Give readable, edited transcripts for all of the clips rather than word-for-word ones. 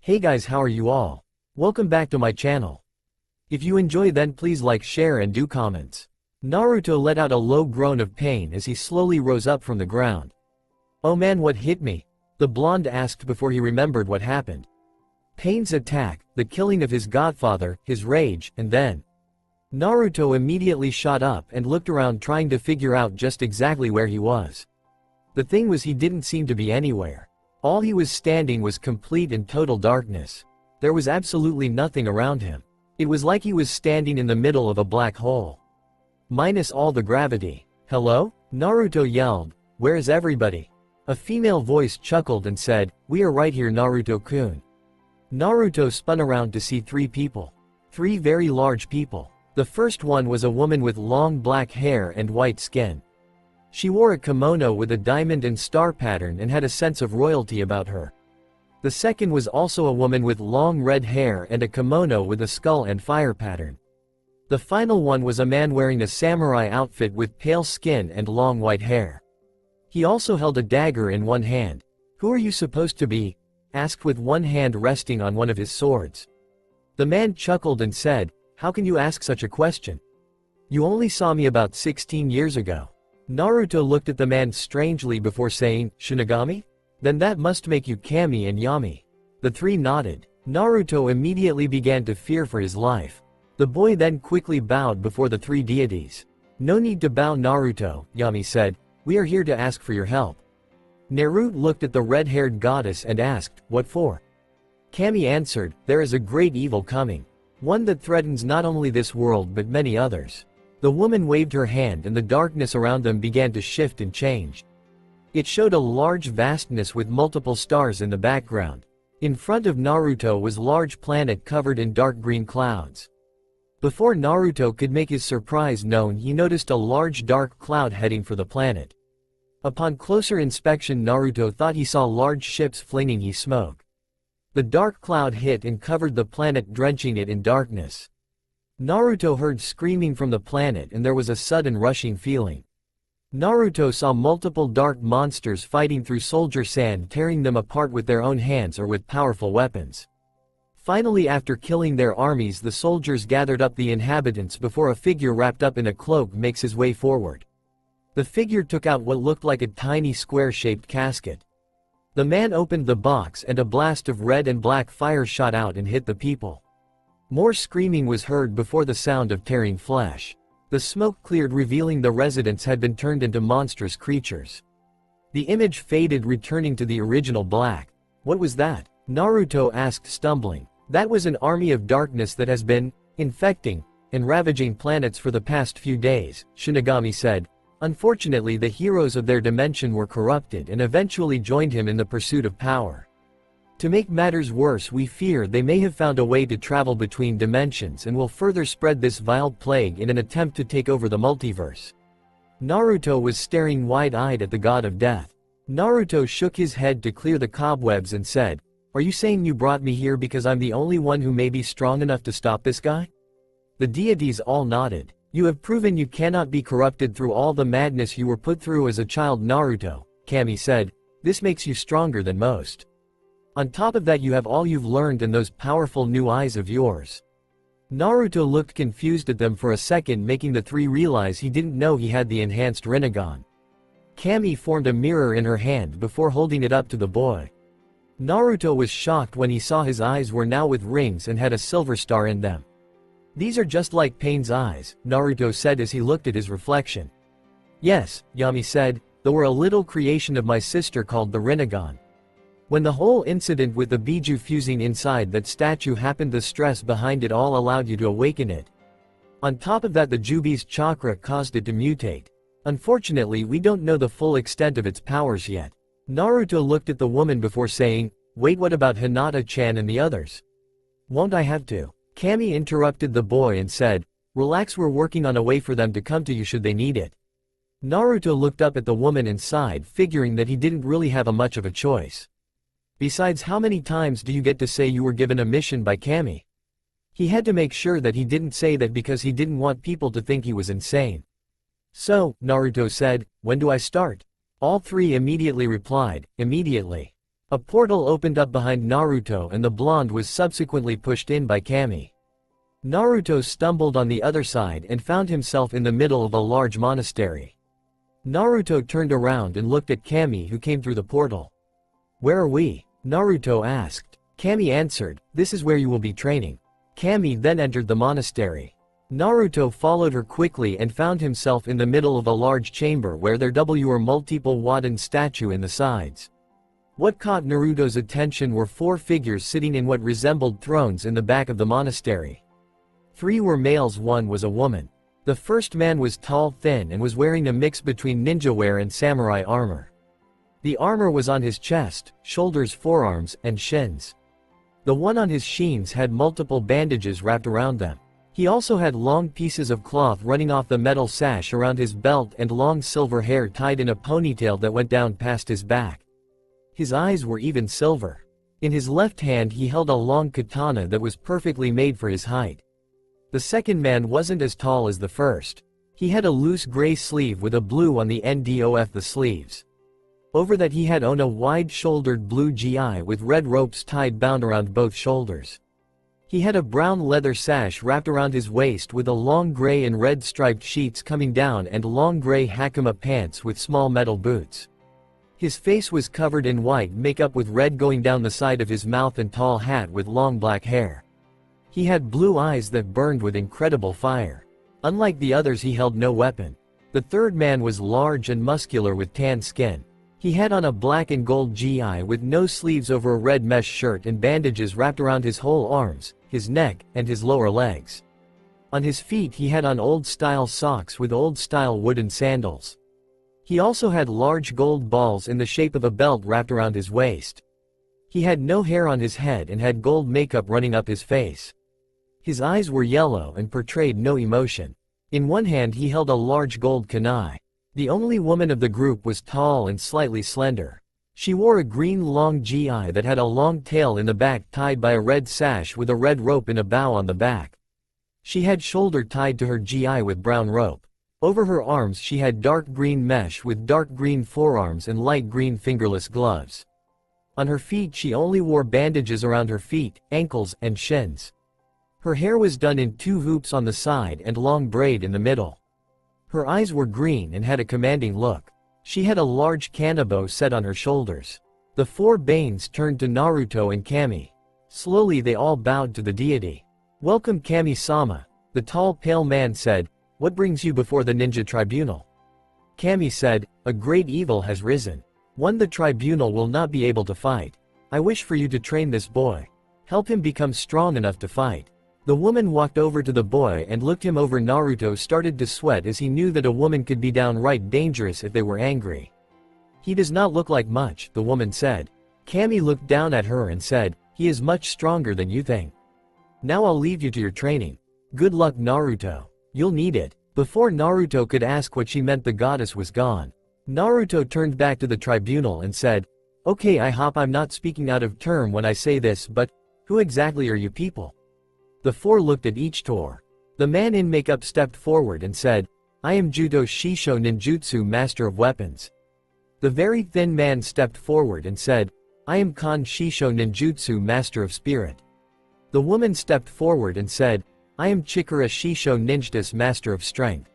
Hey guys, how are you all? Welcome back to my channel. If you enjoy, then please like, share and do comments. Naruto let out a low groan of pain as he slowly rose up from the ground. Oh man, what hit me? The blonde asked before he remembered what happened. Pain's attack, the killing of his godfather, his rage, and then Naruto immediately shot up and looked around trying to figure out just exactly where he was. The thing was, he didn't seem to be anywhere. All he was standing was complete and total darkness. There was absolutely nothing around him. It was like he was standing in the middle of a black hole. Minus all the gravity. Hello? Naruto yelled, "Where is everybody?" A female voice chuckled and said, "We are right here, Naruto-kun." Naruto spun around to see three people. Three very large people. The first one was a woman with long black hair and white skin. She wore a kimono with a diamond and star pattern and had a sense of royalty about her. The second was also a woman with long red hair and a kimono with a skull and fire pattern. The final one was a man wearing a samurai outfit with pale skin and long white hair. He also held a dagger in one hand. "Who are you supposed to be?" asked, with one hand resting on one of his swords. The man chuckled and said, "How can you ask such a question? You only saw me about 16 years ago." Naruto looked at the man strangely before saying, "Shinigami? Then that must make you Kami and Yami." The three nodded. Naruto immediately began to fear for his life. The boy then quickly bowed before the three deities. "No need to bow, Naruto," Yami said. "We are here to ask for your help." Naruto looked at the red-haired goddess and asked, "What for?" Kami answered, "There is a great evil coming. One that threatens not only this world but many others." The woman waved her hand and the darkness around them began to shift and change. It showed a large vastness with multiple stars in the background. In front of Naruto was a large planet covered in dark green clouds. Before Naruto could make his surprise known, he noticed a large dark cloud heading for the planet. Upon closer inspection, Naruto thought he saw large ships flinging smoke. The dark cloud hit and covered the planet, drenching it in darkness. Naruto heard screaming from the planet and there was a sudden rushing feeling. Naruto saw multiple dark monsters fighting through soldier sand, tearing them apart with their own hands or with powerful weapons. Finally, after killing their armies, the soldiers gathered up the inhabitants before a figure wrapped up in a cloak makes his way forward. The figure took out what looked like a tiny square-shaped casket. The man opened the box and a blast of red and black fire shot out and hit the people. More screaming was heard before the sound of tearing flesh. The smoke cleared, revealing the residents had been turned into monstrous creatures. The image faded, returning to the original black. "What was that?" Naruto asked, stumbling. "That was an army of darkness that has been infecting and ravaging planets for the past few days," Shinigami said. "Unfortunately, the heroes of their dimension were corrupted and eventually joined him in the pursuit of power. To make matters worse, we fear they may have found a way to travel between dimensions and will further spread this vile plague in an attempt to take over the multiverse." Naruto was staring wide-eyed at the god of death. Naruto shook his head to clear the cobwebs and said, "Are you saying you brought me here because I'm the only one who may be strong enough to stop this guy?" The deities all nodded. "You have proven you cannot be corrupted through all the madness you were put through as a child, Naruto," Kami said. "This makes you stronger than most. On top of that, you have all you've learned and those powerful new eyes of yours." Naruto looked confused at them for a second, making the three realize he didn't know he had the enhanced Rinnegan. Kami formed a mirror in her hand before holding it up to the boy. Naruto was shocked when he saw his eyes were now with rings and had a silver star in them. "These are just like Pain's eyes," Naruto said as he looked at his reflection. "Yes," Yami said, "they were a little creation of my sister called the Rinnegan. When the whole incident with the Biju fusing inside that statue happened, the stress behind it all allowed you to awaken it. On top of that, the Jubi's chakra caused it to mutate. Unfortunately, we don't know the full extent of its powers yet." Naruto looked at the woman before saying, "Wait, what about Hinata-chan and the others?" "Won't I have to?" Kami interrupted the boy and said, "Relax, we're working on a way for them to come to you should they need it." Naruto looked up at the woman and sighed, figuring that he didn't really have much of a choice. Besides, how many times do you get to say you were given a mission by Kami? He had to make sure that he didn't say that because he didn't want people to think he was insane. "So," Naruto said, "when do I start?" All three immediately replied, "Immediately." A portal opened up behind Naruto and the blonde was subsequently pushed in by Kami. Naruto stumbled on the other side and found himself in the middle of a large monastery. Naruto turned around and looked at Kami who came through the portal. "Where are we?" Naruto asked. Kami answered, "This is where you will be training." Kami then entered the monastery. Naruto followed her quickly and found himself in the middle of a large chamber where there were multiple wooden statues in the sides. What caught Naruto's attention were 4 figures sitting in what resembled thrones in the back of the monastery. 3 were males, 1 was a woman. The first man was tall, thin and was wearing a mix between ninja wear and samurai armor. The armor was on his chest, shoulders, forearms, and shins. The one on his shins had multiple bandages wrapped around them. He also had long pieces of cloth running off the metal sash around his belt and long silver hair tied in a ponytail that went down past his back. His eyes were even silver. In his left hand he held a long katana that was perfectly made for his height. The second man wasn't as tall as the first. He had a loose gray sleeve with a blue on the end of the sleeves. Over that he had on a wide-shouldered blue gi with red ropes bound around both shoulders. He had a brown leather sash wrapped around his waist with a long gray and red striped sheets coming down and long gray hakama pants with small metal boots. His face was covered in white makeup with red going down the side of his mouth and tall hat with long black hair. He had blue eyes that burned with incredible fire. Unlike the others, he held no weapon. The third man was large and muscular with tan skin. He had on a black and gold gi with no sleeves over a red mesh shirt and bandages wrapped around his whole arms, his neck, and his lower legs. On his feet he had on old-style socks with old-style wooden sandals. He also had large gold balls in the shape of a belt wrapped around his waist. He had no hair on his head and had gold makeup running up his face. His eyes were yellow and portrayed no emotion. In one hand he held a large gold kunai. The only woman of the group was tall and slightly slender. She wore a green long gi that had a long tail in the back tied by a red sash with a red rope in a bow on the back. She had shoulder tied to her gi with brown rope. Over her arms she had dark green mesh with dark green forearms and light green fingerless gloves. On her feet she only wore bandages around her feet, ankles, and shins. Her hair was done in 2 hoops on the side and long braid in the middle. Her eyes were green and had a commanding look. She had a large kanabo set on her shoulders. The 4 Banes turned to Naruto and Kami. Slowly they all bowed to the deity. "Welcome, Kami-sama," the tall pale man said. "What brings you before the ninja tribunal?" Kami said, "A great evil has risen. One the tribunal will not be able to fight. I wish for you to train this boy. Help him become strong enough to fight." The woman walked over to the boy and looked him over. Naruto started to sweat as he knew that a woman could be downright dangerous if they were angry. "He does not look like much," the woman said. Kami looked down at her and said, "He is much stronger than you think. Now I'll leave you to your training. Good luck, Naruto. You'll need it." Before Naruto could ask what she meant, the goddess was gone. Naruto turned back to the tribunal and said, "Okay, I hope I'm not speaking out of turn when I say this, but who exactly are you people?" The 4 looked at each Tor. The man in makeup stepped forward and said, "I am Judo Shisho Ninjutsu, Master of Weapons." The very thin man stepped forward and said, "I am Kan Shisho Ninjutsu, Master of Spirit." The woman stepped forward and said, "I am Chikara Shisho Ninjutsu, Master of Strength."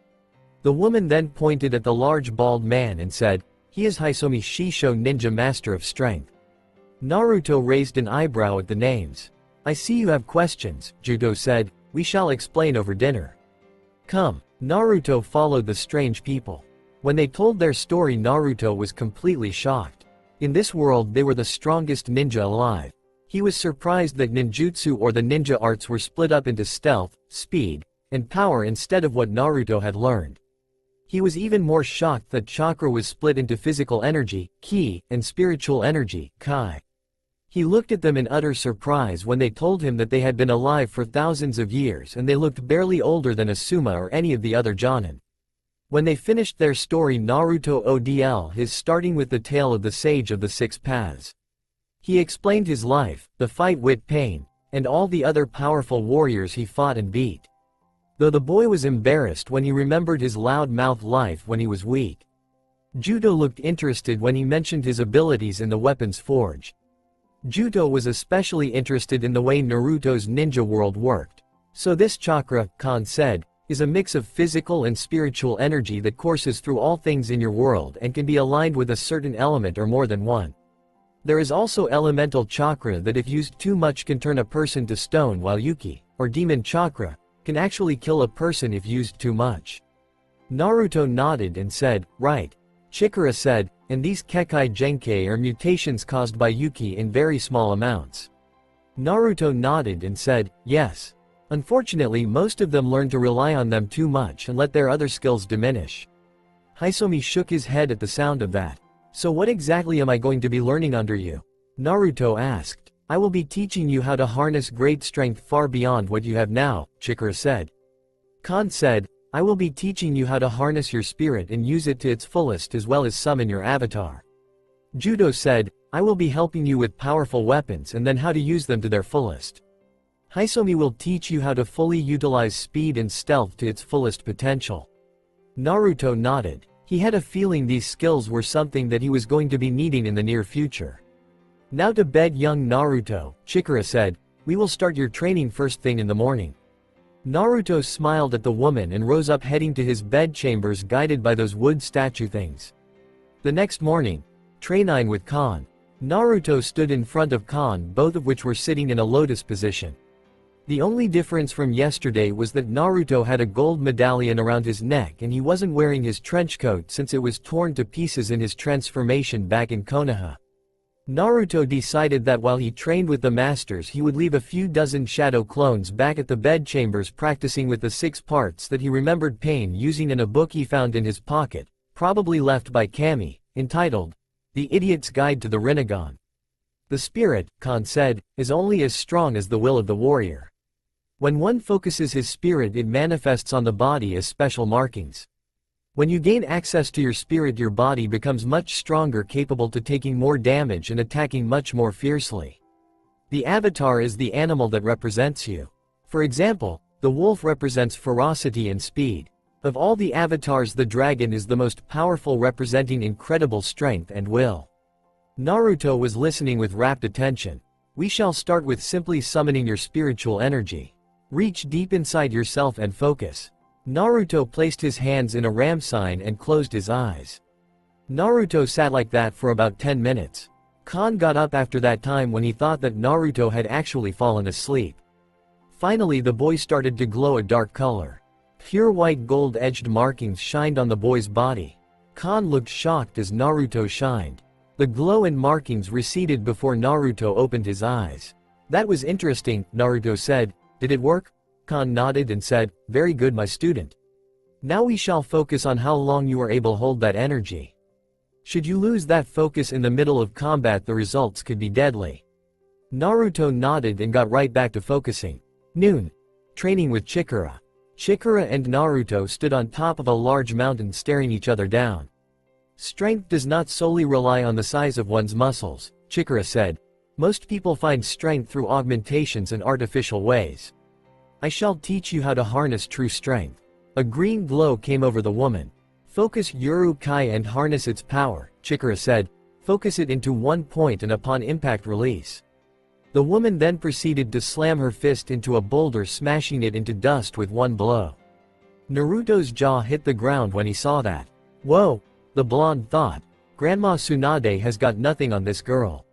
The woman then pointed at the large bald man and said, "He is Isom Shisho Ninja, Master of Strength." Naruto raised an eyebrow at the names. "I see you have questions," Judo said. "We shall explain over dinner. Come." Naruto followed the strange people. When they told their story, Naruto was completely shocked. In this world they were the strongest ninja alive. He was surprised that ninjutsu or the ninja arts were split up into stealth, speed, and power instead of what Naruto had learned. He was even more shocked that chakra was split into physical energy, ki, and spiritual energy, kai. He looked at them in utter surprise when they told him that they had been alive for thousands of years and they looked barely older than Asuma or any of the other Jonin. When they finished their story, Naruto odl his starting with the tale of the Sage of the 6 Paths. He explained his life, the fight with pain, and all the other powerful warriors he fought and beat. Though the boy was embarrassed when he remembered his loud-mouthed life when he was weak. Judo looked interested when he mentioned his abilities in the weapons forge. Juto was especially interested in the way Naruto's ninja world worked. So this chakra, Khan said, is a mix of physical and spiritual energy that courses through all things in your world and can be aligned with a certain element or more than one. There is also elemental chakra that if used too much can turn a person to stone, while Yuki, or demon chakra, can actually kill a person if used too much. Naruto nodded and said, right. Chikara said, and these Kekai Genkai are mutations caused by Yuki in very small amounts. Naruto nodded and said, yes. Unfortunately, most of them learn to rely on them too much and let their other skills diminish. Isom shook his head at the sound of that. So what exactly am I going to be learning under you? Naruto asked. I will be teaching you how to harness great strength far beyond what you have now, Chikara said. Khan said, I will be teaching you how to harness your spirit and use it to its fullest as well as summon your avatar. Judo said, I will be helping you with powerful weapons and then how to use them to their fullest. Isom will teach you how to fully utilize speed and stealth to its fullest potential. Naruto nodded. He had a feeling these skills were something that he was going to be needing in the near future. Now to bed, young Naruto, Chikara said, we will start your training first thing in the morning. Naruto smiled at the woman and rose up, heading to his bedchambers guided by those wood statue things. The next morning, training with Khan. Naruto stood in front of Khan, both of which were sitting in a lotus position. The only difference from yesterday was that Naruto had a gold medallion around his neck and he wasn't wearing his trench coat since it was torn to pieces in his transformation back in Konoha. Naruto decided that while he trained with the masters he would leave a few dozen shadow clones back at the bedchambers practicing with the 6 parts that he remembered Pain using in a book he found in his pocket, probably left by Kami, entitled, The Idiot's Guide to the Rinnegan. The spirit, Khan said, is only as strong as the will of the warrior. When one focuses his spirit it manifests on the body as special markings. When you gain access to your spirit your body becomes much stronger, capable to taking more damage and attacking much more fiercely. The avatar is the animal that represents you. For example, the wolf represents ferocity and speed. Of all the avatars the dragon is the most powerful, representing incredible strength and will. Naruto was listening with rapt attention. We shall start with simply summoning your spiritual energy. Reach deep inside yourself and focus. Naruto placed his hands in a ram sign and closed his eyes. Naruto sat like that for about 10 minutes. Khan got up after that time when he thought that Naruto had actually fallen asleep. Finally the boy started to glow a dark color. Pure white gold-edged markings shined on the boy's body. Khan looked shocked as Naruto shined. The glow and markings receded before Naruto opened his eyes. That was interesting, Naruto said. Did it work? Khan nodded and said, very good my student. Now we shall focus on how long you are able to hold that energy. Should you lose that focus in the middle of combat the results could be deadly. Naruto nodded and got right back to focusing. Noon. Training with Chikara. Chikara and Naruto stood on top of a large mountain staring each other down. Strength does not solely rely on the size of one's muscles, Chikara said. Most people find strength through augmentations and artificial ways. I shall teach you how to harness true strength. A green glow came over the woman. Focus Yuru Kai and harness its power, Chikara said. Focus it into one point and upon impact release. The woman then proceeded to slam her fist into a boulder, smashing it into dust with one blow. Naruto's jaw hit the ground when he saw that. Whoa, the blonde thought. Grandma Tsunade has got nothing on this girl.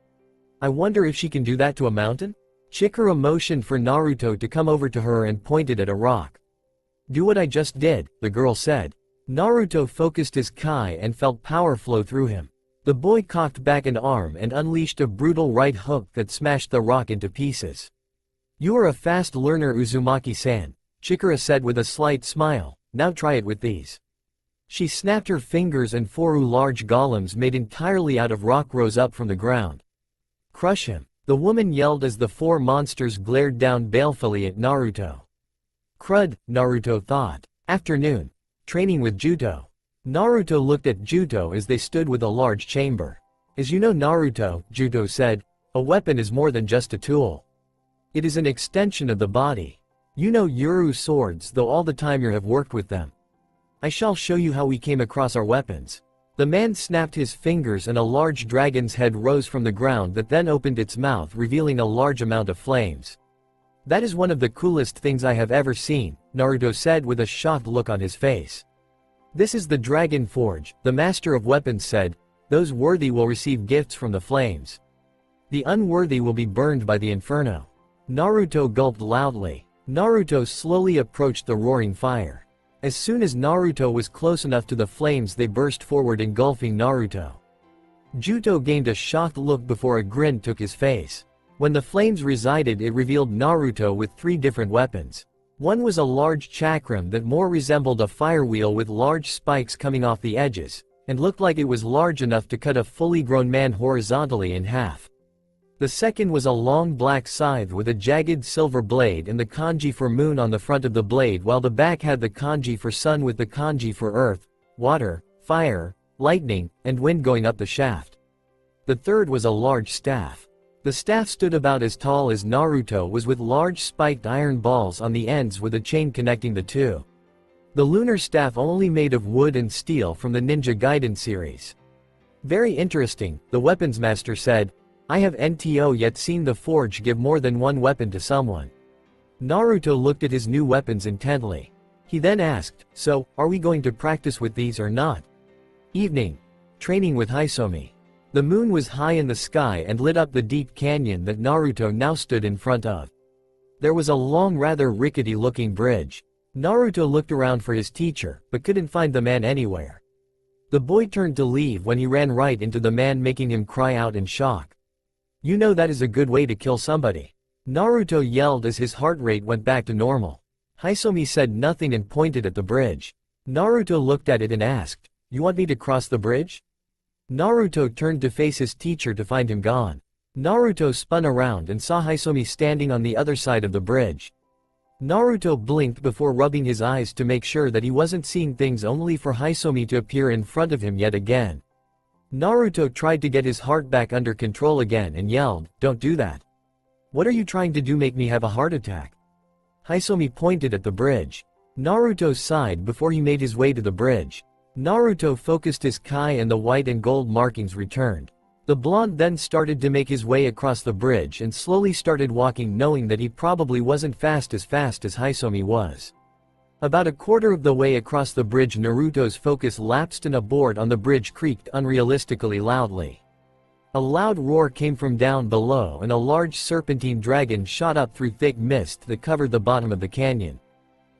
I wonder if she can do that to a mountain? Chikara motioned for Naruto to come over to her and pointed at a rock. Do what I just did, the girl said. Naruto focused his Kai and felt power flow through him. The boy cocked back an arm and unleashed a brutal right hook that smashed the rock into pieces. You are a fast learner, Uzumaki-san, Chikara said with a slight smile. Now try it with these. She snapped her fingers and 4 large golems made entirely out of rock rose up from the ground. Crush him, the woman yelled as the 4 monsters glared down balefully at Naruto. Crud, Naruto thought. Afternoon. Training with Juto. Naruto looked at Juto as they stood with a large chamber. As you know Naruto, Juto said, a weapon is more than just a tool. It is an extension of the body. You know Yuru swords, though all the time you have worked with them. I shall show you how we came across our weapons. The man snapped his fingers and a large dragon's head rose from the ground that then opened its mouth, revealing a large amount of flames. "That is one of the coolest things I have ever seen," Naruto said with a shocked look on his face. "This is the Dragon Forge," the master of weapons said. "Those worthy will receive gifts from the flames. The unworthy will be burned by the inferno." Naruto gulped loudly. Naruto slowly approached the roaring fire. As soon as Naruto was close enough to the flames, they burst forward, engulfing Naruto. Juto gained a shocked look before a grin took his face. When the flames resided, it revealed Naruto with 3 different weapons. One was a large chakram that more resembled a fire wheel with large spikes coming off the edges, and looked like it was large enough to cut a fully grown man horizontally in half. The second was a long black scythe with a jagged silver blade and the kanji for moon on the front of the blade, while the back had the kanji for sun with the kanji for earth, water, fire, lightning, and wind going up the shaft. The third was a large staff. The staff stood about as tall as Naruto was, with large spiked iron balls on the ends with a chain connecting the two. The lunar staff only made of wood and steel from the Ninja Gaiden series. "Very interesting," the weapons master said. "I have NTO yet seen the forge give more than one weapon to someone." Naruto looked at his new weapons intently. He then asked, "So, are we going to practice with these or not?" Evening. Training with Isom. The moon was high in the sky and lit up the deep canyon that Naruto now stood in front of. There was a long, rather rickety-looking bridge. Naruto looked around for his teacher, but couldn't find the man anywhere. The boy turned to leave when he ran right into the man, making him cry out in shock. "You know that is a good way to kill somebody," Naruto yelled as his heart rate went back to normal. Isom said nothing and pointed at the bridge. Naruto looked at it and asked, "You want me to cross the bridge?" Naruto turned to face his teacher to find him gone. Naruto spun around and saw Isom standing on the other side of the bridge. Naruto blinked before rubbing his eyes to make sure that he wasn't seeing things, only for Isom to appear in front of him yet again. Naruto tried to get his heart back under control again and yelled, "Don't do that. What are you trying to do, make me have a heart attack?" Isom pointed at the bridge. Naruto sighed before he made his way to the bridge. Naruto focused his Kai and the white and gold markings returned. The blonde then started to make his way across the bridge and slowly started walking, knowing that he probably wasn't fast as Isom was. About a quarter of the way across the bridge, Naruto's focus lapsed and a board on the bridge creaked unrealistically loudly. A loud roar came from down below and a large serpentine dragon shot up through thick mist that covered the bottom of the canyon.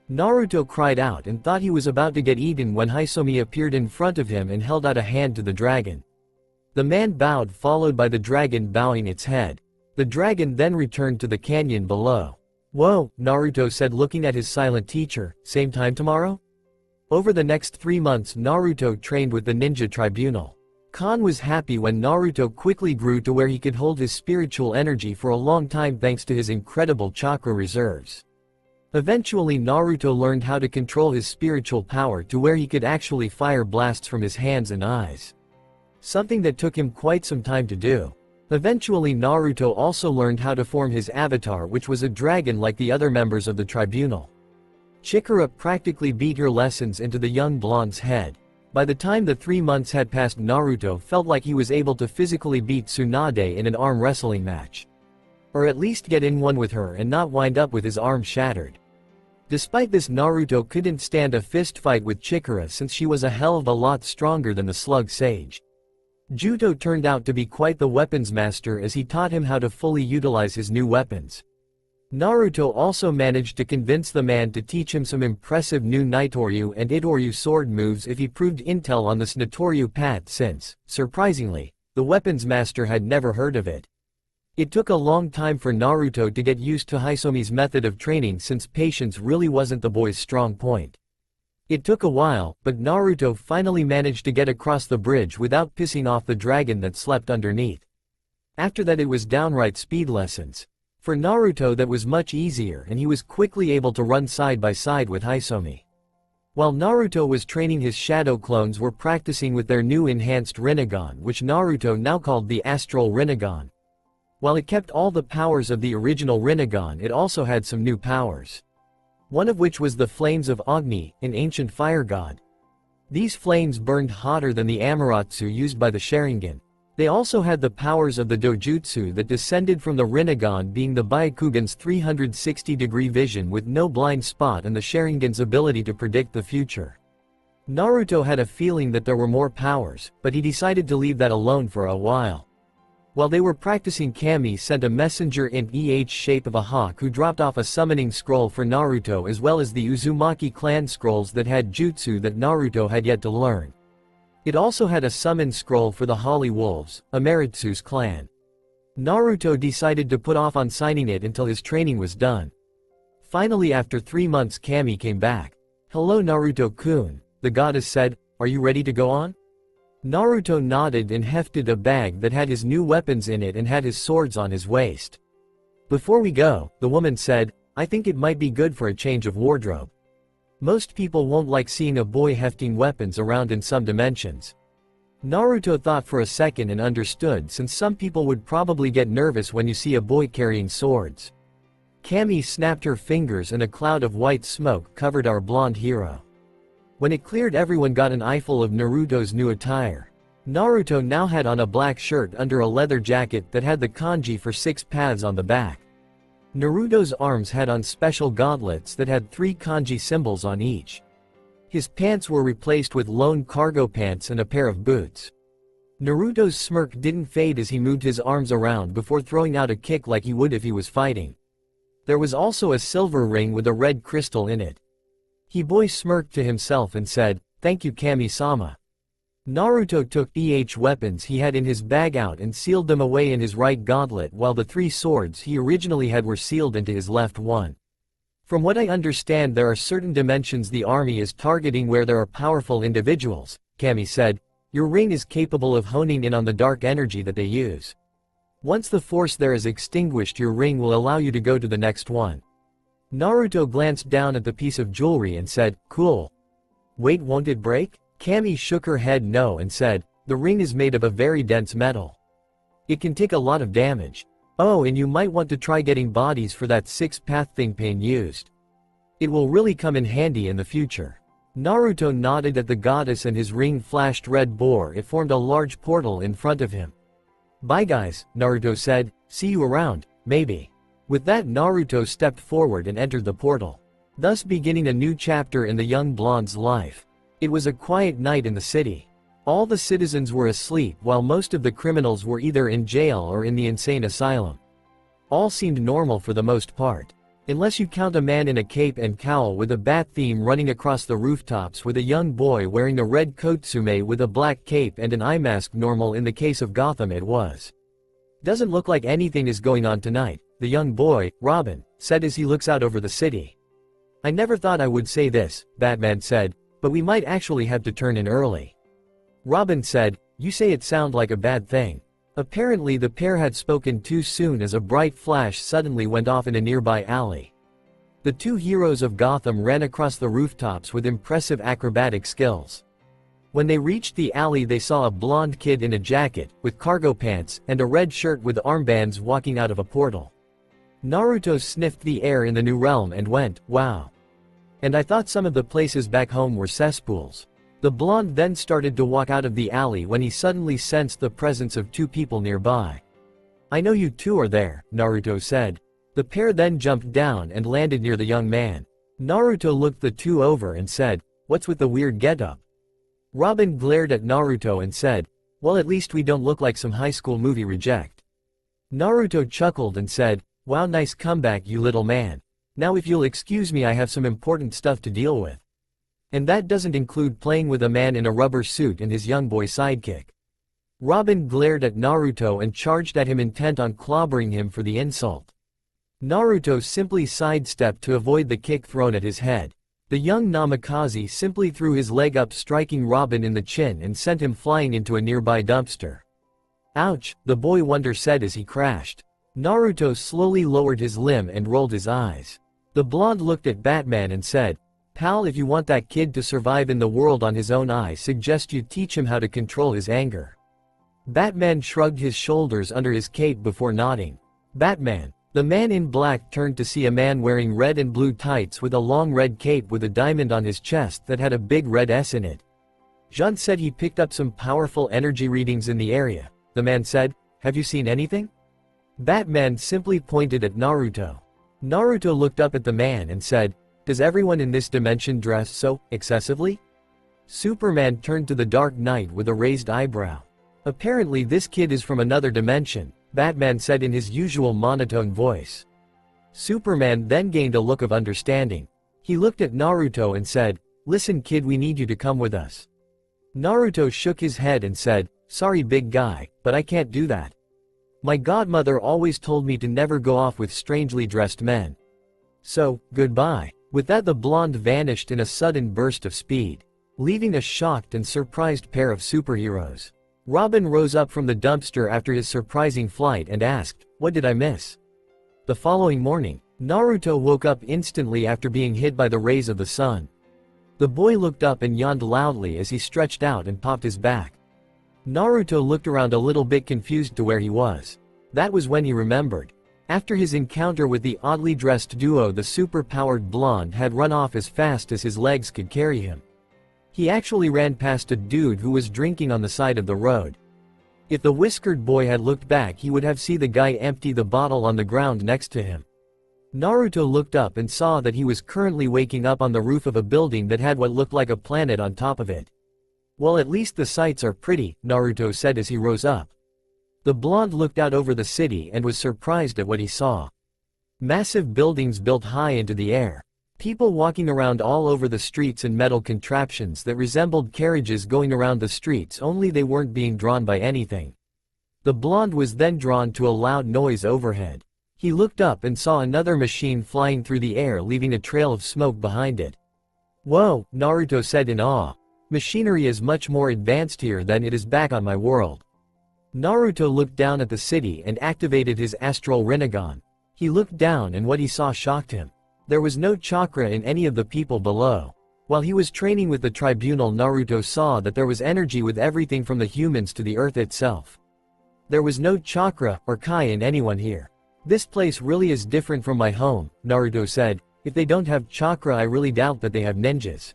Naruto cried out and thought he was about to get eaten when Isom appeared in front of him and held out a hand to the dragon. The man bowed, followed by the dragon bowing its head. The dragon then returned to the canyon below. "Whoa," Naruto said, looking at his silent teacher. "Same time tomorrow?" Over the next 3 months, Naruto trained with the Ninja Tribunal. Khan was happy when Naruto quickly grew to where he could hold his spiritual energy for a long time thanks to his incredible chakra reserves. Eventually, Naruto learned how to control his spiritual power to where he could actually fire blasts from his hands and eyes. Something that took him quite some time to do. Eventually, Naruto also learned how to form his avatar, which was a dragon like the other members of the tribunal. Chikara practically beat her lessons into the young blonde's head. By the time the 3 months had passed, Naruto felt like he was able to physically beat Tsunade in an arm wrestling match. Or at least get in one with her and not wind up with his arm shattered. Despite this, Naruto couldn't stand a fist fight with Chikara since she was a hell of a lot stronger than the Slug Sage. Juto turned out to be quite the weapons master as he taught him how to fully utilize his new weapons. Naruto also managed to convince the man to teach him some impressive new Nitoryu and Itoryu sword moves if he proved intel on the Snotoryu path, since, surprisingly, the weapons master had never heard of it. It took a long time for Naruto to get used to Isomi's method of training since patience really wasn't the boy's strong point. It took a while, but Naruto finally managed to get across the bridge without pissing off the dragon that slept underneath. After that, it was downright speed lessons. For Naruto, that was much easier and he was quickly able to run side by side with Isom. While Naruto was training, his shadow clones were practicing with their new enhanced Rinnegan, which Naruto now called the Astral Rinnegan. While it kept all the powers of the original Rinnegan, it also had some new powers. One of which was the Flames of Agni, an ancient fire god. These flames burned hotter than the Amaterasu used by the Sharingan. They also had the powers of the Dojutsu that descended from the Rinnegan, being the Byakugan's 360-degree vision with no blind spot and the Sharingan's ability to predict the future. Naruto had a feeling that there were more powers, but he decided to leave that alone for a while. While they were practicing, Kami sent a messenger in shape of a hawk who dropped off a summoning scroll for Naruto as well as the Uzumaki clan scrolls that had jutsu that Naruto had yet to learn. It also had a summon scroll for the Holly Wolves, Amaterasu's clan. Naruto decided to put off on signing it until his training was done. Finally, after 3 months, Kami came back. "Hello Naruto-kun," the goddess said, "are you ready to go on?" Naruto nodded and hefted a bag that had his new weapons in it and had his swords on his waist. "Before we go," the woman said, "I think it might be good for a change of wardrobe. Most people won't like seeing a boy hefting weapons around in some dimensions." Naruto thought for a second and understood, since some people would probably get nervous when you see a boy carrying swords. Kami snapped her fingers and a cloud of white smoke covered our blonde hero. When it cleared, everyone got an eyeful of Naruto's new attire. Naruto now had on a black shirt under a leather jacket that had the kanji for 6 paths on the back. Naruto's arms had on special gauntlets that had 3 kanji symbols on each. His pants were replaced with lone cargo pants and a pair of boots. Naruto's smirk didn't fade as he moved his arms around before throwing out a kick like he would if he was fighting. There was also a silver ring with a red crystal in it. He boy smirked to himself and said, "Thank you Kami-sama." Naruto took weapons he had in his bag out and sealed them away in his right gauntlet, while the 3 swords he originally had were sealed into his left one. "From what I understand, there are certain dimensions the army is targeting where there are powerful individuals," Kami said. "Your ring is capable of honing in on the dark energy that they use. Once the force there is extinguished, your ring will allow you to go to the next one." Naruto glanced down at the piece of jewelry and said, "Cool. Wait, won't it break?" Kami shook her head no and said, "The ring is made of a very dense metal. It can take a lot of damage. Oh, and you might want to try getting bodies for that 6-path thing Pain used. It will really come in handy in the future." Naruto nodded at the goddess and his ring flashed red bore. It formed a large portal in front of him. "Bye guys," Naruto said, "see you around, maybe." With that, Naruto stepped forward and entered the portal, thus beginning a new chapter in the young blonde's life. It was a quiet night in the city. All the citizens were asleep while most of the criminals were either in jail or in the insane asylum. All seemed normal for the most part. Unless you count a man in a cape and cowl with a bat theme running across the rooftops with a young boy wearing a red kotsume with a black cape and an eye mask. Normal in the case of Gotham it was. "Doesn't look like anything is going on tonight," the young boy, Robin, said as he looks out over the city. "I never thought I would say this," Batman said, "but we might actually have to turn in early." Robin said, "You say it sound like a bad thing." Apparently the pair had spoken too soon as a bright flash suddenly went off in a nearby alley. The 2 heroes of Gotham ran across the rooftops with impressive acrobatic skills. When they reached the alley, they saw a blonde kid in a jacket, with cargo pants, and a red shirt with armbands walking out of a portal. Naruto sniffed the air in the new realm and went, "Wow. And I thought some of the places back home were cesspools." The blonde then started to walk out of the alley when he suddenly sensed the presence of 2 people nearby. "I know you 2 are there," Naruto said. The pair then jumped down and landed near the young man. Naruto looked the 2 over and said, "What's with the weird getup?" Robin glared at Naruto and said, "Well, at least we don't look like some high school movie reject." Naruto chuckled and said, "Wow, nice comeback you little man. Now if you'll excuse me, I have some important stuff to deal with. And that doesn't include playing with a man in a rubber suit and his young boy sidekick." Robin glared at Naruto and charged at him, intent on clobbering him for the insult. Naruto simply sidestepped to avoid the kick thrown at his head. The young Namikaze simply threw his leg up, striking Robin in the chin and sent him flying into a nearby dumpster. "Ouch," the boy wonder said as he crashed. Naruto slowly lowered his limb and rolled his eyes. The blonde looked at Batman and said, "Pal, if you want that kid to survive in the world on his own, I suggest you teach him how to control his anger." Batman shrugged his shoulders under his cape before nodding. "Batman." The man in black turned to see a man wearing red and blue tights with a long red cape with a diamond on his chest that had a big red S in it. Jean said he picked up some powerful energy readings in the area. The man said, "Have you seen anything?" Batman simply pointed at Naruto. Naruto looked up at the man and said, "Does everyone in this dimension dress so excessively?" Superman turned to the Dark Knight with a raised eyebrow. "Apparently this kid is from another dimension," Batman said in his usual monotone voice. Superman then gained a look of understanding. He looked at Naruto and said, "Listen kid, we need you to come with us." Naruto shook his head and said, "Sorry big guy, but I can't do that. My godmother always told me to never go off with strangely dressed men. So, goodbye." With that the blonde vanished in a sudden burst of speed, leaving a shocked and surprised pair of superheroes. Robin rose up from the dumpster after his surprising flight and asked, "What did I miss?" The following morning, Naruto woke up instantly after being hit by the rays of the sun. The boy looked up and yawned loudly as he stretched out and popped his back. Naruto looked around a little bit confused to where he was. That was when he remembered. After his encounter with the oddly dressed duo, the super-powered blonde had run off as fast as his legs could carry him. He actually ran past a dude who was drinking on the side of the road. If the whiskered boy had looked back, he would have seen the guy empty the bottle on the ground next to him. Naruto looked up and saw that he was currently waking up on the roof of a building that had what looked like a planet on top of it. "Well, at least the sights are pretty," Naruto said as he rose up. The blonde looked out over the city and was surprised at what he saw. Massive buildings built high into the air. People walking around all over the streets and metal contraptions that resembled carriages going around the streets, only they weren't being drawn by anything. The blonde was then drawn to a loud noise overhead. He looked up and saw another machine flying through the air, leaving a trail of smoke behind it. "Whoa," Naruto said in awe. "Machinery is much more advanced here than it is back on my world." Naruto looked down at the city and activated his astral Rinnegan. He looked down and what he saw shocked him. There was no chakra in any of the people below. While he was training with the tribunal, Naruto saw that there was energy with everything from the humans to the earth itself. There was no chakra or kai in anyone here. "This place really is different from my home," Naruto said. "If they don't have chakra, I really doubt that they have ninjas."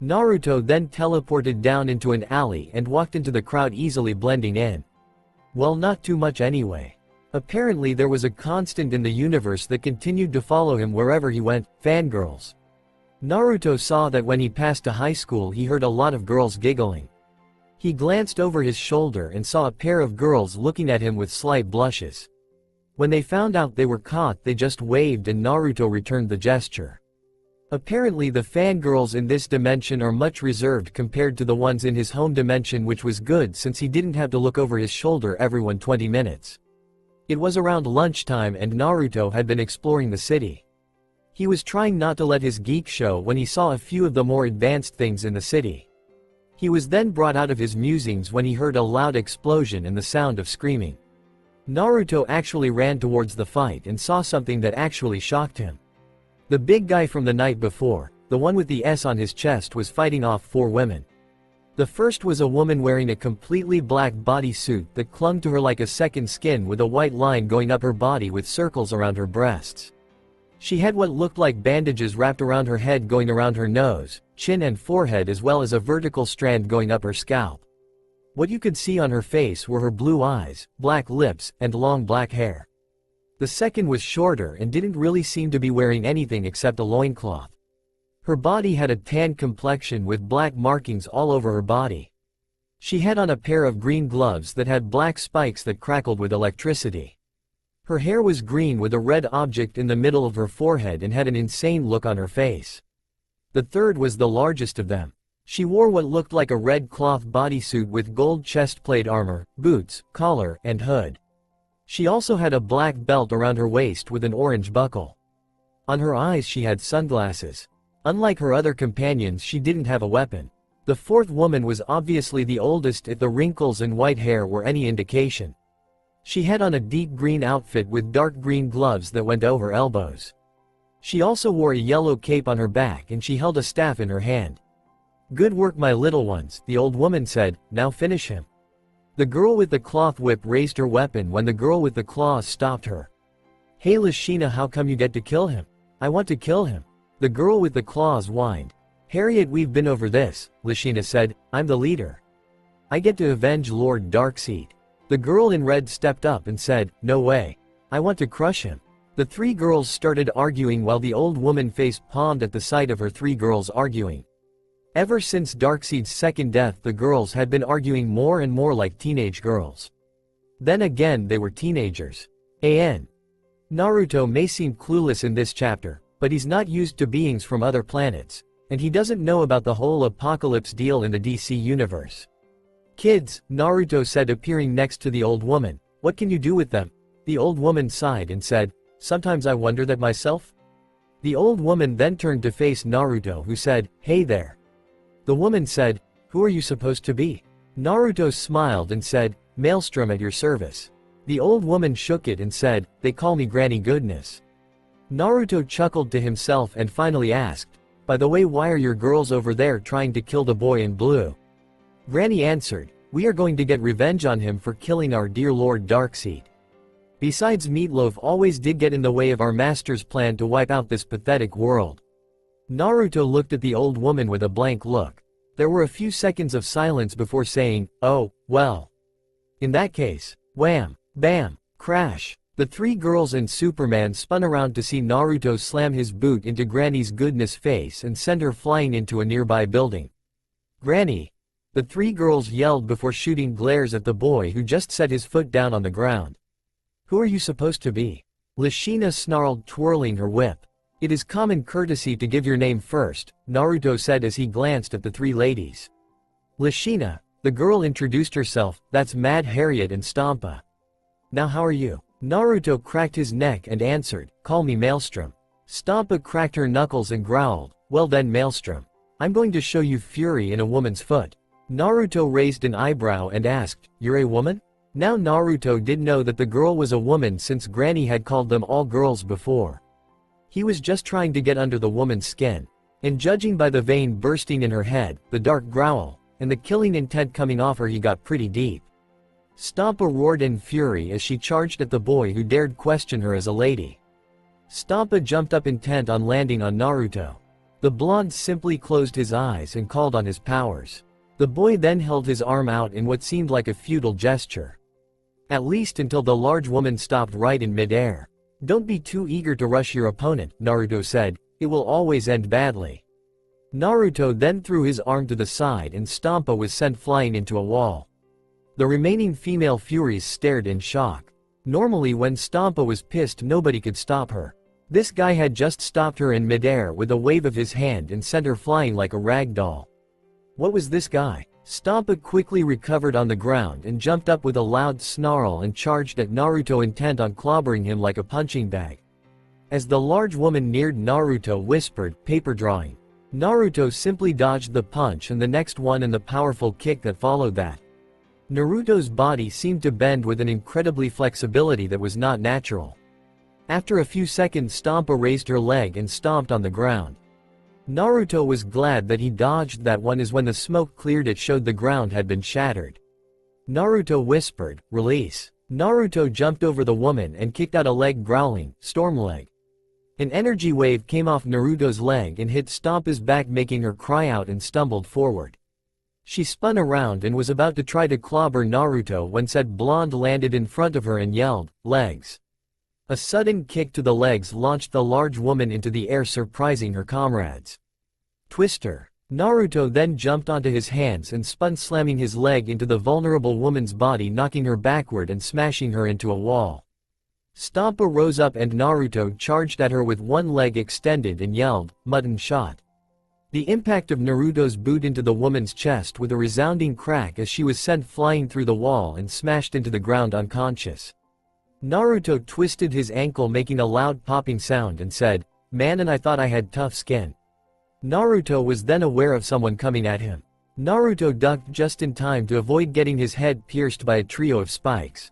Naruto then teleported down into an alley and walked into the crowd, easily blending in. Well, not too much anyway. Apparently there was a constant in the universe that continued to follow him wherever he went: fangirls. Naruto saw that when he passed a high school, he heard a lot of girls giggling. He glanced over his shoulder and saw a pair of girls looking at him with slight blushes. When they found out they were caught, they just waved and Naruto returned the gesture. Apparently the fangirls in this dimension are much reserved compared to the ones in his home dimension, which was good since he didn't have to look over his shoulder every 20 minutes. It was around lunchtime and Naruto had been exploring the city. He was trying not to let his geek show when he saw a few of the more advanced things in the city. He was then brought out of his musings when he heard a loud explosion and the sound of screaming. Naruto actually ran towards the fight and saw something that actually shocked him. The big guy from the night before, the one with the S on his chest, was fighting off 4 women. The first was a woman wearing a completely black bodysuit that clung to her like a second skin, with a white line going up her body with circles around her breasts. She had what looked like bandages wrapped around her head, going around her nose, chin and forehead, as well as a vertical strand going up her scalp. What you could see on her face were her blue eyes, black lips, and long black hair. The second was shorter and didn't really seem to be wearing anything except a loincloth. Her body had a tan complexion with black markings all over her body. She had on a pair of green gloves that had black spikes that crackled with electricity. Her hair was green with a red object in the middle of her forehead and had an insane look on her face. The third was the largest of them. She wore what looked like a red cloth bodysuit with gold chestplate armor, boots, collar, and hood. She also had a black belt around her waist with an orange buckle. On her eyes she had sunglasses. Unlike her other companions, she didn't have a weapon. The fourth woman was obviously the oldest, if the wrinkles and white hair were any indication. She had on a deep green outfit with dark green gloves that went over her elbows. She also wore a yellow cape on her back and she held a staff in her hand. "Good work, my little ones," the old woman said. "Now finish him." The girl with the cloth whip raised her weapon when the girl with the claws stopped her. "Hey Lashina, how come you get to kill him?" "I want to kill him," the girl with the claws whined. Harriet, we've been over this, Lashina said. I'm the leader. I get to avenge Lord Darkseid. The girl in red stepped up and said, no way. I want to crush him. The three girls started arguing while the old woman face palmed at the sight of her three girls arguing. Ever since Darkseid's second death, the girls had been arguing more and more like teenage girls. Then again, they were teenagers. Naruto may seem clueless in this chapter, but he's not used to beings from other planets, and he doesn't know about the whole apocalypse deal in the DC universe. Kids, Naruto said, appearing next to the old woman, what can you do with them? The old woman sighed and said, sometimes I wonder that myself. The old woman then turned to face Naruto, who said, hey there. The woman said, who are you supposed to be? Naruto smiled and said, Maelstrom, at your service. The old woman shook it and said, they call me Granny Goodness. Naruto chuckled to himself and finally asked, by the way, why are your girls over there trying to kill the boy in blue? Granny answered, we are going to get revenge on him for killing our dear Lord Darkseid. Besides, Meatloaf always did get in the way of our master's plan to wipe out this pathetic world. Naruto looked at the old woman with a blank look. There were a few seconds of silence before saying, oh, well. In that case, wham, bam, crash. The three girls and Superman spun around to see Naruto slam his boot into Granny's Goodness face and send her flying into a nearby building. Granny! The three girls yelled before shooting glares at the boy who just set his foot down on the ground. Who are you supposed to be? Lashina snarled, twirling her whip. It is common courtesy to give your name first, Naruto said as he glanced at the three ladies. Lashina, the girl introduced herself, that's Mad Harriet and Stampa. Now how are you? Naruto cracked his neck and answered, call me Maelstrom. Stampa cracked her knuckles and growled, well then Maelstrom. I'm going to show you fury in a woman's foot. Naruto raised an eyebrow and asked, you're a woman? Now Naruto did know that the girl was a woman since Granny had called them all girls before. He was just trying to get under the woman's skin, and judging by the vein bursting in her head, the dark growl, and the killing intent coming off her, he got pretty deep. Stampa roared in fury as she charged at the boy who dared question her as a lady. Stampa jumped up intent on landing on Naruto. The blonde simply closed his eyes and called on his powers. The boy then held his arm out in what seemed like a futile gesture. At least until the large woman stopped right in midair. Don't be too eager to rush your opponent, Naruto said, it will always end badly. Naruto then threw his arm to the side and Stampa was sent flying into a wall. The remaining female Furies stared in shock. Normally when Stampa was pissed nobody could stop her. This guy had just stopped her in midair with a wave of his hand and sent her flying like a rag doll. What was this guy? Stampa quickly recovered on the ground and jumped up with a loud snarl and charged at Naruto, intent on clobbering him like a punching bag. As the large woman neared, Naruto whispered, paper drawing. Naruto simply dodged the punch and the next one and the powerful kick that followed that. Naruto's body seemed to bend with an incredibly flexibility that was not natural. After a few seconds, Stampa raised her leg and stomped on the ground. Naruto was glad that he dodged that one, as when the smoke cleared it showed the ground had been shattered. Naruto whispered, release. Naruto jumped over the woman and kicked out a leg, growling, storm leg. An energy wave came off Naruto's leg and hit Stampa's back, making her cry out and stumbled forward. She spun around and was about to try to clobber Naruto when said blonde landed in front of her and yelled, legs. A sudden kick to the legs launched the large woman into the air, surprising her comrades. Twister. Naruto then jumped onto his hands and spun, slamming his leg into the vulnerable woman's body, knocking her backward and smashing her into a wall. Stampa rose up and Naruto charged at her with one leg extended and yelled, mutton shot. The impact of Naruto's boot into the woman's chest with a resounding crack as she was sent flying through the wall and smashed into the ground unconscious. Naruto twisted his ankle, making a loud popping sound, and said, man, and I thought I had tough skin. Naruto was then aware of someone coming at him. Naruto ducked just in time to avoid getting his head pierced by a trio of spikes.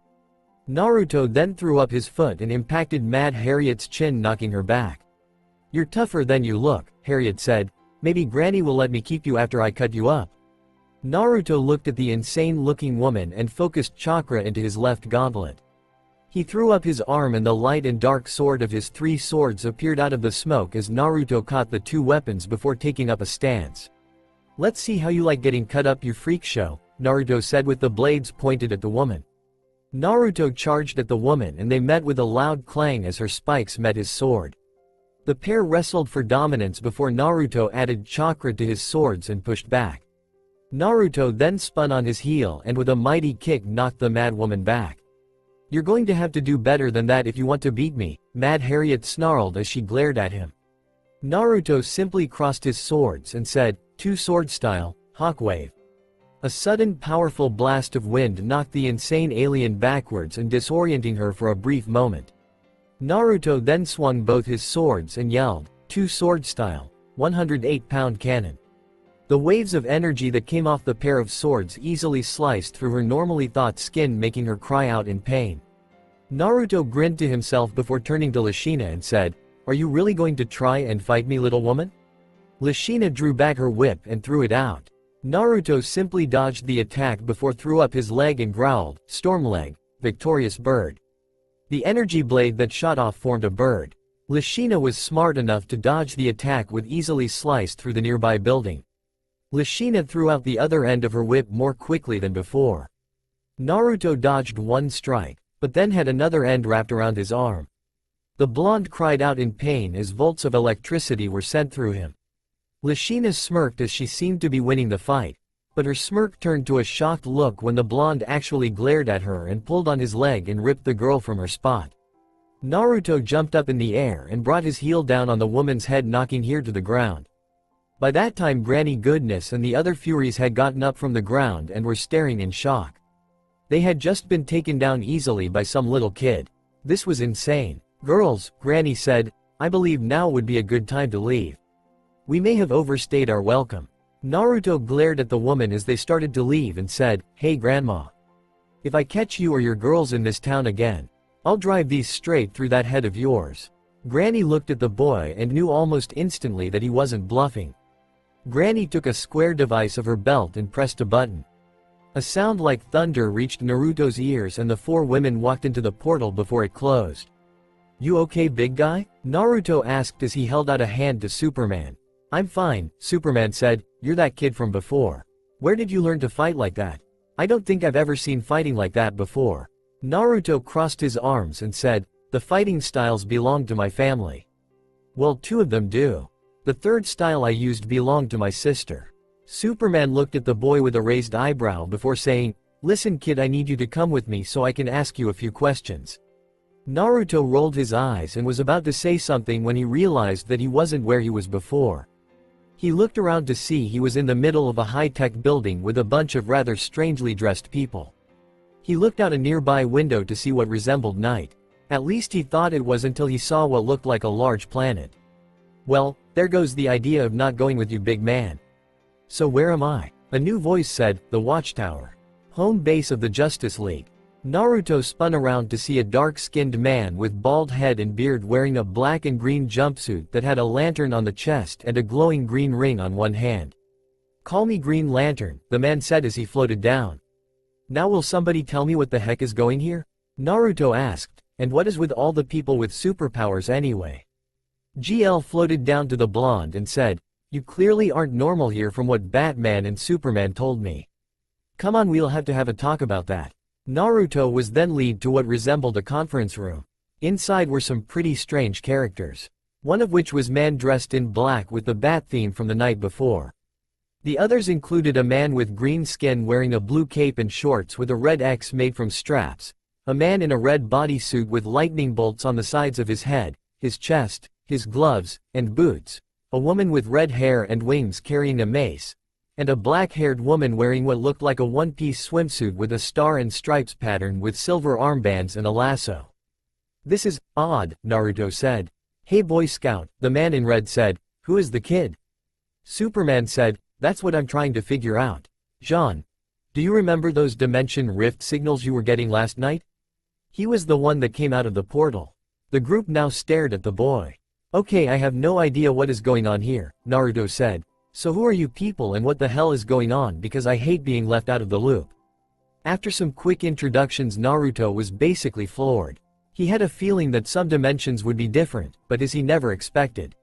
Naruto then threw up his foot and impacted Mad Harriet's chin, knocking her back. You're tougher than you look, Harriet said. Maybe Granny will let me keep you after I cut you up. Naruto looked at the insane-looking woman and focused chakra into his left gauntlet. He threw up his arm and the light and dark sword of his 3 swords appeared out of the smoke as Naruto caught the 2 weapons before taking up a stance. "Let's see how you like getting cut up, you freak show," Naruto said with the blades pointed at the woman. Naruto charged at the woman and they met with a loud clang as her spikes met his sword. The pair wrestled for dominance before Naruto added chakra to his swords and pushed back. Naruto then spun on his heel and with a mighty kick knocked the mad woman back. "You're going to have to do better than that if you want to beat me," Mad Harriet snarled as she glared at him. Naruto simply crossed his swords and said, "Two sword style, hawk wave." A sudden powerful blast of wind knocked the insane alien backwards and disorienting her for a brief moment. Naruto then swung both his swords and yelled, "Two sword style, 108-pound cannon." The waves of energy that came off the pair of swords easily sliced through her normally thought skin, making her cry out in pain. Naruto grinned to himself before turning to Lashina and said, "Are you really going to try and fight me, little woman?" Lashina drew back her whip and threw it out. Naruto simply dodged the attack before threw up his leg and growled, "Storm leg, victorious bird." The energy blade that shot off formed a bird. Lashina was smart enough to dodge the attack with easily sliced through the nearby building. Lashina threw out the other end of her whip more quickly than before. Naruto dodged one strike, but then had another end wrapped around his arm. The blonde cried out in pain as volts of electricity were sent through him. Lashina smirked as she seemed to be winning the fight, but her smirk turned to a shocked look when the blonde actually glared at her and pulled on his leg and ripped the girl from her spot. Naruto jumped up in the air and brought his heel down on the woman's head, knocking her to the ground. By that time Granny Goodness and the other Furies had gotten up from the ground and were staring in shock. They had just been taken down easily by some little kid. This was insane. "Girls," Granny said, "I believe now would be a good time to leave. We may have overstayed our welcome." Naruto glared at the woman as they started to leave and said, "Hey Grandma. If I catch you or your girls in this town again, I'll drive these straight through that head of yours." Granny looked at the boy and knew almost instantly that he wasn't bluffing. Granny took a square device of her belt and pressed a button. A sound like thunder reached Naruto's ears and the 4 women walked into the portal before it closed. "You okay, big guy?" Naruto asked as he held out a hand to Superman. "I'm fine," Superman said, "You're that kid from before. Where did you learn to fight like that? I don't think I've ever seen fighting like that before." Naruto crossed his arms and said, "The fighting styles belong to my family. Well, 2 of them do. The 3rd style I used belonged to my sister." Superman looked at the boy with a raised eyebrow before saying, "Listen kid, I need you to come with me so I can ask you a few questions." Naruto rolled his eyes and was about to say something when he realized that he wasn't where he was before. He looked around to see he was in the middle of a high-tech building with a bunch of rather strangely dressed people. He looked out a nearby window to see what resembled night. At least he thought it was until he saw what looked like a large planet. "Well, there goes the idea of not going with you, big man." "So where am I?" A new voice said, "The Watchtower. Home base of the Justice League." Naruto spun around to see a dark-skinned man with bald head and beard wearing a black and green jumpsuit that had a lantern on the chest and a glowing green ring on one hand. "Call me Green Lantern," the man said as he floated down. "Now will somebody tell me what the heck is going here?" Naruto asked, "And what is with all the people with superpowers anyway?" GL floated down to the blonde and said, "You clearly aren't normal here from what Batman and Superman told me. Come on, we'll have to have a talk about that." Naruto was then led to what resembled a conference room. Inside were some pretty strange characters. One of which was man dressed in black with the bat theme from the night before. The others included a man with green skin wearing a blue cape and shorts with a red X made from straps, a man in a red bodysuit with lightning bolts on the sides of his head, his chest, his gloves, and boots, a woman with red hair and wings carrying a mace, and a black-haired woman wearing what looked like a one-piece swimsuit with a star and stripes pattern with silver armbands and a lasso. "This is odd," Naruto said. "Hey Boy Scout," the man in red said, "who is the kid?" Superman said, "That's what I'm trying to figure out. Jean, do you remember those dimension rift signals you were getting last night?" He was the one that came out of the portal. The group now stared at the boy. "Okay, I have no idea what is going on here," Naruto said. "So who are you people and what the hell is going on, because I hate being left out of the loop." After some quick introductions, Naruto was basically floored. He had a feeling that some dimensions would be different, but as he never expected.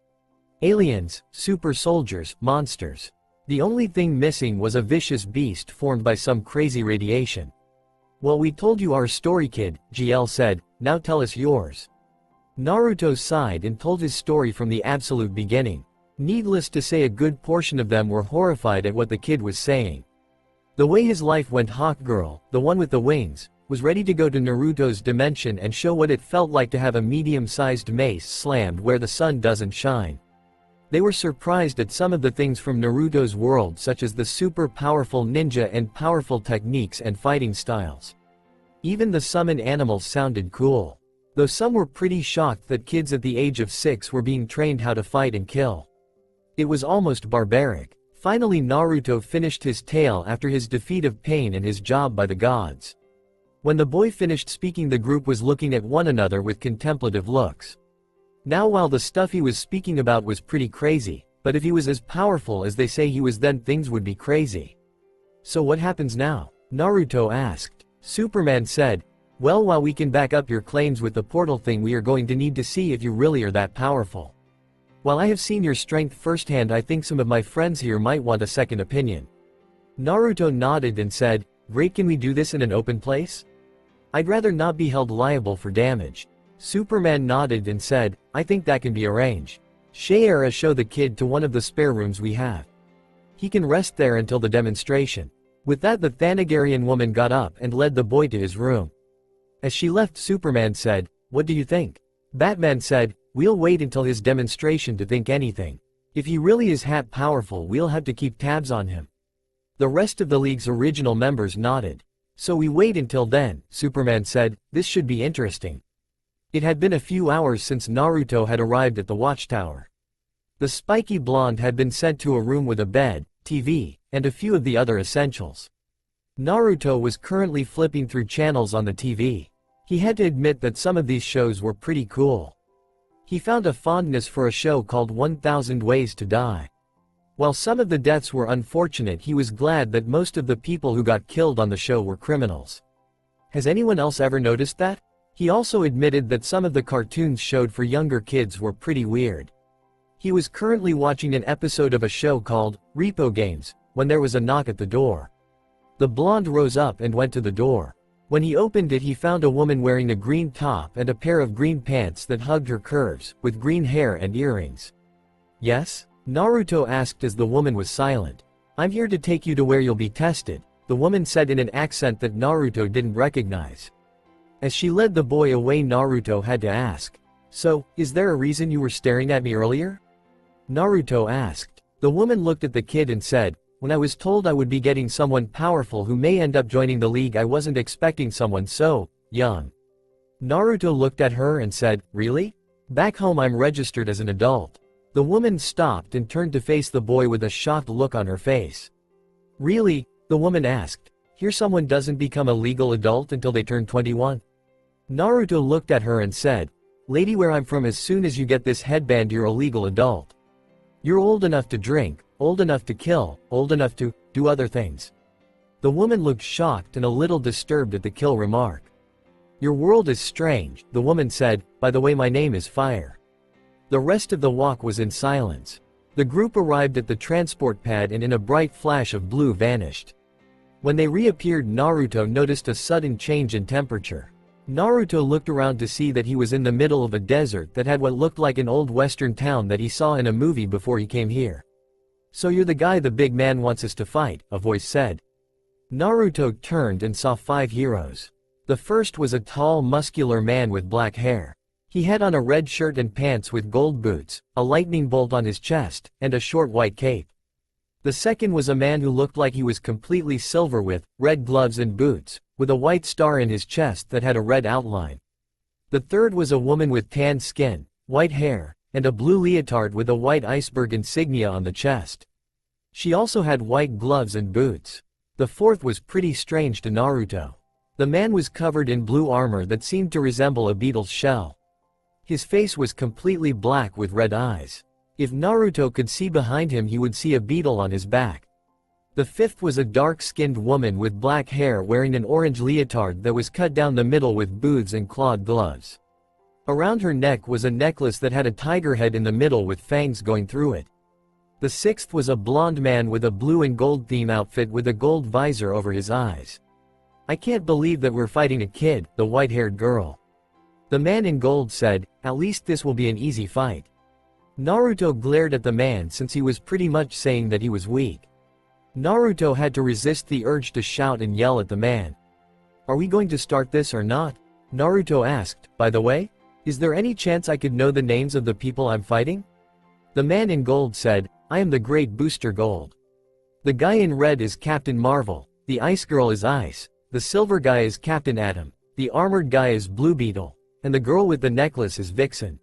Aliens, super soldiers, monsters. The only thing missing was a vicious beast formed by some crazy radiation. "Well, we told you our story, kid," GL said, "now tell us yours." Naruto sighed and told his story from the absolute beginning. Needless to say, a good portion of them were horrified at what the kid was saying. The way his life went, Hawk Girl, the one with the wings, was ready to go to Naruto's dimension and show what it felt like to have a medium-sized mace slammed where the sun doesn't shine. They were surprised at some of the things from Naruto's world, such as the super powerful ninja and powerful techniques and fighting styles. Even the summon animals sounded cool. Though some were pretty shocked that kids at the age of 6 were being trained how to fight and kill. It was almost barbaric. Finally, Naruto finished his tale after his defeat of Pain and his job by the gods. When the boy finished speaking, the group was looking at one another with contemplative looks. Now, while the stuff he was speaking about was pretty crazy, but if he was as powerful as they say he was, then things would be crazy. "So what happens now?" Naruto asked. Superman said, "Well, while we can back up your claims with the portal thing, we are going to need to see if you really are that powerful. While I have seen your strength firsthand, I think some of my friends here might want a second opinion." Naruto nodded and said, "Great, can we do this in an open place? I'd rather not be held liable for damage." Superman nodded and said, "I think that can be arranged. Shayera, show the kid to one of the spare rooms we have. He can rest there until the demonstration." With that, the Thanagarian woman got up and led the boy to his room. As she left, Superman said, "What do you think?" Batman said, "We'll wait until his demonstration to think anything. If he really is that powerful, we'll have to keep tabs on him." The rest of the League's original members nodded. "So we wait until then," Superman said, "this should be interesting." It had been a few hours since Naruto had arrived at the watchtower. The spiky blonde had been sent to a room with a bed, TV, and a few of the other essentials. Naruto was currently flipping through channels on the TV. He had to admit that some of these shows were pretty cool. He found a fondness for a show called 1000 Ways to Die. While some of the deaths were unfortunate, he was glad that most of the people who got killed on the show were criminals. Has anyone else ever noticed that? He also admitted that some of the cartoons showed for younger kids were pretty weird. He was currently watching an episode of a show called Repo Games, when there was a knock at the door. The blonde rose up and went to the door. When he opened it, he found a woman wearing a green top and a pair of green pants that hugged her curves, with green hair and earrings. "Yes?" Naruto asked as the woman was silent. "I'm here to take you to where you'll be tested," the woman said in an accent that Naruto didn't recognize. As she led the boy away, Naruto had to ask, "So, is there a reason you were staring at me earlier?" Naruto asked. The woman looked at the kid and said, "When I was told I would be getting someone powerful who may end up joining the League, I wasn't expecting someone so young." Naruto looked at her and said, "Really? Back home I'm registered as an adult." The woman stopped and turned to face the boy with a shocked look on her face. "Really?" the woman asked. "Here someone doesn't become a legal adult until they turn 21? Naruto looked at her and said, "Lady, where I'm from, as soon as you get this headband you're a legal adult. You're old enough to drink, old enough to kill, old enough to do other things." The woman looked shocked and a little disturbed at the kill remark. "Your world is strange," the woman said. "By the way, my name is Fire." The rest of the walk was in silence. The group arrived at the transport pad and in a bright flash of blue vanished. When they reappeared, Naruto noticed a sudden change in temperature. Naruto looked around to see that he was in the middle of a desert that had what looked like an old western town that he saw in a movie before he came here. "So you're the guy the big man wants us to fight," a voice said. Naruto turned and saw 5 heroes. The first was a tall, muscular man with black hair. He had on a red shirt and pants with gold boots, a lightning bolt on his chest, and a short white cape. The second was a man who looked like he was completely silver with red gloves and boots, with a white star in his chest that had a red outline. The third was a woman with tan skin, white hair, and a blue leotard with a white iceberg insignia on the chest. She also had white gloves and boots. The fourth was pretty strange to Naruto. The man was covered in blue armor that seemed to resemble a beetle's shell. His face was completely black with red eyes. If Naruto could see behind him, he would see a beetle on his back. The fifth was a dark-skinned woman with black hair wearing an orange leotard that was cut down the middle with boots and clawed gloves. Around her neck was a necklace that had a tiger head in the middle with fangs going through it. The sixth was a blonde man with a blue and gold theme outfit with a gold visor over his eyes. I can't believe that we're fighting a kid, the white-haired girl. The man in gold said, at least this will be an easy fight. Naruto glared at the man since he was pretty much saying that he was weak. Naruto had to resist the urge to shout and yell at the man. Are we going to start this or not? Naruto asked, by the way? Is there any chance I could know the names of the people I'm fighting? The man in gold said, I am the great Booster Gold. The guy in red is Captain Marvel, the ice girl is Ice, the silver guy is Captain Atom, the armored guy is Blue Beetle, and the girl with the necklace is Vixen.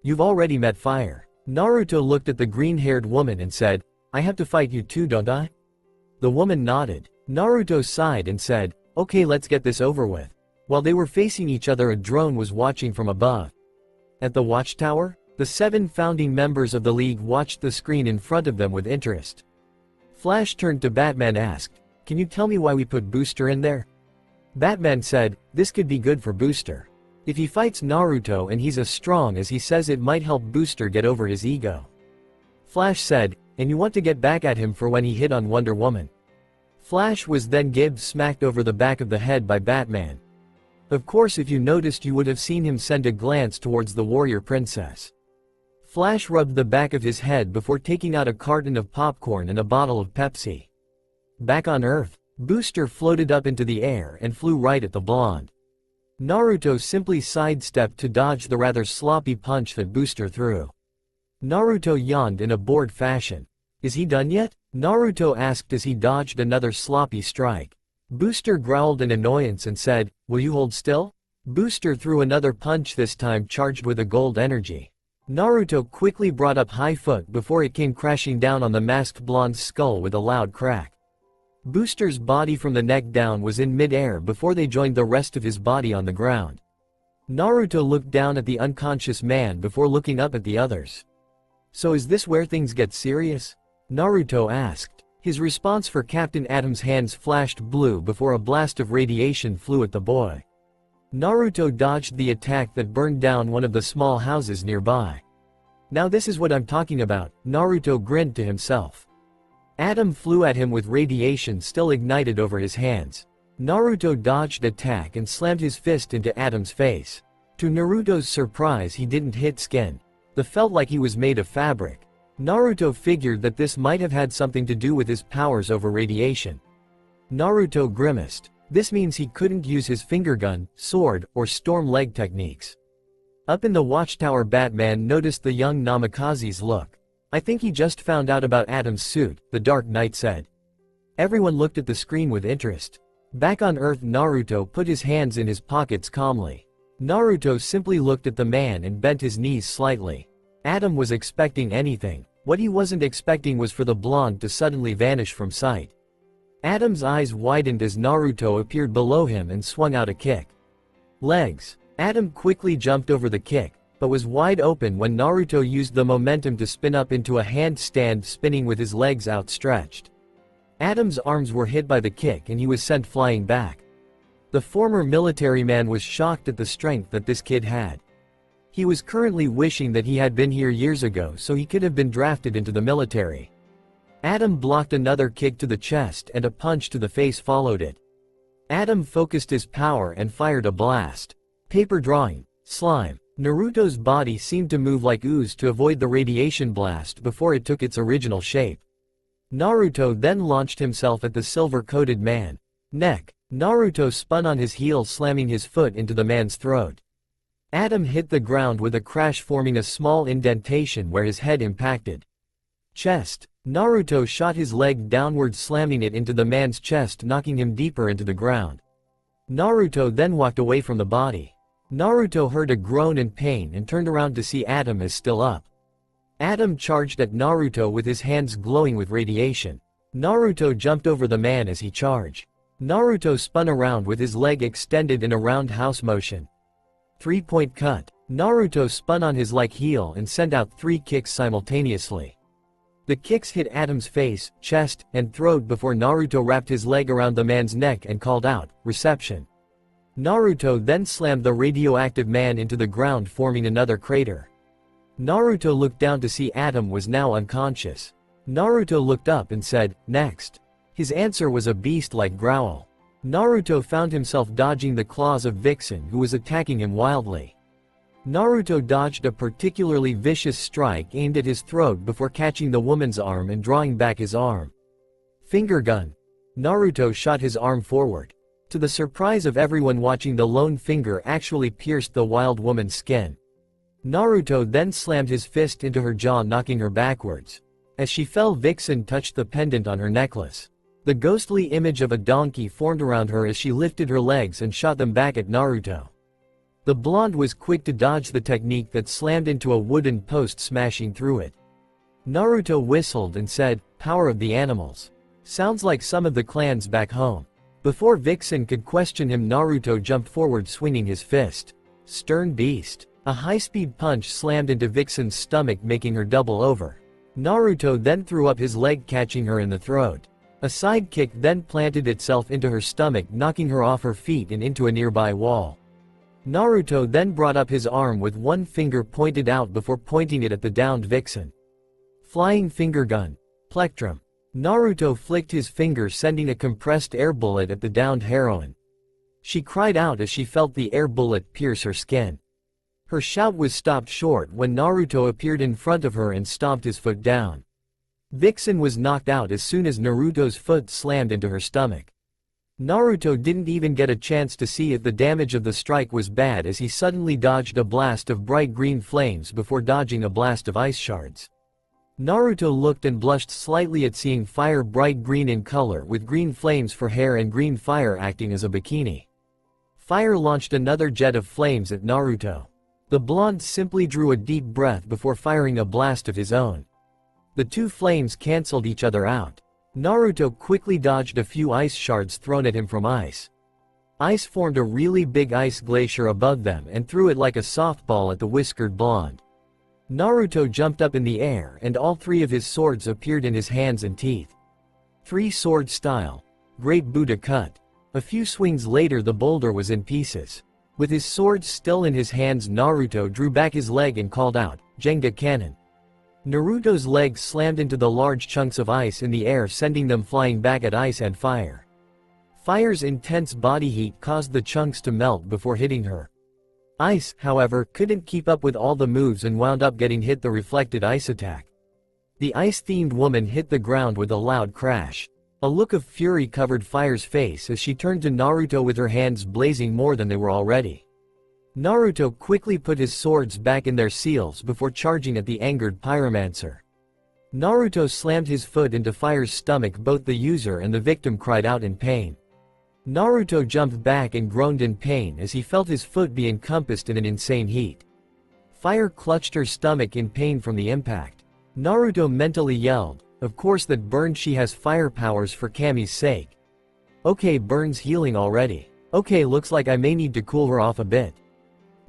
You've already met Fire. Naruto looked at the green-haired woman and said, I have to fight you too, don't I? The woman nodded. Naruto sighed and said, okay, let's get this over with. While they were facing each other, a drone was watching from above. At the watchtower, the 7 founding members of the League watched the screen in front of them with interest. Flash turned to Batman and asked, can you tell me why we put Booster in there? Batman said, this could be good for Booster. If he fights Naruto and he's as strong as he says, it might help Booster get over his ego. Flash said, and you want to get back at him for when he hit on Wonder Woman. Flash was then smacked over the back of the head by Batman. Of course, if you noticed, you would have seen him send a glance towards the warrior princess. Flash rubbed the back of his head before taking out a carton of popcorn and a bottle of Pepsi. Back on Earth, Booster floated up into the air and flew right at the blonde. Naruto simply sidestepped to dodge the rather sloppy punch that Booster threw. Naruto yawned in a bored fashion. Is he done yet? Naruto asked as he dodged another sloppy strike. Booster growled in annoyance and said, will you hold still? Booster threw another punch, this time charged with a gold energy. Naruto quickly brought up high foot before it came crashing down on the masked blonde's skull with a loud crack. Booster's body from the neck down was in mid-air before they joined the rest of his body on the ground. Naruto looked down at the unconscious man before looking up at the others. So is this where things get serious? Naruto asked. His response for Captain Atom's hands flashed blue before a blast of radiation flew at the boy. Naruto dodged the attack that burned down one of the small houses nearby. Now this is what I'm talking about, Naruto grinned to himself. Atom flew at him with radiation still ignited over his hands. Naruto dodged attack and slammed his fist into Atom's face. To Naruto's surprise, he didn't hit skin. That felt like he was made of fabric. Naruto figured that this might have had something to do with his powers over radiation. Naruto grimaced. This means he couldn't use his finger gun, sword, or storm leg techniques. Up in the watchtower, Batman noticed the young Namikaze's look. I think he just found out about Atom's suit, the Dark Knight said. Everyone looked at the screen with interest. Back on Earth, Naruto put his hands in his pockets calmly. Naruto simply looked at the man and bent his knees slightly. Atom was expecting anything. What he wasn't expecting was for the blonde to suddenly vanish from sight. Atom's eyes widened as Naruto appeared below him and swung out a kick. Legs. Atom quickly jumped over the kick, but was wide open when Naruto used the momentum to spin up into a handstand, spinning with his legs outstretched. Atom's arms were hit by the kick and he was sent flying back. The former military man was shocked at the strength that this kid had. He was currently wishing that he had been here years ago so he could have been drafted into the military. Atom blocked another kick to the chest and a punch to the face followed it. Atom focused his power and fired a blast. Paper drawing. Slime. Naruto's body seemed to move like ooze to avoid the radiation blast before it took its original shape. Naruto then launched himself at the silver-coated man. Neck. Naruto spun on his heel, slamming his foot into the man's throat. Atom hit the ground with a crash, forming a small indentation where his head impacted. Chest. Naruto shot his leg downward, slamming it into the man's chest, knocking him deeper into the ground. Naruto then walked away from the body. Naruto heard a groan in pain and turned around to see Atom is still up. Atom charged at Naruto with his hands glowing with radiation. Naruto jumped over the man as he charged. Naruto spun around with his leg extended in a roundhouse motion. 3-point cut. Naruto spun on his like heel and sent out 3 kicks simultaneously. The kicks hit Atom's face, chest, and throat before Naruto wrapped his leg around the man's neck and called out, "Reception." Naruto then slammed the radioactive man into the ground, forming another crater. Naruto looked down to see Atom was now unconscious. Naruto looked up and said, "Next." His answer was a beast-like growl. Naruto found himself dodging the claws of Vixen, who was attacking him wildly. Naruto dodged a particularly vicious strike aimed at his throat before catching the woman's arm and drawing back his arm. Finger gun. Naruto shot his arm forward. To the surprise of everyone watching, the lone finger actually pierced the wild woman's skin. Naruto then slammed his fist into her jaw, knocking her backwards. As she fell, Vixen touched the pendant on her necklace. The ghostly image of a donkey formed around her as she lifted her legs and shot them back at Naruto. The blonde was quick to dodge the technique that slammed into a wooden post, smashing through it. Naruto whistled and said, "Power of the animals. Sounds like some of the clans back home." Before Vixen could question him, Naruto jumped forward, swinging his fist. Stern beast. A high-speed punch slammed into Vixen's stomach, making her double over. Naruto then threw up his leg, catching her in the throat. A side kick then planted itself into her stomach, knocking her off her feet and into a nearby wall. Naruto then brought up his arm with one finger pointed out before pointing it at the downed Vixen. Flying finger gun. Plectrum. Naruto flicked his finger, sending a compressed air bullet at the downed heroine. She cried out as she felt the air bullet pierce her skin. Her shout was stopped short when Naruto appeared in front of her and stomped his foot down. Vixen was knocked out as soon as Naruto's foot slammed into her stomach. Naruto didn't even get a chance to see if the damage of the strike was bad, as he suddenly dodged a blast of bright green flames before dodging a blast of ice shards. Naruto looked and blushed slightly at seeing fire bright green in color, with green flames for hair and green fire acting as a bikini. Fire launched another jet of flames at Naruto. The blonde simply drew a deep breath before firing a blast of his own. The two flames cancelled each other out. Naruto quickly dodged a few ice shards thrown at him from ice. Ice formed a really big ice glacier above them and threw it like a softball at the whiskered blonde. Naruto jumped up in the air and all three of his swords appeared in his hands and teeth. Three-sword style. Great Buddha cut. A few swings later, the boulder was in pieces. With his swords still in his hands, Naruto drew back his leg and called out, "Jenga cannon." Naruto's legs slammed into the large chunks of ice in the air, sending them flying back at ice and fire. Fire's intense body heat caused the chunks to melt before hitting her. Ice, however, couldn't keep up with all the moves and wound up getting hit the reflected ice attack. The ice-themed woman hit the ground with a loud crash. A look of fury covered Fire's face as she turned to Naruto with her hands blazing more than they were already. Naruto quickly put his swords back in their seals before charging at the angered pyromancer. Naruto slammed his foot into Fire's stomach. Both the user and the victim cried out in pain. Naruto jumped back and groaned in pain as he felt his foot be encompassed in an insane heat. Fire clutched her stomach in pain from the impact. Naruto mentally yelled, "Of course that burns, she has fire powers for Kami's sake. Okay, burns healing already. Okay, looks like I may need to cool her off a bit."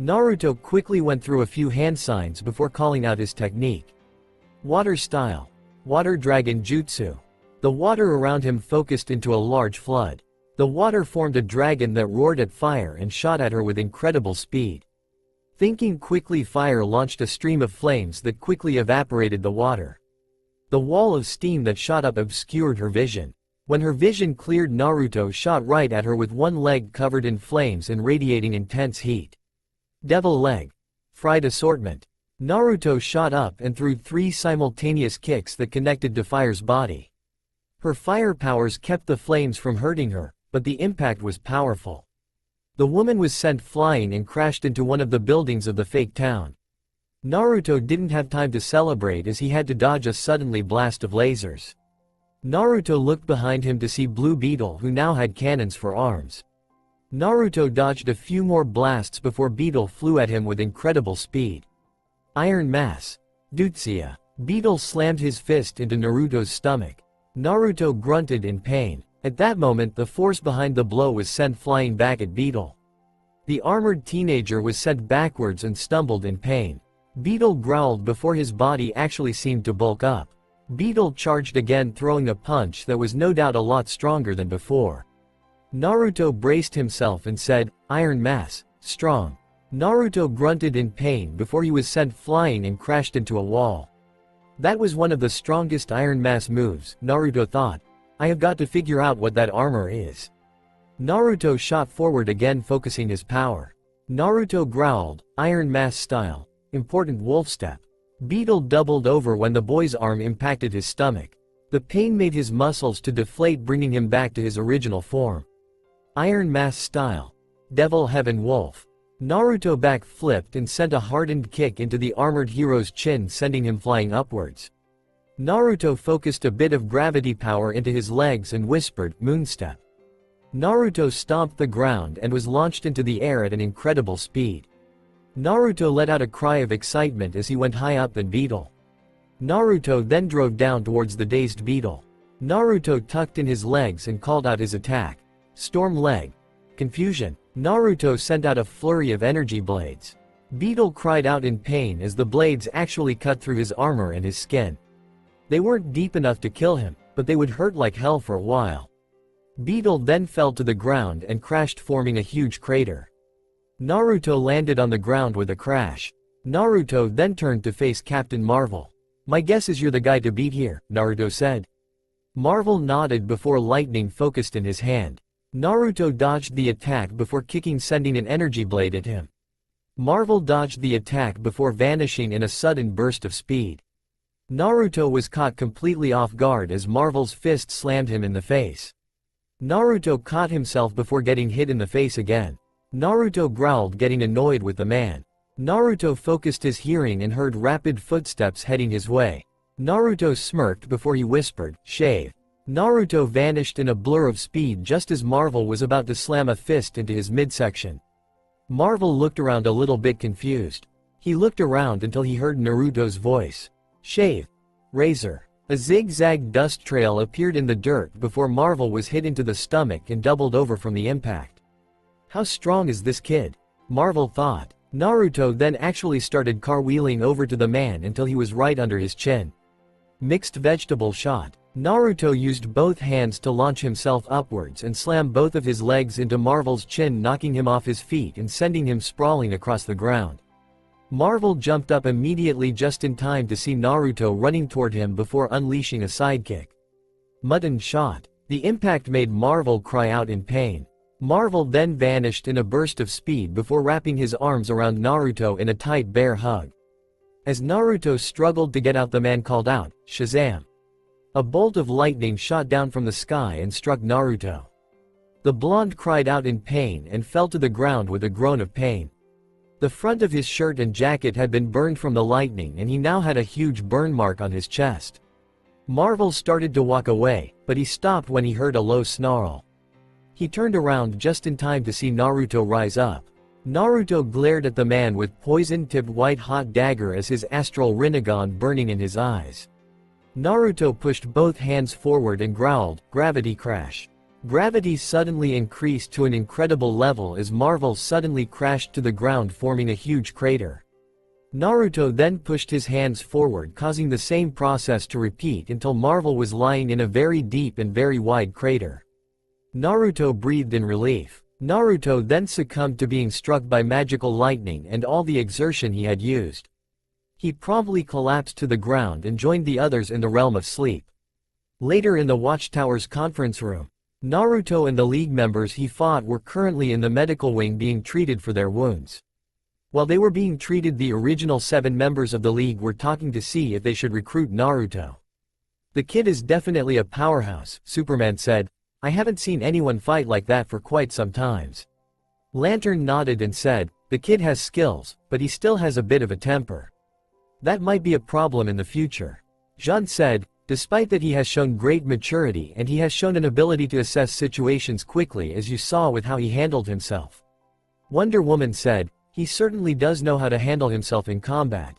Naruto quickly went through a few hand signs before calling out his technique. Water style. Water dragon jutsu. The water around him focused into a large flood. The water formed a dragon that roared at Fire and shot at her with incredible speed. Thinking quickly, Fire launched a stream of flames that quickly evaporated the water. The wall of steam that shot up obscured her vision. When her vision cleared, Naruto shot right at her with one leg covered in flames and radiating intense heat. Devil leg. Fried assortment. Naruto shot up and threw three simultaneous kicks that connected to Fire's body. Her fire powers kept the flames from hurting her, but the impact was powerful. The woman was sent flying and crashed into one of the buildings of the fake town. Naruto didn't have time to celebrate as he had to dodge a suddenly blast of lasers. Naruto looked behind him to see Blue Beetle, who now had cannons for arms. Naruto dodged a few more blasts before Beetle flew at him with incredible speed. Iron Mass. Jutsuya. Beetle slammed his fist into Naruto's stomach. Naruto grunted in pain. At that moment, the force behind the blow was sent flying back at Beetle. The armored teenager was sent backwards and stumbled in pain. Beetle growled before his body actually seemed to bulk up. Beetle charged again, throwing a punch that was no doubt a lot stronger than before. Naruto braced himself and said, Iron mass, strong. Naruto grunted in pain before he was sent flying and crashed into a wall. That was one of the strongest Iron Mass moves, Naruto thought. I have got to figure out what that armor is. Naruto shot forward again, focusing his power. Naruto growled, Iron Mass style. Important wolf step. Beetle doubled over when the boy's arm impacted his stomach. The pain made his muscles to deflate, bringing him back to his original form. Iron Mass style. Devil Heaven Wolf. Naruto back-flipped and sent a hardened kick into the armored hero's chin, sending him flying upwards. Naruto focused a bit of gravity power into his legs and whispered, Moonstep. Naruto stomped the ground and was launched into the air at an incredible speed. Naruto let out a cry of excitement as he went high up than Beetle. Naruto then drove down towards the dazed Beetle. Naruto tucked in his legs and called out his attack. Storm Leg. Confusion. Naruto sent out a flurry of energy blades. Beetle cried out in pain as the blades actually cut through his armor and his skin. They weren't deep enough to kill him, but they would hurt like hell for a while. Beetle then fell to the ground and crashed, forming a huge crater. Naruto landed on the ground with a crash. Naruto then turned to face Captain Marvel. My guess is you're the guy to beat here, Naruto said. Marvel nodded before lightning focused in his hand. Naruto dodged the attack before kicking, sending an energy blade at him. Marvel dodged the attack before vanishing in a sudden burst of speed. Naruto was caught completely off guard as Marvel's fist slammed him in the face. Naruto caught himself before getting hit in the face again. Naruto growled, getting annoyed with the man. Naruto focused his hearing and heard rapid footsteps heading his way. Naruto smirked before he whispered, Shave. Naruto vanished in a blur of speed just as Marvel was about to slam a fist into his midsection. Marvel looked around a little bit confused. He looked around until he heard Naruto's voice. Shave. Razor. A zigzag dust trail appeared in the dirt before Marvel was hit into the stomach and doubled over from the impact. How strong is this kid? Marvel thought. Naruto then actually started cartwheeling over to the man until he was right under his chin. Mixed vegetable shot. Naruto used both hands to launch himself upwards and slam both of his legs into Marvel's chin, knocking him off his feet and sending him sprawling across the ground. Marvel jumped up immediately just in time to see Naruto running toward him before unleashing a sidekick. Mutton shot. The impact made Marvel cry out in pain. Marvel then vanished in a burst of speed before wrapping his arms around Naruto in a tight bear hug. As Naruto struggled to get out, the man called out, Shazam! A bolt of lightning shot down from the sky and struck Naruto. The blonde cried out in pain and fell to the ground with a groan of pain. The front of his shirt and jacket had been burned from the lightning and he now had a huge burn mark on his chest. Marvel started to walk away, but he stopped when he heard a low snarl. He turned around just in time to see Naruto rise up. Naruto glared at the man with poison-tipped white-hot dagger as his astral Rinnegan burning in his eyes. Naruto pushed both hands forward and growled, Gravity Crash. Gravity suddenly increased to an incredible level as Marvel suddenly crashed to the ground, forming a huge crater. Naruto then pushed his hands forward, causing the same process to repeat until Marvel was lying in a very deep and very wide crater. Naruto breathed in relief. Naruto then succumbed to being struck by magical lightning and all the exertion he had used. He promptly collapsed to the ground and joined the others in the realm of sleep. Later in the Watchtower's conference room, Naruto and the League members he fought were currently in the medical wing being treated for their wounds. While they were being treated, the original 7 members of the League were talking to see if they should recruit Naruto. The kid is definitely a powerhouse, Superman said. I haven't seen anyone fight like that for quite some times. Lantern nodded and said, the kid has skills, but he still has a bit of a temper. That might be a problem in the future. Jean said, despite that he has shown great maturity and he has shown an ability to assess situations quickly, as you saw with how he handled himself. Wonder Woman said, he certainly does know how to handle himself in combat.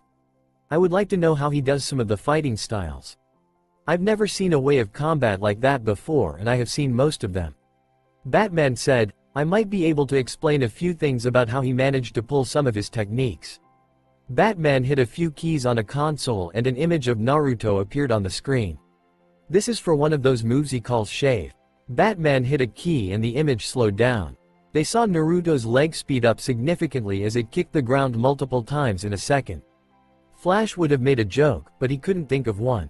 I would like to know how he does some of the fighting styles. I've never seen a way of combat like that before, and I have seen most of them. Batman said, I might be able to explain a few things about how he managed to pull some of his techniques. Batman hit a few keys on a console and an image of Naruto appeared on the screen. This is for one of those moves he calls Shave. Batman hit a key and the image slowed down. They saw Naruto's leg speed up significantly as it kicked the ground multiple times in a second. Flash would have made a joke, but he couldn't think of one.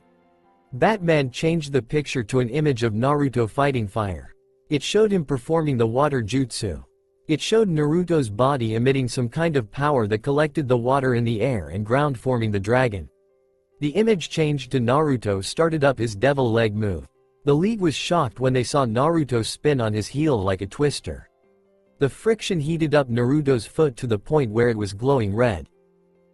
Batman changed the picture to an image of Naruto fighting fire. It showed him performing the water jutsu. It showed Naruto's body emitting some kind of power that collected the water in the air and ground, forming the dragon. The image changed to Naruto started up his devil leg move. The League was shocked when they saw Naruto spin on his heel like a twister. The friction heated up Naruto's foot to the point where it was glowing red.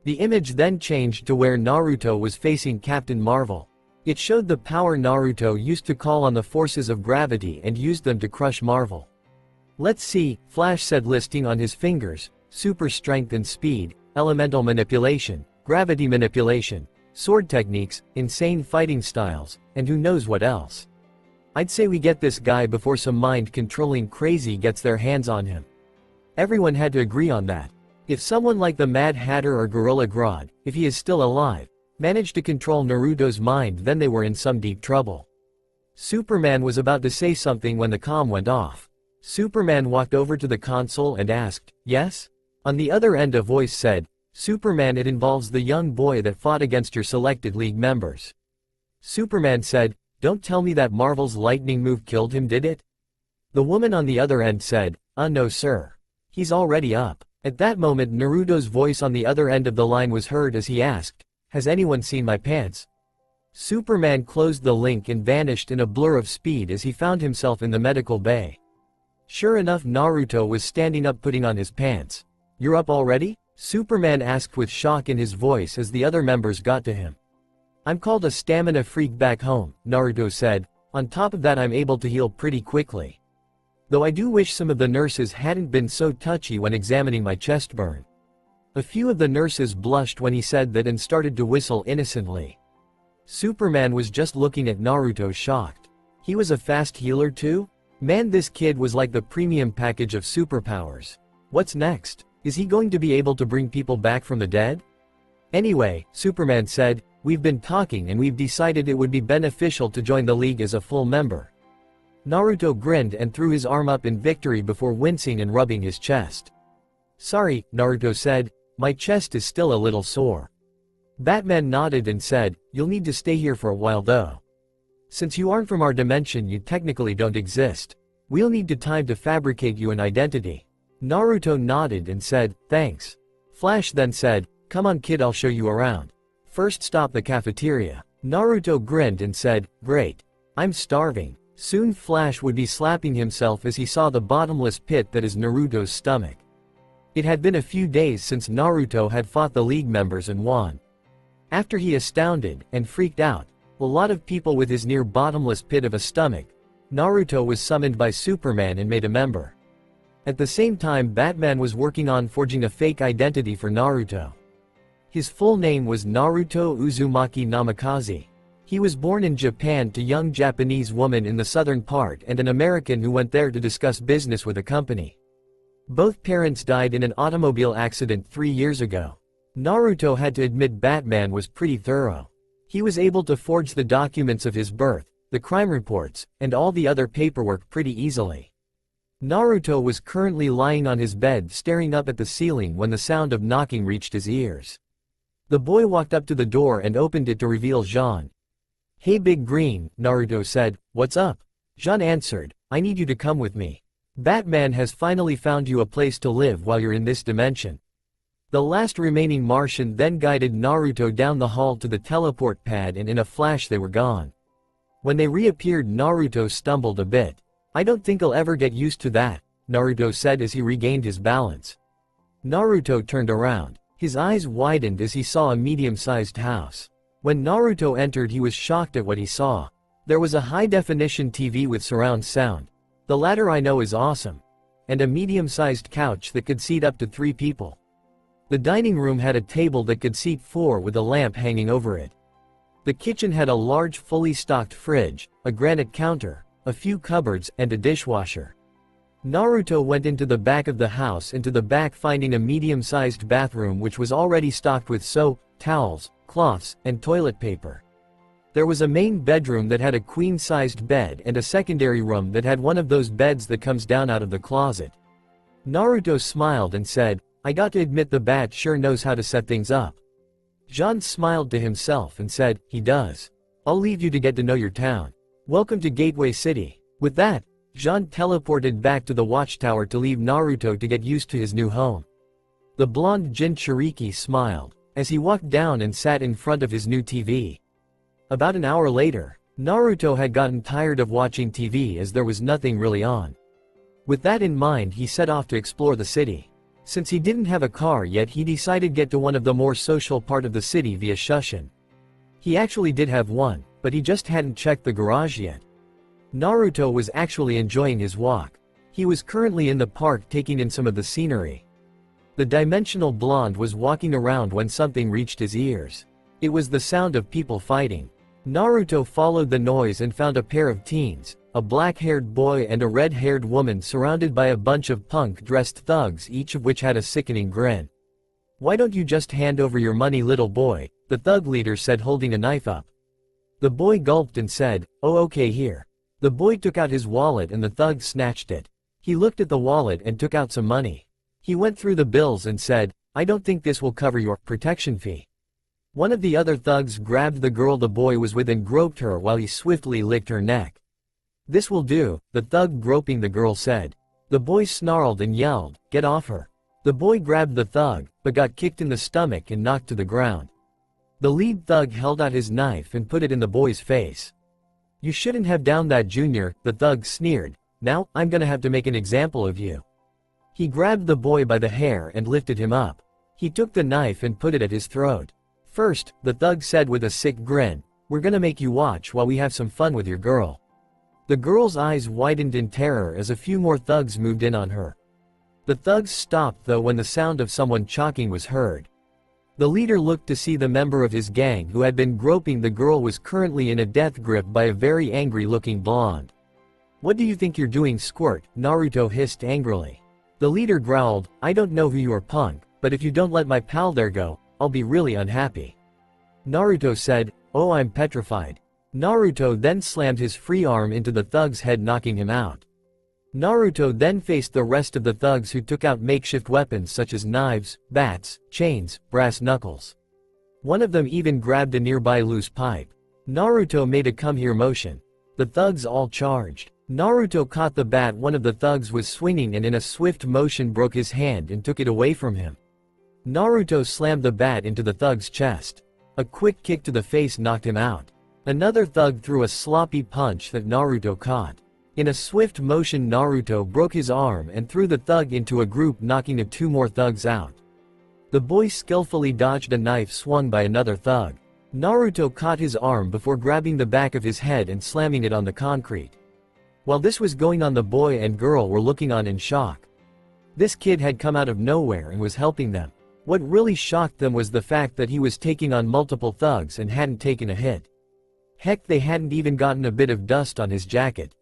The image then changed to where Naruto was facing Captain Marvel. It showed the power Naruto used to call on the forces of gravity and used them to crush Marvel. "Let's see," Flash said, listing on his fingers: super strength and speed, elemental manipulation, gravity manipulation, sword techniques, insane fighting styles, and who knows what else. "I'd say we get this guy before some mind-controlling crazy gets their hands on him." Everyone had to agree on that. If someone like the Mad Hatter or Gorilla Grodd, if he is still alive, managed to control Naruto's mind, then they were in some deep trouble. Superman was about to say something when the comm went off. Superman walked over to the console and asked, "Yes?" On the other end a voice said, "Superman, it involves the young boy that fought against your selected League members." Superman said, "Don't tell me that Marvel's lightning move killed him, did it?" The woman on the other end said, "No sir. He's already up." At that moment Naruto's voice on the other end of the line was heard as he asked, "Has anyone seen my pants?" Superman closed the link and vanished in a blur of speed as he found himself in the medical bay. Sure enough, Naruto was standing up putting on his pants. "You're up already?" Superman asked with shock in his voice as the other members got to him. "I'm called a stamina freak back home," Naruto said. "On top of that, I'm able to heal pretty quickly. Though I do wish some of the nurses hadn't been so touchy when examining my chest burn." A few of the nurses blushed when he said that and started to whistle innocently. Superman was just looking at Naruto shocked. He was a fast healer too? Man, this kid was like the premium package of superpowers. What's next? Is he going to be able to bring people back from the dead? "Anyway," Superman said, "we've been talking and we've decided it would be beneficial to join the League as a full member." Naruto grinned and threw his arm up in victory before wincing and rubbing his chest. "Sorry," Naruto said, "my chest is still a little sore." Batman nodded and said, "You'll need to stay here for a while though. Since you aren't from our dimension, you technically don't exist. We'll need to time to fabricate you an identity." Naruto nodded and said, "Thanks." Flash then said, "Come on kid, I'll show you around. First stop the cafeteria." Naruto grinned and said, "Great. I'm starving." Soon Flash would be slapping himself as he saw the bottomless pit that is Naruto's stomach. It had been a few days since Naruto had fought the League members and won. After he astounded and freaked out a lot of people with his near bottomless pit of a stomach, Naruto was summoned by Superman and made a member. At the same time, Batman was working on forging a fake identity for Naruto. His full name was Naruto Uzumaki Namikaze. He was born in Japan to young Japanese woman in the southern part and an American who went there to discuss business with a company. Both parents died in an automobile accident 3 years ago. Naruto had to admit Batman was pretty thorough. He was able to forge the documents of his birth, the crime reports, and all the other paperwork pretty easily. Naruto was currently lying on his bed staring up at the ceiling when the sound of knocking reached his ears. The boy walked up to the door and opened it to reveal Jean. "Hey Big Green," Naruto said, "what's up?" Jean answered, "I need you to come with me. Batman has finally found you a place to live while you're in this dimension." The last remaining Martian then guided Naruto down the hall to the teleport pad and in a flash they were gone. When they reappeared, Naruto stumbled a bit. "I don't think I'll ever get used to that," Naruto said as he regained his balance. Naruto turned around. His eyes widened as he saw a medium-sized house. When Naruto entered, he was shocked at what he saw. There was a high-definition TV with surround sound. The latter I know is awesome. And a medium-sized couch that could seat up to 3 people. The dining room had a table that could seat 4 with a lamp hanging over it. The kitchen had a large fully stocked fridge, a granite counter, a few cupboards, and a dishwasher. Naruto went into the back of the house into the back, finding a medium-sized bathroom which was already stocked with soap, towels, cloths, and toilet paper. There was a main bedroom that had a queen-sized bed and a secondary room that had one of those beds that comes down out of the closet. Naruto smiled and said, I got to admit the bat sure knows how to set things up. Jean smiled to himself and said, he does. I'll leave you to get to know your town. Welcome to Gateway City. With that, Jean teleported back to the watchtower to leave Naruto to get used to his new home. The blonde Jinchuriki smiled, as he walked down and sat in front of his new TV. About an hour later, Naruto had gotten tired of watching TV as there was nothing really on. With that in mind, he set off to explore the city. Since he didn't have a car yet, he decided to get to one of the more social part of the city via Shushin. He actually did have one, but he just hadn't checked the garage yet. Naruto was actually enjoying his walk. He was currently in the park taking in some of the scenery. The dimensional blonde was walking around when something reached his ears. It was the sound of people fighting. Naruto followed the noise and found a pair of teens, a black-haired boy and a red-haired woman surrounded by a bunch of punk-dressed thugs, each of which had a sickening grin. Why don't you just hand over your money, little boy? The thug leader said, holding a knife up. The boy gulped and said, oh okay, here. The boy took out his wallet and the thug snatched it. He looked at the wallet and took out some money. He went through the bills and said, I don't think this will cover your protection fee. One of the other thugs grabbed the girl the boy was with and groped her while he swiftly licked her neck. This will do, the thug groping the girl said. The boy snarled and yelled, get off her. The boy grabbed the thug, but got kicked in the stomach and knocked to the ground. The lead thug held out his knife and put it in the boy's face. You shouldn't have done that, Junior, the thug sneered. Now, I'm gonna have to make an example of you. He grabbed the boy by the hair and lifted him up. He took the knife and put it at his throat. First, the thug said with a sick grin, we're gonna make you watch while we have some fun with your girl. The girl's eyes widened in terror as a few more thugs moved in on her. The thugs stopped though when the sound of someone chalking was heard. The leader looked to see the member of his gang who had been groping the girl was currently in a death grip by a very angry-looking blonde. What do you think you're doing, squirt? Naruto hissed angrily. The leader growled, I don't know who you are, punk, but if you don't let my pal there go, I'll be really unhappy. Naruto said, oh, I'm petrified. Naruto then slammed his free arm into the thug's head, knocking him out. Naruto then faced the rest of the thugs who took out makeshift weapons such as knives, bats, chains, brass knuckles. One of them even grabbed a nearby loose pipe. Naruto made a come here motion. The thugs all charged. Naruto caught the bat one of the thugs was swinging and in a swift motion broke his hand and took it away from him. Naruto slammed the bat into the thug's chest. A quick kick to the face knocked him out. Another thug threw a sloppy punch that Naruto caught. In a swift motion, Naruto broke his arm and threw the thug into a group, knocking the two more thugs out. The boy skillfully dodged a knife swung by another thug. Naruto caught his arm before grabbing the back of his head and slamming it on the concrete. While this was going on, the boy and girl were looking on in shock. This kid had come out of nowhere and was helping them. What really shocked them was the fact that he was taking on multiple thugs and hadn't taken a hit. Heck, they hadn't even gotten a bit of dust on his jacket.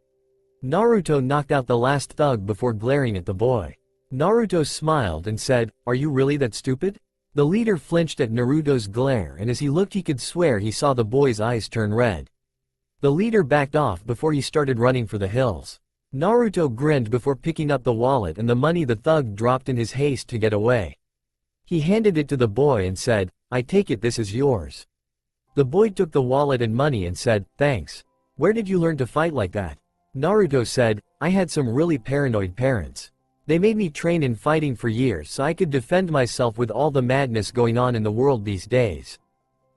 Naruto knocked out the last thug before glaring at the boy. Naruto smiled and said, are you really that stupid? The leader flinched at Naruto's glare, and as he looked he could swear he saw the boy's eyes turn red. The leader backed off before he started running for the hills. Naruto grinned before picking up the wallet and the money the thug dropped in his haste to get away. He handed it to the boy and said, I take it this is yours. The boy took the wallet and money and said, thanks. Where did you learn to fight like that? Naruto said, I had some really paranoid parents. They made me train in fighting for years so I could defend myself with all the madness going on in the world these days.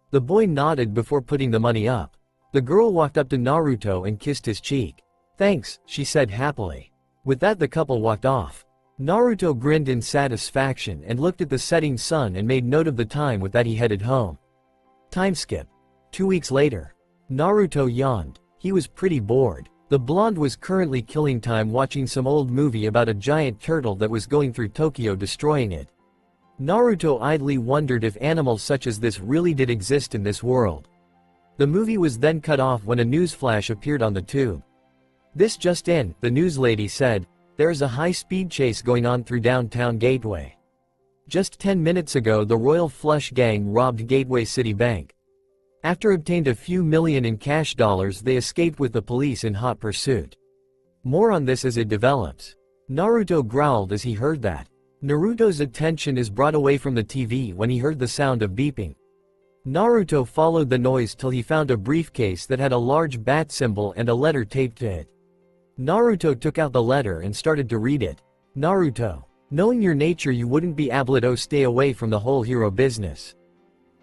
The boy nodded before putting the money up. The girl walked up to Naruto and kissed his cheek. Thanks, she said happily. With that the couple walked off. Naruto grinned in satisfaction and looked at the setting sun and made note of the time. With that he headed home. Time skip. 2 weeks later. Naruto yawned. He was pretty bored. The blonde was currently killing time watching some old movie about a giant turtle that was going through Tokyo destroying it. Naruto idly wondered if animals such as this really did exist in this world. The movie was then cut off when a newsflash appeared on the tube. This just in, the news lady said, there is a high-speed chase going on through downtown Gateway. Just 10 minutes ago the Royal Flush Gang robbed Gateway City Bank. After obtained a few million in cash dollars, they escaped with the police in hot pursuit. More on this as it develops. Naruto growled as he heard that. Naruto's attention is brought away from the TV when he heard the sound of beeping. Naruto followed the noise till he found a briefcase that had a large bat symbol and a letter taped to it. Naruto took out the letter and started to read it. Naruto, knowing your nature, you wouldn't be able to stay away from the whole hero business.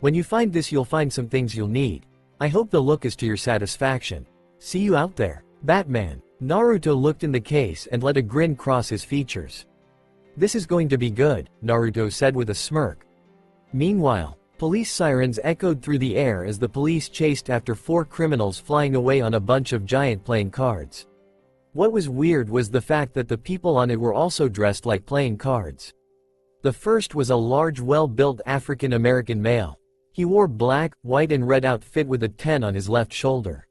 When you find this, you'll find some things you'll need. I hope the look is to your satisfaction. See you out there, Batman. Naruto looked in the case and let a grin cross his features. This is going to be good, Naruto said with a smirk. Meanwhile, police sirens echoed through the air as the police chased after 4 criminals flying away on a bunch of giant playing cards. What was weird was the fact that the people on it were also dressed like playing cards. The first was a large, well-built African American male. He wore black, white and red outfit with a 10 on his left shoulder.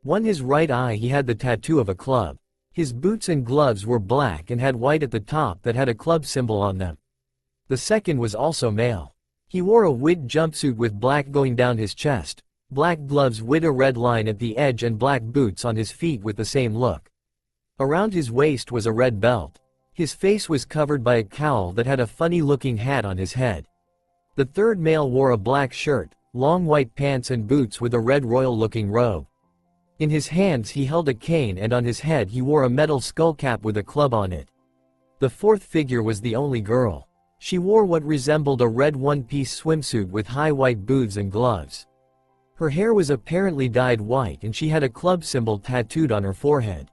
On his right eye he had the tattoo of a club. His boots and gloves were black and had white at the top that had a club symbol on them. The second was also male. He wore a white jumpsuit with black going down his chest, black gloves with a red line at the edge and black boots on his feet with the same look. Around his waist was a red belt. His face was covered by a cowl that had a funny-looking hat on his head. The third male wore a black shirt, long white pants and boots with a red royal-looking robe. In his hands he held a cane and on his head he wore a metal skull cap with a club on it. The fourth figure was the only girl. She wore what resembled a red one-piece swimsuit with high white boots and gloves. Her hair was apparently dyed white and she had a club symbol tattooed on her forehead.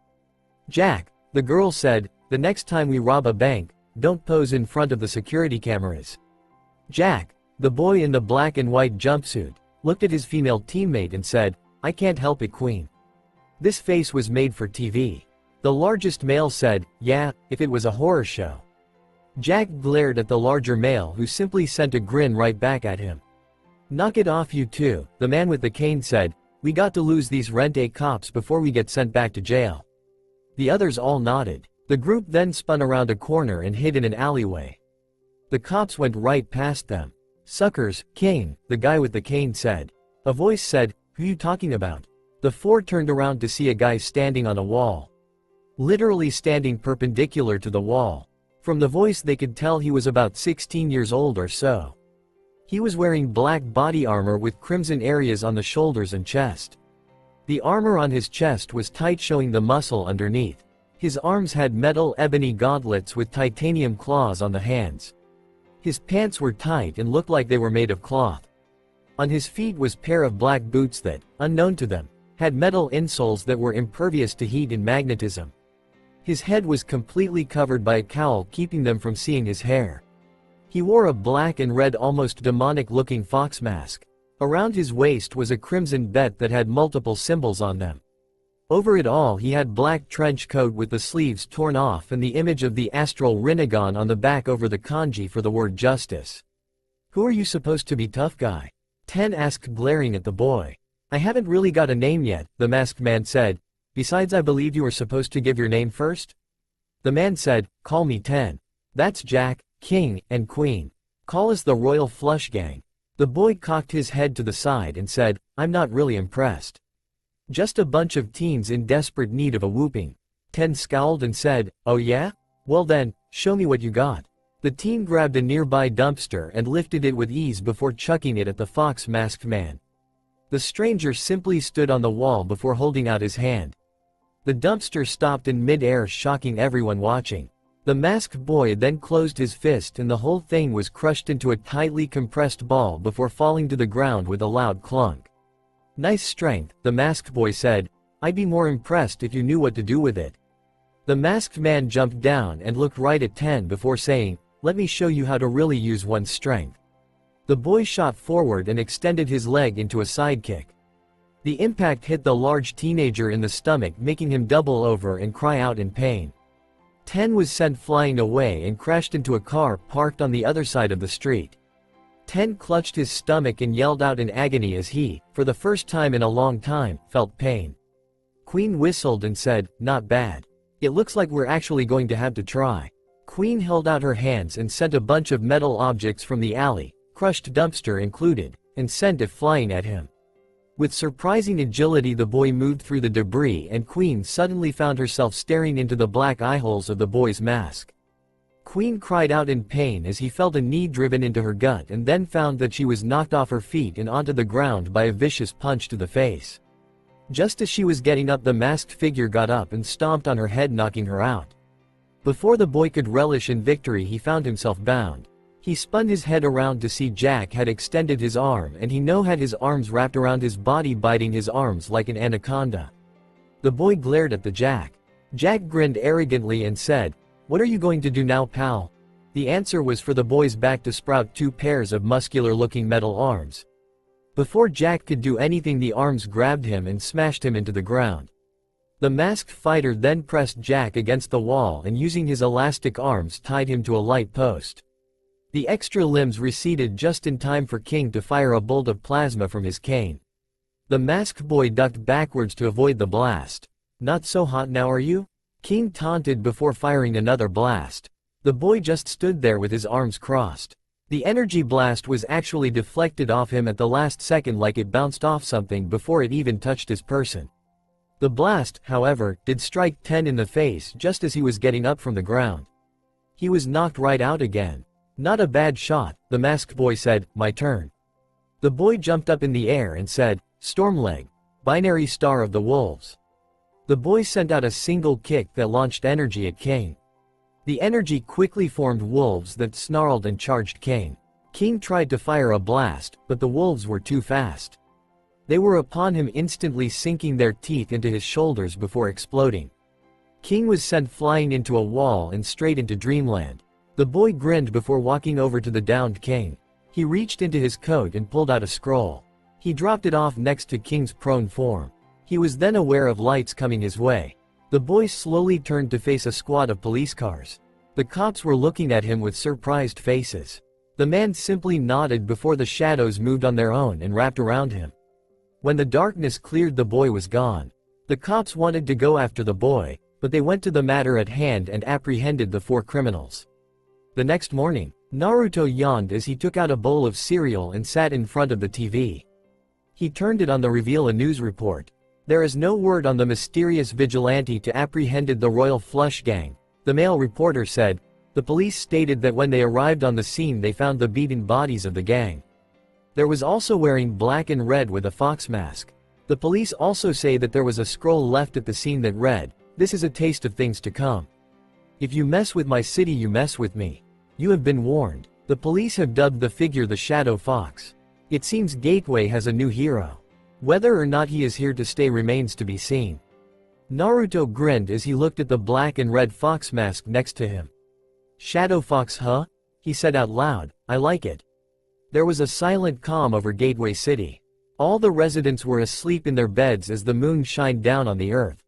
Jack, the girl said, the next time we rob a bank, don't pose in front of the security cameras. Jack, the boy in the black and white jumpsuit, looked at his female teammate and said, I can't help it, Queen. This face was made for TV. The largest male said, yeah, if it was a horror show. Jack glared at the larger male who simply sent a grin right back at him. Knock it off, you two, the man with the cane said, we got to lose these rent-a cops before we get sent back to jail. The others all nodded. The group then spun around a corner and hid in an alleyway. The cops went right past them. Suckers, King, the guy with the cane said. A voice said, who you talking about? The 4 turned around to see a guy standing on a wall. Literally standing perpendicular to the wall. From the voice they could tell he was about 16 years old or so. He was wearing black body armor with crimson areas on the shoulders and chest. The armor on his chest was tight, showing the muscle underneath. His arms had metal ebony gauntlets with titanium claws on the hands. His pants were tight and looked like they were made of cloth. On his feet was a pair of black boots that, unknown to them, had metal insoles that were impervious to heat and magnetism. His head was completely covered by a cowl keeping them from seeing his hair. He wore a black and red, almost demonic-looking fox mask. Around his waist was a crimson belt that had multiple symbols on them. Over it all he had black trench coat with the sleeves torn off and the image of the astral Rinnegan on the back over the kanji for the word justice. Who are you supposed to be, tough guy? Ten asked, glaring at the boy. I haven't really got a name yet, the masked man said. Besides, I believed you were supposed to give your name first? The man said, call me Ten. That's Jack, King, and Queen. Call us the Royal Flush Gang. The boy cocked his head to the side and said, I'm not really impressed. Just a bunch of teens in desperate need of a whooping. Ten scowled and said, oh yeah? Well then, show me what you got. The teen grabbed a nearby dumpster and lifted it with ease before chucking it at the fox masked man. The stranger simply stood on the wall before holding out his hand. The dumpster stopped in mid-air, shocking everyone watching. The masked boy then closed his fist and the whole thing was crushed into a tightly compressed ball before falling to the ground with a loud clunk. Nice strength, the masked boy said. I'd be more impressed if you knew what to do with it. The masked man jumped down and looked right at Ten before saying, let me show you how to really use one's strength. The boy shot forward and extended his leg into a sidekick. The impact hit the large teenager in the stomach, making him double over and cry out in pain. Ten was sent flying away and crashed into a car parked on the other side of the street. Ten clutched his stomach and yelled out in agony as he, for the first time in a long time, felt pain. Queen whistled and said, not bad. It looks like we're actually going to have to try. Queen held out her hands and sent a bunch of metal objects from the alley, crushed dumpster included, and sent it flying at him. With surprising agility the boy moved through the debris and Queen suddenly found herself staring into the black eyeholes of the boy's mask. Queen cried out in pain as he felt a knee driven into her gut and then found that she was knocked off her feet and onto the ground by a vicious punch to the face. Just as she was getting up the masked figure got up and stomped on her head knocking her out. Before the boy could relish in victory he found himself bound. He spun his head around to see Jack had extended his arm and he now had his arms wrapped around his body biting his arms like an anaconda. The boy glared at the Jack. Jack grinned arrogantly and said, "What are you going to do now, pal?" The answer was for the boy's back to sprout two pairs of muscular-looking metal arms. Before Jack could do anything the arms grabbed him and smashed him into the ground. The masked fighter then pressed Jack against the wall and using his elastic arms tied him to a light post. The extra limbs receded just in time for King to fire a bolt of plasma from his cane. The masked boy ducked backwards to avoid the blast. "Not so hot now are you?" King taunted before firing another blast. The boy just stood there with his arms crossed. The energy blast was actually deflected off him at the last second like it bounced off something before it even touched his person. The blast, however, did strike 10 in the face just as he was getting up from the ground. He was knocked right out again. "Not a bad shot," the masked boy said, "my turn." The boy jumped up in the air and said, "Stormleg, binary star of the wolves." The boy sent out a single kick that launched energy at King. The energy quickly formed wolves that snarled and charged King. King tried to fire a blast, but the wolves were too fast. They were upon him instantly sinking their teeth into his shoulders before exploding. King was sent flying into a wall and straight into dreamland. The boy grinned before walking over to the downed King. He reached into his coat and pulled out a scroll. He dropped it off next to King's prone form. He was then aware of lights coming his way. The boy slowly turned to face a squad of police cars. The cops were looking at him with surprised faces. The man simply nodded before the shadows moved on their own and wrapped around him. When the darkness cleared the boy was gone. The cops wanted to go after the boy, but they went to the matter at hand and apprehended the 4 criminals. The next morning, Naruto yawned as he took out a bowl of cereal and sat in front of the TV. He turned it on to reveal a news report. There is no word on the mysterious vigilante to apprehended the Royal Flush Gang, the male reporter said. The police stated that when they arrived on the scene they found the beaten bodies of the gang. There was also wearing black and red with a fox mask. The police also say that there was a scroll left at the scene that read, "This is a taste of things to come. If you mess with my city you mess with me. You have been warned." The police have dubbed the figure the Shadow Fox. It seems Gateway has a new hero. Whether or not he is here to stay remains to be seen. Naruto grinned as he looked at the black and red fox mask next to him. "Shadow Fox, huh?" he said out loud, "I like it." There was a silent calm over Gateway City. All the residents were asleep in their beds as the moon shined down on the earth.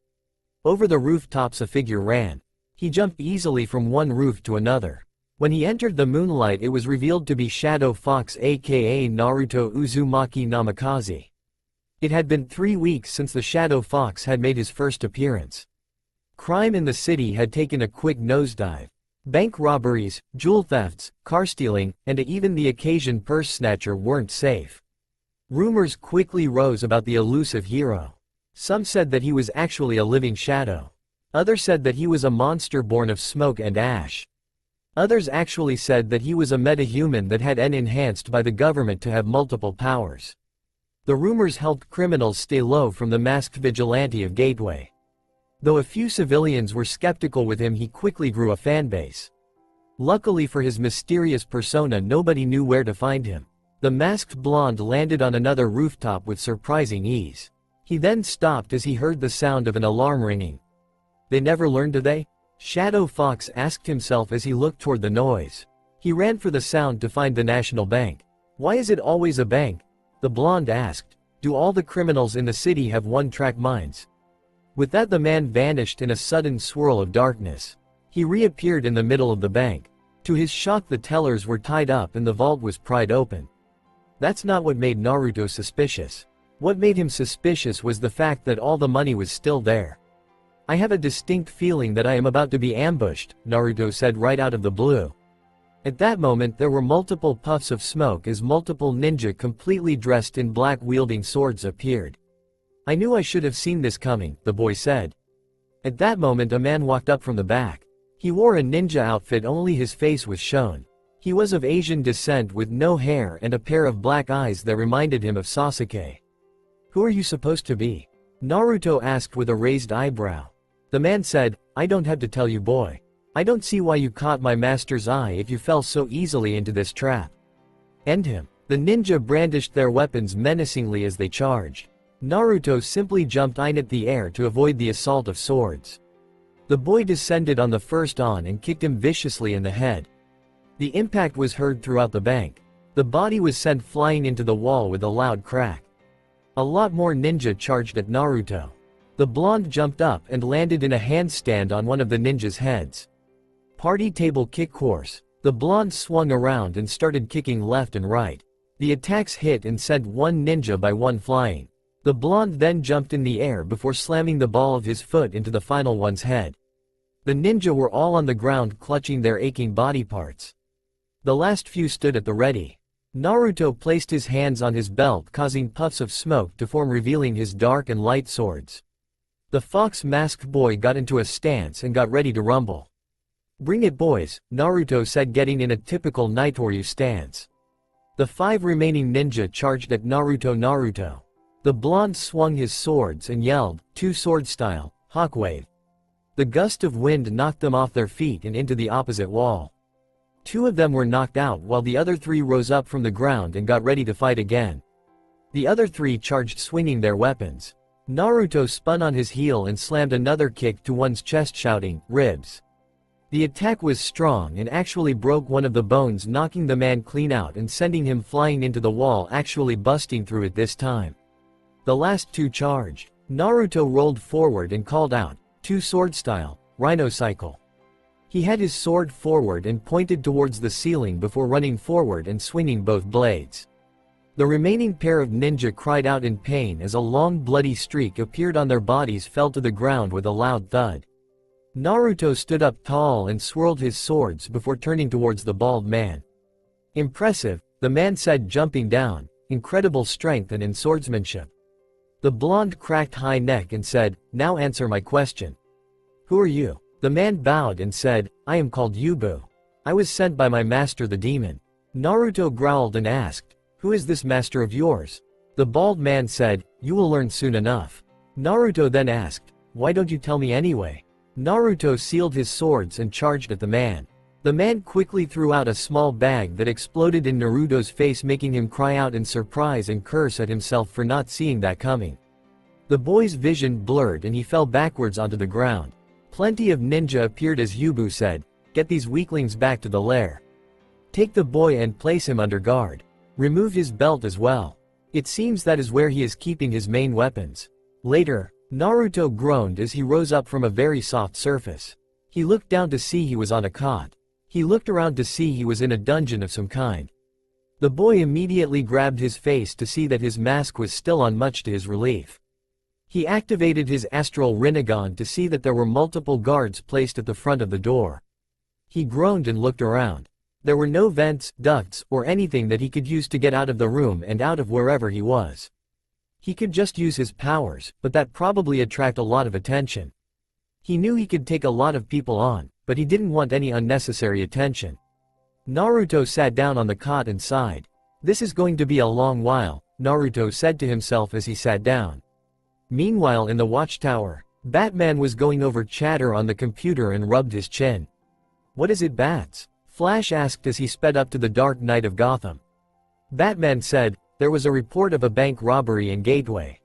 Over the rooftops a figure ran. He jumped easily from one roof to another. When he entered the moonlight it was revealed to be Shadow Fox aka Naruto Uzumaki Namikaze. It had been 3 weeks since the Shadow Fox had made his first appearance. Crime in the city had taken a quick nosedive. Bank robberies, jewel thefts, car stealing, and even the occasion purse snatcher weren't safe. Rumors quickly rose about the elusive hero. Some said that he was actually a living shadow. Others said that he was a monster born of smoke and ash. Others actually said that he was a metahuman that had been enhanced by the government to have multiple powers. The rumors helped criminals stay low from the masked vigilante of Gateway. Though a few civilians were skeptical with him he quickly grew a fanbase. Luckily for his mysterious persona nobody knew where to find him. The masked blonde landed on another rooftop with surprising ease. He then stopped as he heard the sound of an alarm ringing. They never learned, do they? Shadow Fox asked himself as he looked toward the noise. He ran for the sound to find the National Bank. Why is it always a bank? The blonde asked. Do all the criminals in the city have one-track minds? With that the man vanished in a sudden swirl of darkness. He reappeared in the middle of the bank. To his shock the tellers were tied up and the vault was pried open. That's not what made Naruto suspicious. What made him suspicious was the fact that all the money was still there. I have a distinct feeling that I am about to be ambushed, Naruto said right out of the blue. At that moment there were multiple puffs of smoke as multiple ninja completely dressed in black wielding swords appeared. I knew I should have seen this coming, the boy said. At that moment a man walked up from the back. He wore a ninja outfit, only his face was shown. He was of Asian descent with no hair and a pair of black eyes that reminded him of Sasuke. Who are you supposed to be? Naruto asked with a raised eyebrow. The man said, I don't have to tell you, boy. I don't see why you caught my master's eye if you fell so easily into this trap. End him. The ninja brandished their weapons menacingly as they charged. Naruto simply jumped into the air to avoid the assault of swords. The boy descended on the first on and kicked him viciously in the head. The impact was heard throughout the bank. The body was sent flying into the wall with a loud crack. A lot more ninja charged at Naruto. The blonde jumped up and landed in a handstand on one of the ninjas' heads. Party table kick course. The blonde swung around and started kicking left and right. The attacks hit and sent one ninja by one flying. The blonde then jumped in the air before slamming the ball of his foot into the final one's head. The ninja were all on the ground clutching their aching body parts. The last few stood at the ready. Naruto placed his hands on his belt, causing puffs of smoke to form, revealing his dark and light swords. The fox-masked boy got into a stance and got ready to rumble. Bring it, boys, Naruto said, getting in a typical Nitoryu stance. The 5 remaining ninja charged at Naruto. The blonde swung his swords and yelled, "Two sword style, hawk wave." The gust of wind knocked them off their feet and into the opposite wall. 2 of them were knocked out while the other 3 rose up from the ground and got ready to fight again. The other 3 charged swinging their weapons. Naruto spun on his heel and slammed another kick to one's chest, shouting, "Ribs." The attack was strong and actually broke one of the bones, knocking the man clean out and sending him flying into the wall, actually busting through it this time. The last 2 charged. Naruto rolled forward and called out, "Two sword style, rhino cycle." He had his sword forward and pointed towards the ceiling before running forward and swinging both blades. The remaining pair of ninja cried out in pain as a long bloody streak appeared on their bodies, fell to the ground with a loud thud. Naruto stood up tall and swirled his swords before turning towards the bald man. "Impressive," the man said, jumping down. "Incredible strength and in swordsmanship." The blonde cracked high neck and said, "Now answer my question. Who are you?" The man bowed and said, "I am called Yubu. I was sent by my master the demon." Naruto growled and asked, "Who is this master of yours?" The bald man said, "You will learn soon enough." Naruto then asked, "Why don't you tell me anyway?" Naruto sealed his swords and charged at the man. The man quickly threw out a small bag that exploded in Naruto's face, making him cry out in surprise and curse at himself for not seeing that coming. The boy's vision blurred and he fell backwards onto the ground. Plenty of ninja appeared as Yubu said, "Get these weaklings back to the lair. Take the boy and place him under guard. Remove his belt as well. It seems that is where he is keeping his main weapons." Later, Naruto groaned as he rose up from a very soft surface. He looked down to see he was on a cot. He looked around to see he was in a dungeon of some kind. The boy immediately grabbed his face to see that his mask was still on, much to his relief. He activated his astral Rinnegan to see that there were multiple guards placed at the front of the door. He groaned and looked around. There were no vents, ducts, or anything that he could use to get out of the room and out of wherever he was. He could just use his powers, but that probably attract a lot of attention. He knew he could take a lot of people on, but he didn't want any unnecessary attention. Naruto sat down on the cot and sighed. "This is going to be a long while," Naruto said to himself as he sat down. Meanwhile, in the watchtower, Batman was going over chatter on the computer and rubbed his chin. "What is it, Bats?" Flash asked as he sped up to the Dark Knight of Gotham. Batman said, "There was a report of a bank robbery in Gateway.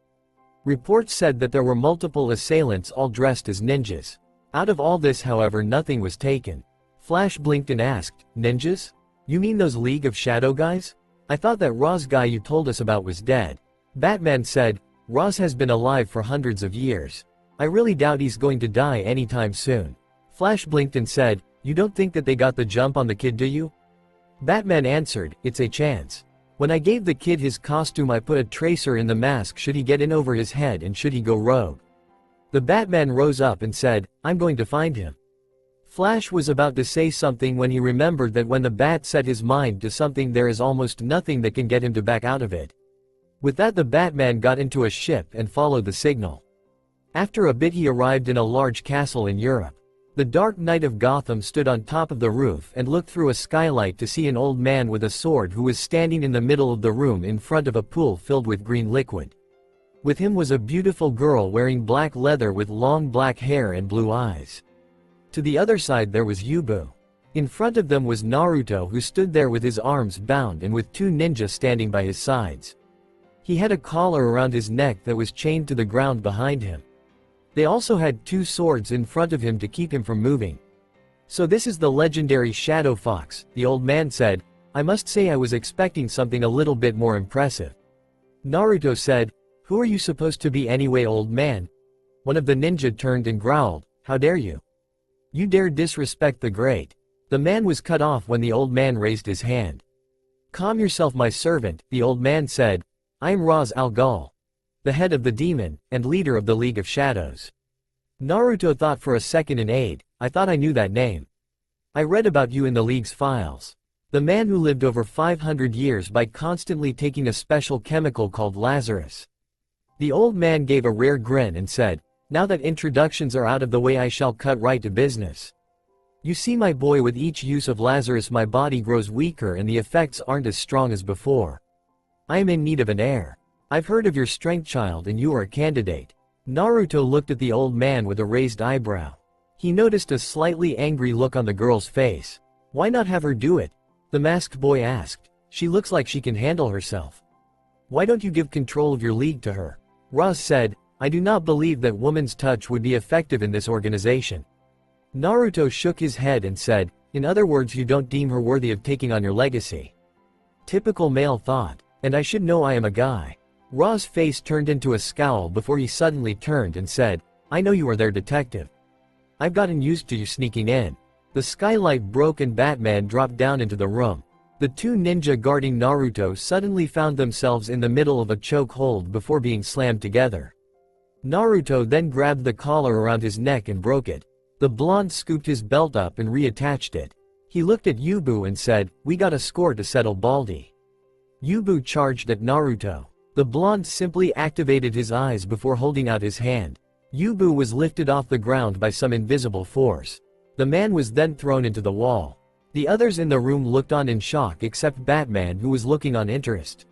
Reports said that there were multiple assailants all dressed as ninjas. Out of all this, however, nothing was taken." Flash blinked and asked, "Ninjas? You mean those League of Shadow guys? I thought that Ra's guy you told us about was dead." Batman said, "Ra's has been alive for hundreds of years. I really doubt he's going to die anytime soon." Flash blinked and said, "You don't think that they got the jump on the kid, do you?" Batman answered, "It's a chance. When I gave the kid his costume, I put a tracer in the mask should he get in over his head and should he go rogue." The Batman rose up and said, "I'm going to find him." Flash was about to say something when he remembered that when the bat set his mind to something there is almost nothing that can get him to back out of it. With that, the Batman got into a ship and followed the signal. After a bit he arrived in a large castle in Europe. The Dark Knight of Gotham stood on top of the roof and looked through a skylight to see an old man with a sword who was standing in the middle of the room in front of a pool filled with green liquid. With him was a beautiful girl wearing black leather with long black hair and blue eyes. To the other side there was Yubu. In front of them was Naruto, who stood there with his arms bound and with two ninjas standing by his sides. He had a collar around his neck that was chained to the ground behind him. They also had two swords in front of him to keep him from moving. "So this is the legendary Shadow Fox," the old man said. "I must say I was expecting something a little bit more impressive." Naruto said, "Who are you supposed to be anyway, old man?" One of the ninja turned and growled, "How dare you? You dare disrespect the great." The man was cut off when the old man raised his hand. "Calm yourself, my servant," the old man said. "I am Ra's al Ghul, the head of the demon, and leader of the League of Shadows." Naruto thought for a second in aid. "I thought I knew that name. I read about you in the League's files. The man who lived over 500 years by constantly taking a special chemical called Lazarus." The old man gave a rare grin and said, "Now that introductions are out of the way, I shall cut right to business. You see, my boy, with each use of Lazarus my body grows weaker and the effects aren't as strong as before. I am in need of an heir. I've heard of your strength, child, and you are a candidate." Naruto looked at the old man with a raised eyebrow. He noticed a slightly angry look on the girl's face. "Why not have her do it?" the masked boy asked. "She looks like she can handle herself. Why don't you give control of your league to her?" Raz said, "I do not believe that woman's touch would be effective in this organization." Naruto shook his head and said, "In other words, you don't deem her worthy of taking on your legacy." Typical male thought. "And I should know I am a guy." Ra's face turned into a scowl before he suddenly turned and said, "I know you are their detective. I've gotten used to you sneaking in." The skylight broke and Batman dropped down into the room. The two ninja guarding Naruto suddenly found themselves in the middle of a choke hold before being slammed together. Naruto then grabbed the collar around his neck and broke it. The blonde scooped his belt up and reattached it. He looked at Yubu and said, "We got a score to settle, Baldy." Yubu charged at Naruto. The blonde simply activated his eyes before holding out his hand. Yubu was lifted off the ground by some invisible force. The man was then thrown into the wall. The others in the room looked on in shock except Batman, who was looking on interest.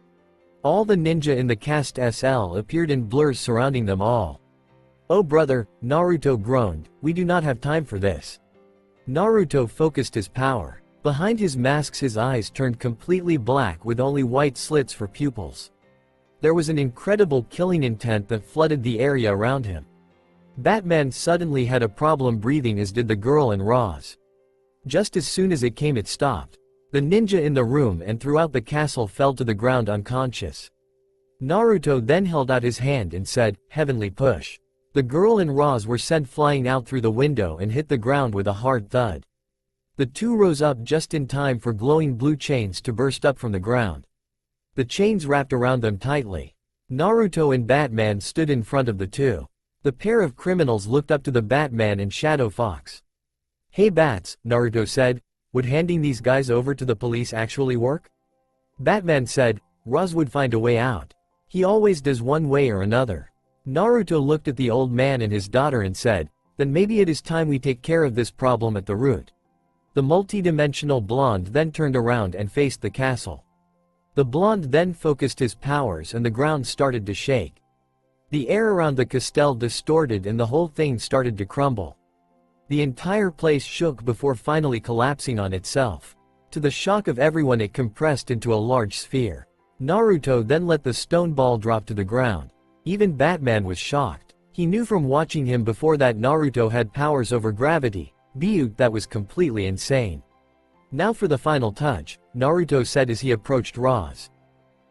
All the ninja in the cast SL appeared in blurs surrounding them all. "Oh brother," Naruto groaned, "we do not have time for this." Naruto focused his power. Behind his masks his eyes turned completely black with only white slits for pupils. There was an incredible killing intent that flooded the area around him. Batman suddenly had a problem breathing, as did the girl and Roz. Just as soon as it came, it stopped. The ninja in the room and throughout the castle fell to the ground unconscious. Naruto then held out his hand and said, "Heavenly push." The girl and Roz were sent flying out through the window and hit the ground with a hard thud. The two rose up just in time for glowing blue chains to burst up from the ground. The chains wrapped around them tightly. Naruto and Batman stood in front of the two. The pair of criminals looked up to the Batman and Shadow Fox. "Hey Bats," Naruto said, "would handing these guys over to the police actually work?" Batman said, "Roz would find a way out. He always does, one way or another." Naruto looked at the old man and his daughter and said, "Then maybe it is time we take care of this problem at the root." The multi-dimensional blonde then turned around and faced the castle. The blonde then focused his powers and the ground started to shake. The air around the castle distorted and the whole thing started to crumble. The entire place shook before finally collapsing on itself. To the shock of everyone, it compressed into a large sphere. Naruto then let the stone ball drop to the ground. Even Batman was shocked. He knew from watching him before that Naruto had powers over gravity, but that was completely insane. "Now for the final touch," Naruto said as he approached Roz.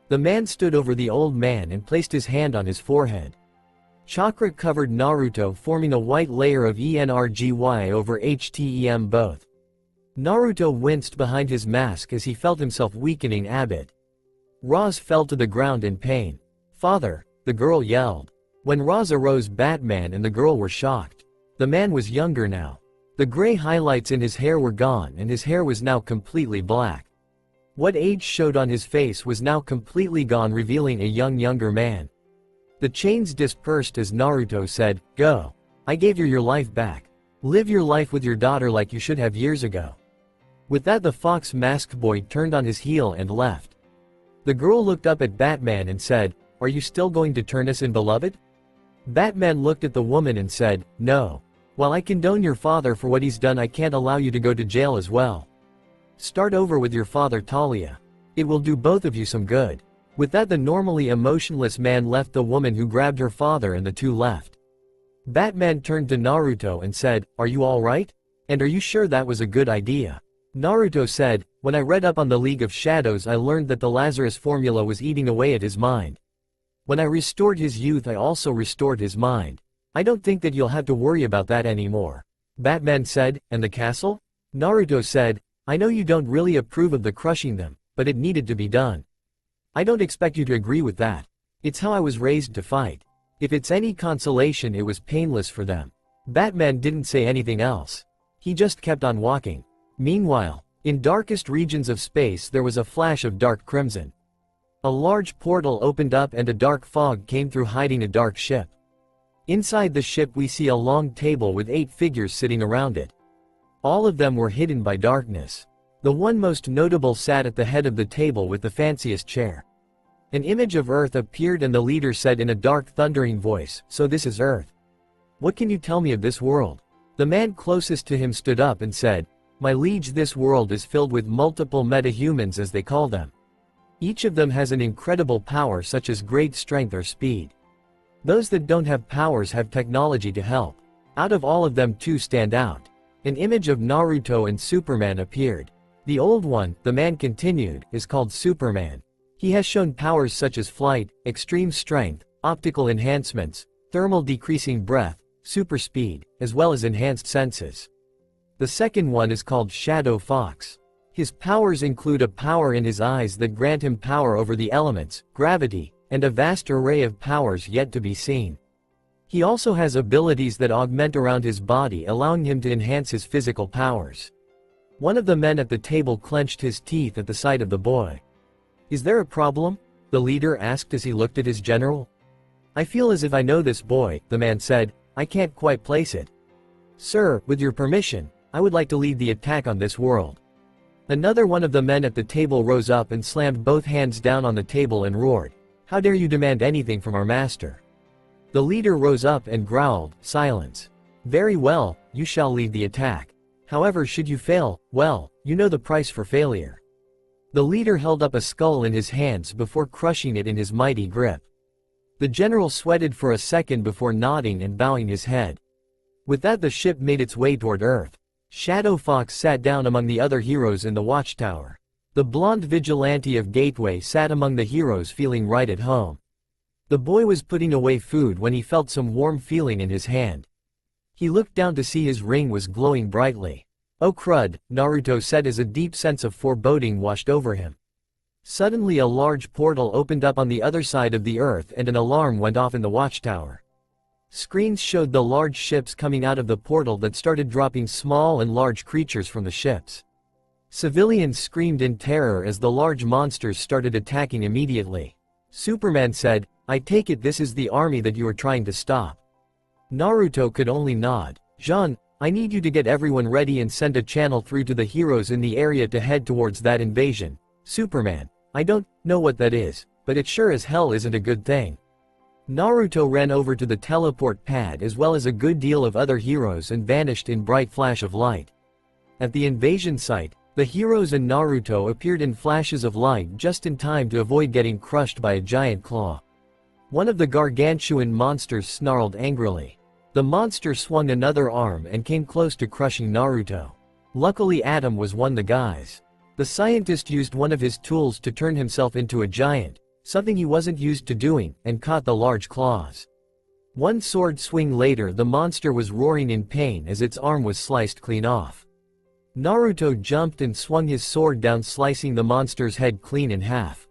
The man stood over the old man and placed his hand on his forehead. Chakra covered Naruto, forming a white layer of energy over him both. Naruto winced behind his mask as he felt himself weakening a bit. Roz fell to the ground in pain. "Father," the girl yelled. When Roz arose, Batman and the girl were shocked. The man was younger now. The gray highlights in his hair were gone and his hair was now completely black. What age showed on his face was now completely gone, revealing a younger man. The chains dispersed as Naruto said, "Go. I gave you your life back. Live your life with your daughter like you should have years ago." With that, the fox masked boy turned on his heel and left. The girl looked up at Batman and said, "Are you still going to turn us in, beloved?" Batman looked at the woman and said, "No. While I condone your father for what he's done, I can't allow you to go to jail as well. Start over with your father, Talia. It will do both of you some good." With that, the normally emotionless man left the woman who grabbed her father and the two left. Batman turned to Naruto and said, "Are you alright? And are you sure that was a good idea?" Naruto said, "When I read up on the League of Shadows, I learned that the Lazarus formula was eating away at his mind. When I restored his youth, I also restored his mind. I don't think that you'll have to worry about that anymore." Batman said, "And the castle?" Naruto said, "I know you don't really approve of the crushing them, but it needed to be done. I don't expect you to agree with that. It's how I was raised to fight. If it's any consolation, it was painless for them." Batman didn't say anything else. He just kept on walking. Meanwhile, in darkest regions of space there was a flash of dark crimson. A large portal opened up and a dark fog came through, hiding a dark ship. Inside the ship we see a long table with 8 figures sitting around it. All of them were hidden by darkness. The one most notable sat at the head of the table with the fanciest chair. An image of Earth appeared and the leader said in a dark thundering voice, "So this is Earth. What can you tell me of this world?" The man closest to him stood up and said, "My liege, this world is filled with multiple meta-humans, as they call them. Each of them has an incredible power, such as great strength or speed. Those that don't have powers have technology to help. Out of all of them, 2 stand out." An image of Naruto and Superman appeared. The old one, the man continued, is called Superman. He has shown powers such as flight, extreme strength, optical enhancements, thermal decreasing breath, super speed, as well as enhanced senses. The second one is called Shadow Fox. His powers include a power in his eyes that grant him power over the elements, gravity, and a vast array of powers yet to be seen. He also has abilities that augment around his body, allowing him to enhance his physical powers. One of the men at the table clenched his teeth at the sight of the boy. "Is there a problem?" the leader asked as he looked at his general. "I feel as if I know this boy," the man said. "I can't quite place it." "Sir, with your permission, I would like to lead the attack on this world." Another one of the men at the table rose up and slammed both hands down on the table and roared, "How dare you demand anything from our master?" The leader rose up and growled, "Silence. Very well, you shall lead the attack. However, should you fail, well, you know the price for failure." The leader held up a skull in his hands before crushing it in his mighty grip. The general sweated for a second before nodding and bowing his head. With that, the ship made its way toward Earth. Shadow Fox sat down among the other heroes in the watchtower. The blonde vigilante of Gateway sat among the heroes, feeling right at home. The boy was putting away food when he felt some warm feeling in his hand. He looked down to see his ring was glowing brightly. "Oh crud," Naruto said as a deep sense of foreboding washed over him. Suddenly a large portal opened up on the other side of the Earth and an alarm went off in the watchtower. Screens showed the large ships coming out of the portal that started dropping small and large creatures from the ships. Civilians screamed in terror as the large monsters started attacking immediately. Superman said, "I take it this is the army that you are trying to stop." Naruto could only nod. "Jean, I need you to get everyone ready and send a channel through to the heroes in the area to head towards that invasion." Superman, "I don't know what that is, but it sure as hell isn't a good thing." Naruto ran over to the teleport pad as well as a good deal of other heroes and vanished in bright flash of light. At the invasion site, the heroes and Naruto appeared in flashes of light just in time to avoid getting crushed by a giant claw. One of the gargantuan monsters snarled angrily. The monster swung another arm and came close to crushing Naruto. Luckily Atom was one of the guys. The scientist used one of his tools to turn himself into a giant, something he wasn't used to doing, and caught the large claws. One sword swing later, the monster was roaring in pain as its arm was sliced clean off. Naruto jumped and swung his sword down, slicing the monster's head clean in half.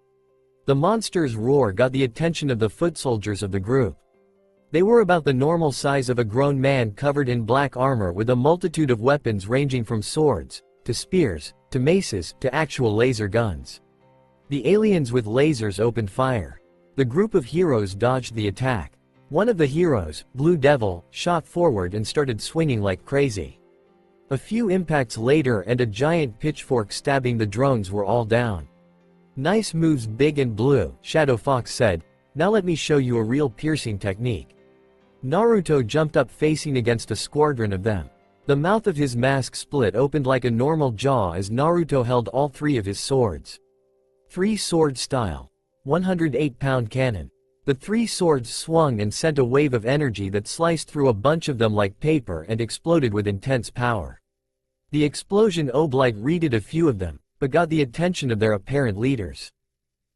The monster's roar got the attention of the foot soldiers of the group. They were about the normal size of a grown man covered in black armor with a multitude of weapons ranging from swords, to spears, to maces, to actual laser guns. The aliens with lasers opened fire. The group of heroes dodged the attack. One of the heroes, Blue Devil, shot forward and started swinging like crazy. A few impacts later and a giant pitchfork stabbing the drones were all down. "Nice moves Big and Blue," Shadow Fox said. "Now let me show you a real piercing technique." Naruto jumped up facing against a squadron of them. The mouth of his mask split opened like a normal jaw as Naruto held all three of his swords. Three-sword style. 108-pound cannon. The three swords swung and sent a wave of energy that sliced through a bunch of them like paper and exploded with intense power. The explosion obliterated a few of them, but got the attention of their apparent leaders.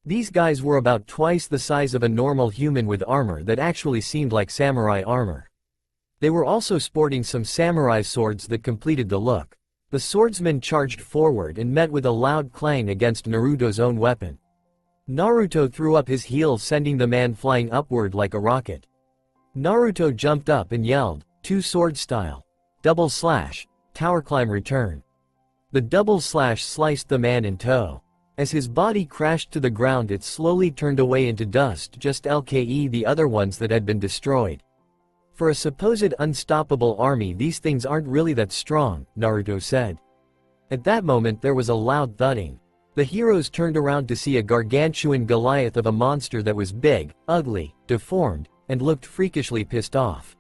These guys were about twice the size of a normal human with armor that actually seemed like samurai armor. They were also sporting some samurai swords that completed the look. The swordsman charged forward and met with a loud clang against Naruto's own weapon. Naruto threw up his heels, sending the man flying upward like a rocket. Naruto jumped up and yelled, "Two-sword style. Double slash. Tower climb return." The double slash sliced the man in two. As his body crashed to the ground, it slowly turned away into dust, just like the other ones that had been destroyed. "For a supposed unstoppable army, these things aren't really that strong," Naruto said. At that moment there was a loud thudding. The heroes turned around to see a gargantuan Goliath of a monster that was big, ugly, deformed, and looked freakishly pissed off.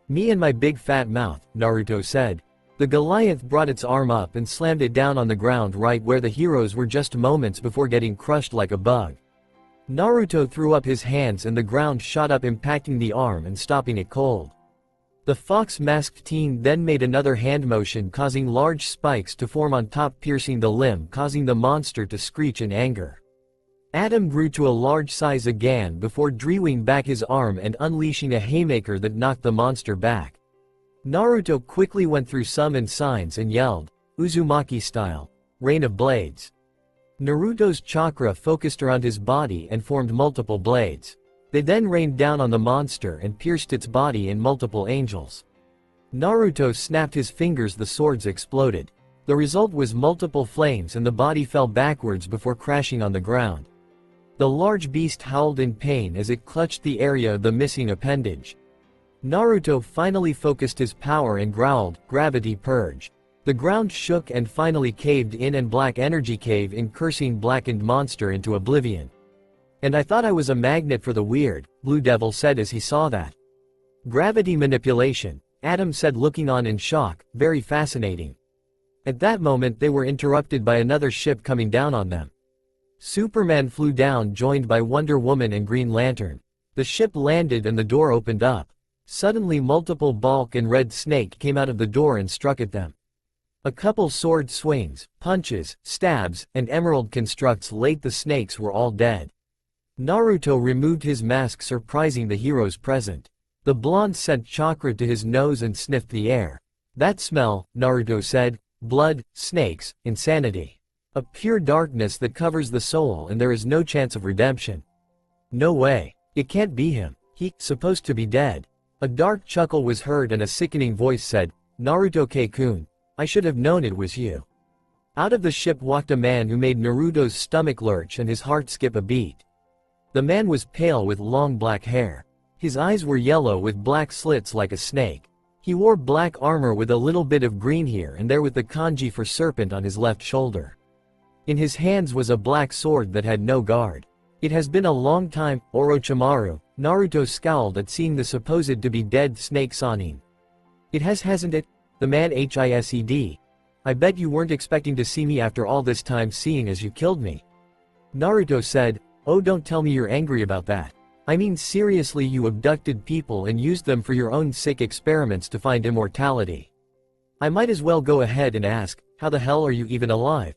"Me and my big fat mouth," Naruto said. The Goliath brought its arm up and slammed it down on the ground right where the heroes were just moments before getting crushed like a bug. Naruto threw up his hands and the ground shot up, impacting the arm and stopping it cold. The fox-masked teen then made another hand motion, causing large spikes to form on top, piercing the limb, causing the monster to screech in anger. Adam grew to a large size again before drawing back his arm and unleashing a haymaker that knocked the monster back. Naruto quickly went through summon signs and yelled, "Uzumaki style. Rain of blades." Naruto's chakra focused around his body and formed multiple blades. They then rained down on the monster and pierced its body in multiple angels. Naruto snapped his fingers, the swords exploded. The result was multiple flames and the body fell backwards before crashing on the ground. The large beast howled in pain as it clutched the area of the missing appendage. Naruto finally focused his power and growled, "Gravity purge." The ground shook and finally caved in and black energy cave in, cursing blackened monster into oblivion. "And I thought I was a magnet for the weird," Blue Devil said as he saw that. "Gravity manipulation," Adam said, looking on in shock. "Very fascinating." At that moment they were interrupted by another ship coming down on them. Superman flew down, joined by Wonder Woman and Green Lantern. The ship landed and the door opened up. Suddenly multiple Bulk and Red Snake came out of the door and struck at them. A couple sword swings, punches, stabs, and emerald constructs late the snakes were all dead. Naruto removed his mask, surprising the heroes present. The blonde sent chakra to his nose and sniffed the air. "That smell," Naruto said. "Blood, snakes, insanity. A pure darkness that covers the soul, and there is no chance of redemption. No way. It can't be him. He's supposed to be dead." A dark chuckle was heard and a sickening voice said, "Naruto-kun, I should have known it was you." Out of the ship walked a man who made Naruto's stomach lurch and his heart skip a beat. The man was pale with long black hair. His eyes were yellow with black slits like a snake. He wore black armor with a little bit of green here and there with the kanji for serpent on his left shoulder. In his hands was a black sword that had no guard. "It has been a long time, Orochimaru," Naruto scowled at seeing the supposed to be dead Snake Sanin. "It has, hasn't it?" The man hised. "I bet you weren't expecting to see me after all this time, seeing as you killed me." Naruto said, "Oh, don't tell me you're angry about that. I mean seriously, you abducted people and used them for your own sick experiments to find immortality. I might as well go ahead and ask, how the hell are you even alive?"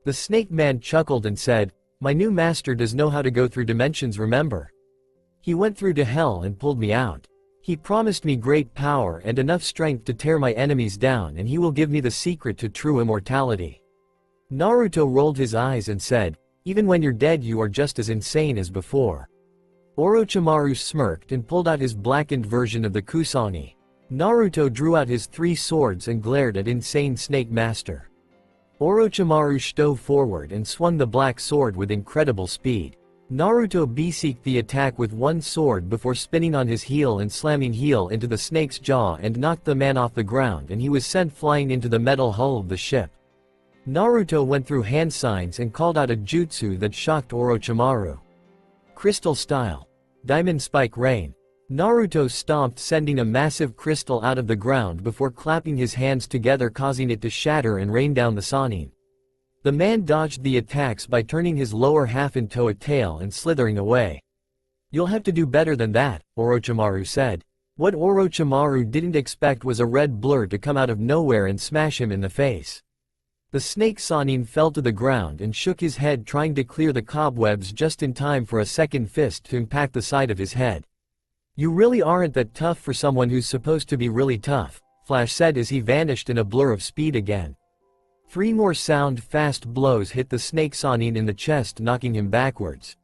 The snake man chuckled and said, "My new master does know how to go through dimensions, remember? He went through to hell and pulled me out. He promised me great power and enough strength to tear my enemies down, and he will give me the secret to true immortality." Naruto rolled his eyes and said, "Even when you're dead you are just as insane as before." Orochimaru smirked and pulled out his blackened version of the Kusanagi. Naruto drew out his 3 swords and glared at Insane Snake Master. Orochimaru stove forward and swung the black sword with incredible speed. Naruto beseeked the attack with 1 sword before spinning on his heel and slamming heel into the snake's jaw and knocked the man off the ground, and he was sent flying into the metal hull of the ship. Naruto went through hand signs and called out a jutsu that shocked Orochimaru. Crystal Style. Diamond Spike Rain. Naruto stomped, sending a massive crystal out of the ground before clapping his hands together, causing it to shatter and rain down the Sannin. The man dodged the attacks by turning his lower half into a tail and slithering away. "You'll have to do better than that," Orochimaru said. What Orochimaru didn't expect was a red blur to come out of nowhere and smash him in the face. The snake Sannin fell to the ground and shook his head, trying to clear the cobwebs just in time for a second fist to impact the side of his head. "You really aren't that tough for someone who's supposed to be really tough," Flash said as he vanished in a blur of speed again. 3 more fast blows hit the snake Sannin in the chest, knocking him backwards.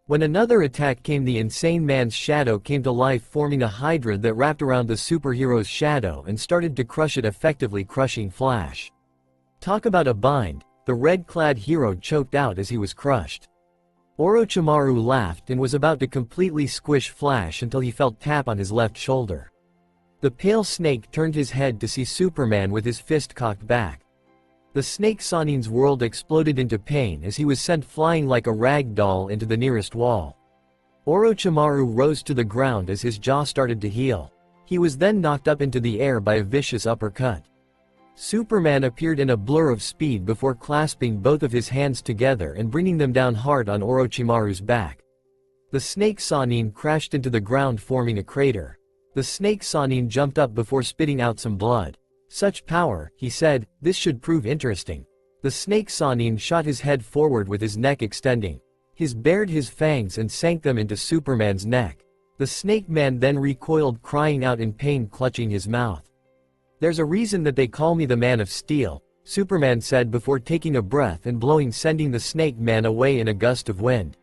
When another attack came, the insane man's shadow came to life, forming a hydra that wrapped around the superhero's shadow and started to crush it, effectively crushing Flash. Talk about a bind, the red-clad hero choked out as he was crushed. Orochimaru laughed and was about to completely squish Flash until he felt tap on his left shoulder. The pale snake turned his head to see Superman with his fist cocked back. The snake Sannin's world exploded into pain as he was sent flying like a rag doll into the nearest wall. Orochimaru rose to the ground as his jaw started to heal. He was then knocked up into the air by a vicious uppercut. Superman appeared in a blur of speed before clasping both of his hands together and bringing them down hard on Orochimaru's back. The snake Sannin crashed into the ground, forming a crater. The snake Sannin jumped up before spitting out some blood. "Such power," he said, "this should prove interesting." The snake Sannin shot his head forward with his neck extending. He bared his fangs and sank them into Superman's neck. The snake man then recoiled, crying out in pain, clutching his mouth. "There's a reason that they call me the Man of Steel," Superman said before taking a breath and blowing, sending the snake man away in a gust of wind.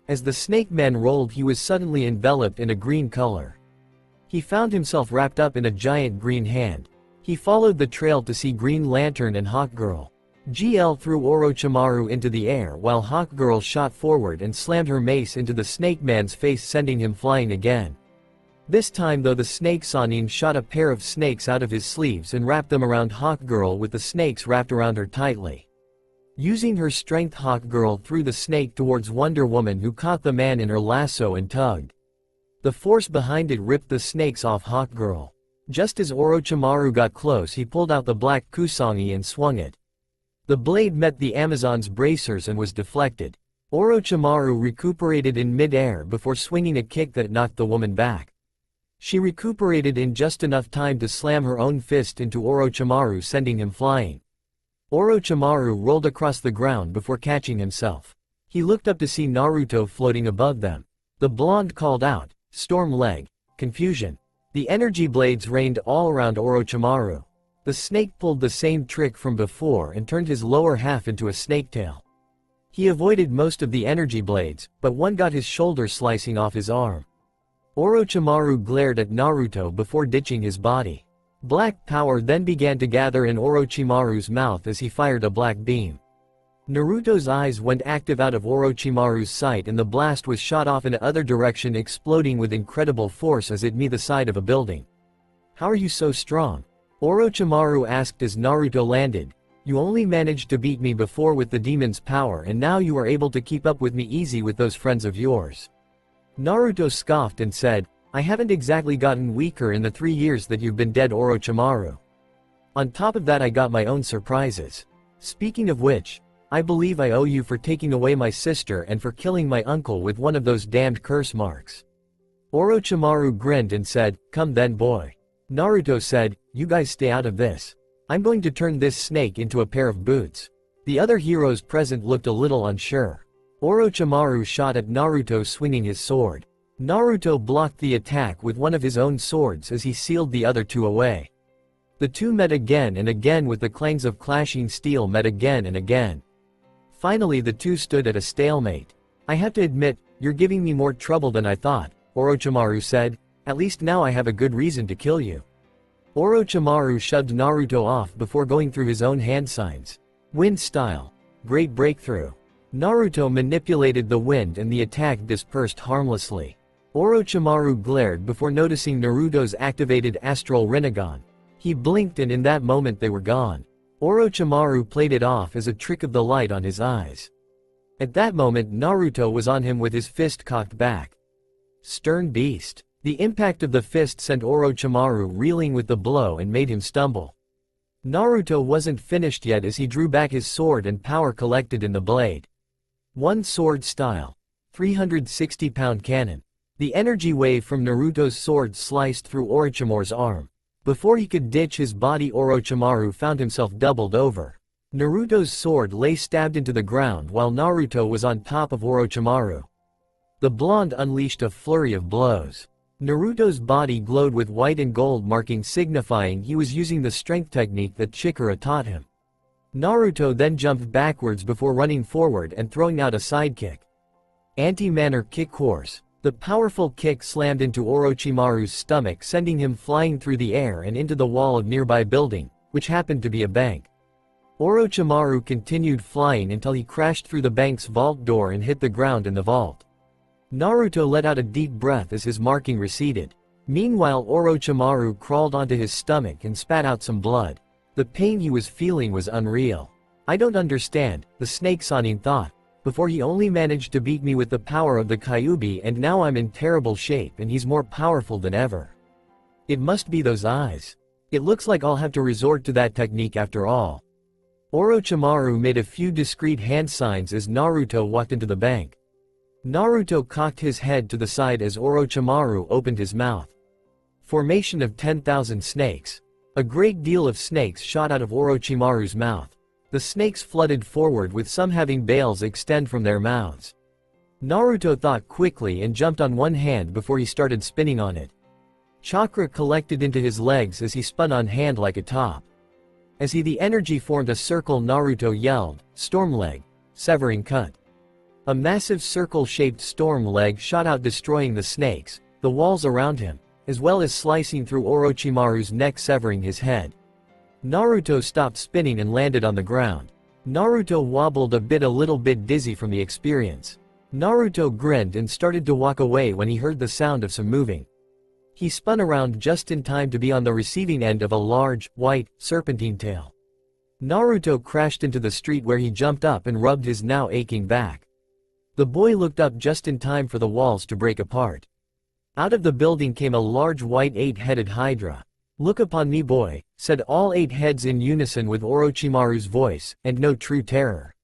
As the snake man rolled, he was suddenly enveloped in a green color. He found himself wrapped up in a giant green hand. He followed the trail to see Green Lantern and Hawkgirl. GL threw Orochimaru into the air while Hawkgirl shot forward and slammed her mace into the snake man's face, sending him flying again. This time though, the snake Sannin shot a pair of snakes out of his sleeves and wrapped them around Hawkgirl, with the snakes wrapped around her tightly. Using her strength, Hawkgirl threw the snake towards Wonder Woman, who caught the man in her lasso and tugged. The force behind it ripped the snakes off Hawkgirl. Just as Orochimaru got close, he pulled out the black Kusanagi and swung it. The blade met the Amazon's bracers and was deflected. Orochimaru recuperated in mid-air before swinging a kick that knocked the woman back. She recuperated in just enough time to slam her own fist into Orochimaru, sending him flying. Orochimaru rolled across the ground before catching himself. He looked up to see Naruto floating above them. The blonde called out, "Storm leg!" Confusion. The energy blades rained all around Orochimaru. The snake pulled the same trick from before and turned his lower half into a snake tail. He avoided most of the energy blades, but one got his shoulder, slicing off his arm. Orochimaru glared at Naruto before ditching his body. Black power then began to gather in Orochimaru's mouth as he fired a black beam. Naruto's eyes went active out of Orochimaru's sight, and the blast was shot off in the other direction, exploding with incredible force as it met the side of a building. "How are you so strong?" Orochimaru asked as Naruto landed. "You only managed to beat me before with the demon's power, and now you are able to keep up with me easy with those friends of yours." Naruto scoffed and said, "I haven't exactly gotten weaker in the 3 years that you've been dead, Orochimaru. On top of that, I got my own surprises. Speaking of which, I believe I owe you for taking away my sister and for killing my uncle with one of those damned curse marks." Orochimaru grinned and said, "Come then, boy." Naruto said, "You guys stay out of this. I'm going to turn this snake into a pair of boots." The other heroes present looked a little unsure. Orochimaru shot at Naruto, swinging his sword. Naruto blocked the attack with one of his own swords as he sealed the other two away. The two met again and again, with the clangs of clashing steel met again and again. Finally the two stood at a stalemate. "I have to admit, "You're giving me more trouble than I thought," Orochimaru said. "At least now I have a good reason to kill you." Orochimaru shoved Naruto off before going through his own hand signs. Wind style. Great breakthrough. Naruto manipulated the wind and the attack dispersed harmlessly. Orochimaru glared before noticing Naruto's activated astral Rinnegan. He blinked and in that moment they were gone. Orochimaru played it off as a trick of the light on his eyes. At that moment Naruto was on him with his fist cocked back. Stern beast. The impact of the fist sent Orochimaru reeling with the blow and made him stumble. Naruto wasn't finished yet as he drew back his sword and power collected in the blade. One sword style. 360-pound cannon. The energy wave from Naruto's sword sliced through Orochimaru's arm. Before he could ditch his body, Orochimaru found himself doubled over. Naruto's sword lay stabbed into the ground while Naruto was on top of Orochimaru. The blonde unleashed a flurry of blows. Naruto's body glowed with white and gold markings signifying he was using the strength technique that Chikara taught him. Naruto then jumped backwards before running forward and throwing out a sidekick. Anti-manner kick course. The powerful kick slammed into Orochimaru's stomach, sending him flying through the air and into the wall of nearby building, which happened to be a bank. Orochimaru continued flying until he crashed through the bank's vault door and hit the ground in the vault. Naruto let out a deep breath as his marking receded. Meanwhile, Orochimaru crawled onto his stomach and spat out some blood. The pain he was feeling was unreal. "I don't understand," the snake Sanin thought. "Before he only managed to beat me with the power of the Kyuubi and now I'm in terrible shape and he's more powerful than ever. It must be those eyes. It looks like I'll have to resort to that technique after all." Orochimaru made a few discreet hand signs as Naruto walked into the bank. Naruto cocked his head to the side as Orochimaru opened his mouth. Formation of 10,000 snakes. A great deal of snakes shot out of Orochimaru's mouth. The snakes flooded forward with some having bales extend from their mouths. Naruto thought quickly and jumped on one hand before he started spinning on it. Chakra collected into his legs as he spun on hand like a top. As the energy formed a circle, Naruto yelled, "Storm leg, severing cut." A massive circle-shaped storm leg shot out, destroying the snakes, the walls around him, as well as slicing through Orochimaru's neck, severing his head. Naruto stopped spinning and landed on the ground. Naruto wobbled a little bit dizzy from the experience. Naruto grinned and started to walk away when he heard the sound of some moving. He spun around just in time to be on the receiving end of a large, white, serpentine tail. Naruto crashed into the street where he jumped up and rubbed his now aching back. The boy looked up just in time for the walls to break apart. Out of the building came a large white 8-headed hydra. "Look upon me, boy," said all 8 heads in unison with Orochimaru's voice, and no true terror.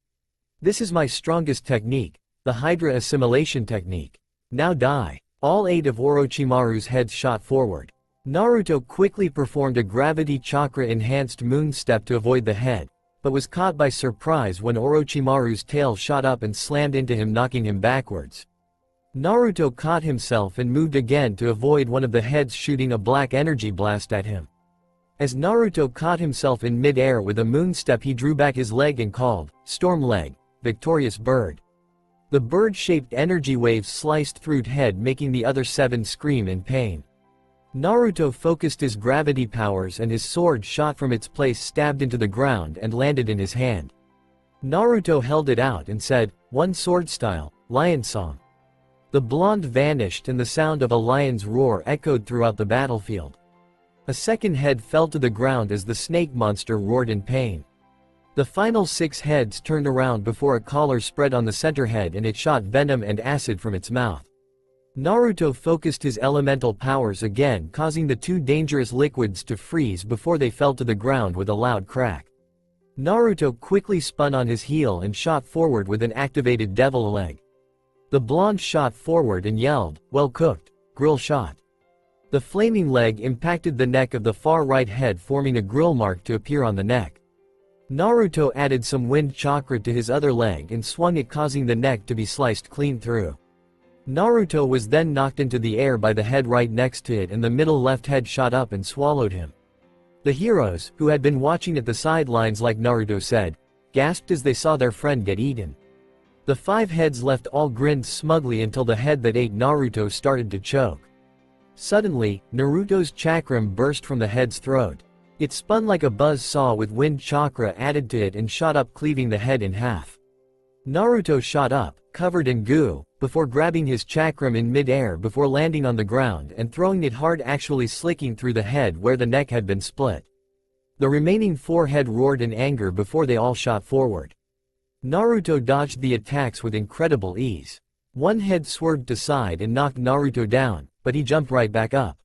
"This is my strongest technique, the Hydra assimilation technique. Now die." All 8 of Orochimaru's heads shot forward. Naruto quickly performed a gravity chakra-enhanced moon step to avoid the head, but was caught by surprise when Orochimaru's tail shot up and slammed into him, knocking him backwards. Naruto caught himself and moved again to avoid one of the heads shooting a black energy blast at him. As Naruto caught himself in mid-air with a moon step, he drew back his leg and called, "Storm leg, victorious bird." The bird-shaped energy waves sliced through head, making the other 7 scream in pain. Naruto focused his gravity powers and his sword shot from its place, stabbed into the ground and landed in his hand. Naruto held it out and said, "One sword style, lion song." The blonde vanished and the sound of a lion's roar echoed throughout the battlefield. A second head fell to the ground as the snake monster roared in pain. The final 6 heads turned around before a collar spread on the center head and it shot venom and acid from its mouth. Naruto focused his elemental powers again, causing the 2 dangerous liquids to freeze before they fell to the ground with a loud crack. Naruto quickly spun on his heel and shot forward with an activated devil leg. The blonde shot forward and yelled, "Well cooked, grill shot." The flaming leg impacted the neck of the far right head, forming a grill mark to appear on the neck. Naruto added some wind chakra to his other leg and swung it, causing the neck to be sliced clean through. Naruto was then knocked into the air by the head right next to it, and the middle left head shot up and swallowed him. The heroes, who had been watching at the sidelines like Naruto said, gasped as they saw their friend get eaten. The 5 heads left all grinned smugly until the head that ate Naruto started to choke. Suddenly, Naruto's chakram burst from the head's throat. It spun like a buzz saw with wind chakra added to it and shot up, cleaving the head in half. Naruto shot up, covered in goo, before grabbing his chakram in mid-air before landing on the ground and throwing it hard, actually slicking through the head where the neck had been split. The remaining 4 head roared in anger before they all shot forward. Naruto dodged the attacks with incredible ease. One head swerved to side and knocked Naruto down, but he jumped right back up.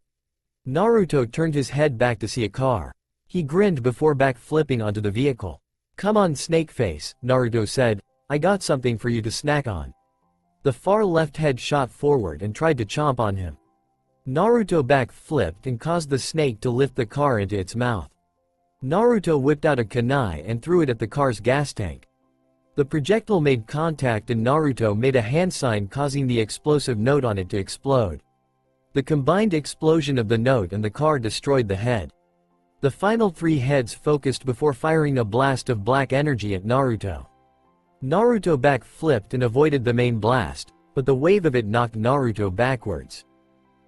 Naruto turned his head back to see a car. He grinned before back-flipping onto the vehicle. "Come on, Snakeface," Naruto said, "I got something for you to snack on." The far left head shot forward and tried to chomp on him. Naruto back-flipped and caused the snake to lift the car into its mouth. Naruto whipped out a kunai and threw it at the car's gas tank. The projectile made contact and Naruto made a hand sign, causing the explosive note on it to explode. The combined explosion of the note and the car destroyed the head. The final 3 heads focused before firing a blast of black energy at Naruto. Naruto back-flipped and avoided the main blast, but the wave of it knocked Naruto backwards.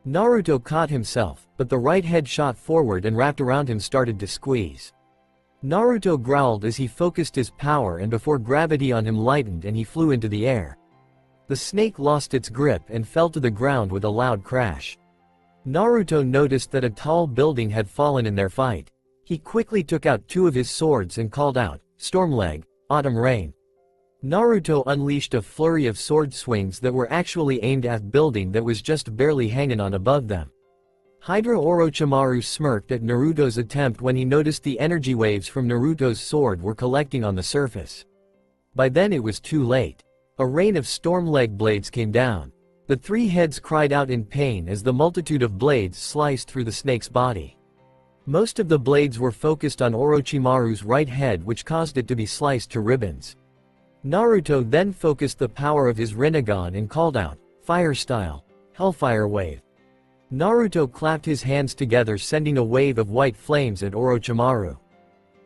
Naruto caught himself, but the right head shot forward and wrapped around him, started to squeeze. Naruto growled as he focused his power, and before gravity on him lightened and he flew into the air. The snake lost its grip and fell to the ground with a loud crash. Naruto noticed that a tall building had fallen in their fight. He quickly took out 2 of his swords and called out, "Stormleg, Autumn Rain." Naruto unleashed a flurry of sword swings that were actually aimed at the building that was just barely hanging on above them. Hydra Orochimaru smirked at Naruto's attempt when he noticed the energy waves from Naruto's sword were collecting on the surface. By then it was too late. A rain of Stormleg blades came down. The 3 heads cried out in pain as the multitude of blades sliced through the snake's body. Most of the blades were focused on Orochimaru's right head, which caused it to be sliced to ribbons. Naruto then focused the power of his Rinnegan and called out, "Fire Style, Hellfire Wave." Naruto clapped his hands together, sending a wave of white flames at Orochimaru.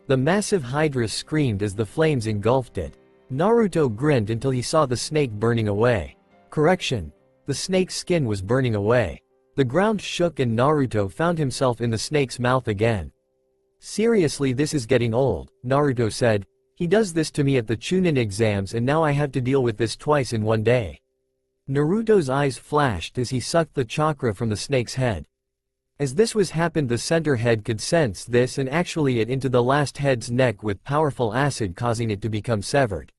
The massive Hydra screamed as the flames engulfed it. Naruto grinned until he saw the snake burning away. Correction. The snake's skin was burning away. The ground shook and Naruto found himself in the snake's mouth again. "Seriously, this is getting old," Naruto said. "He does this to me at the Chunin exams and now I have to deal with this twice in one day." Naruto's eyes flashed as he sucked the chakra from the snake's head. As this was happened, the center head could sense this and actually it into the last head's neck with powerful acid, causing it to become severed.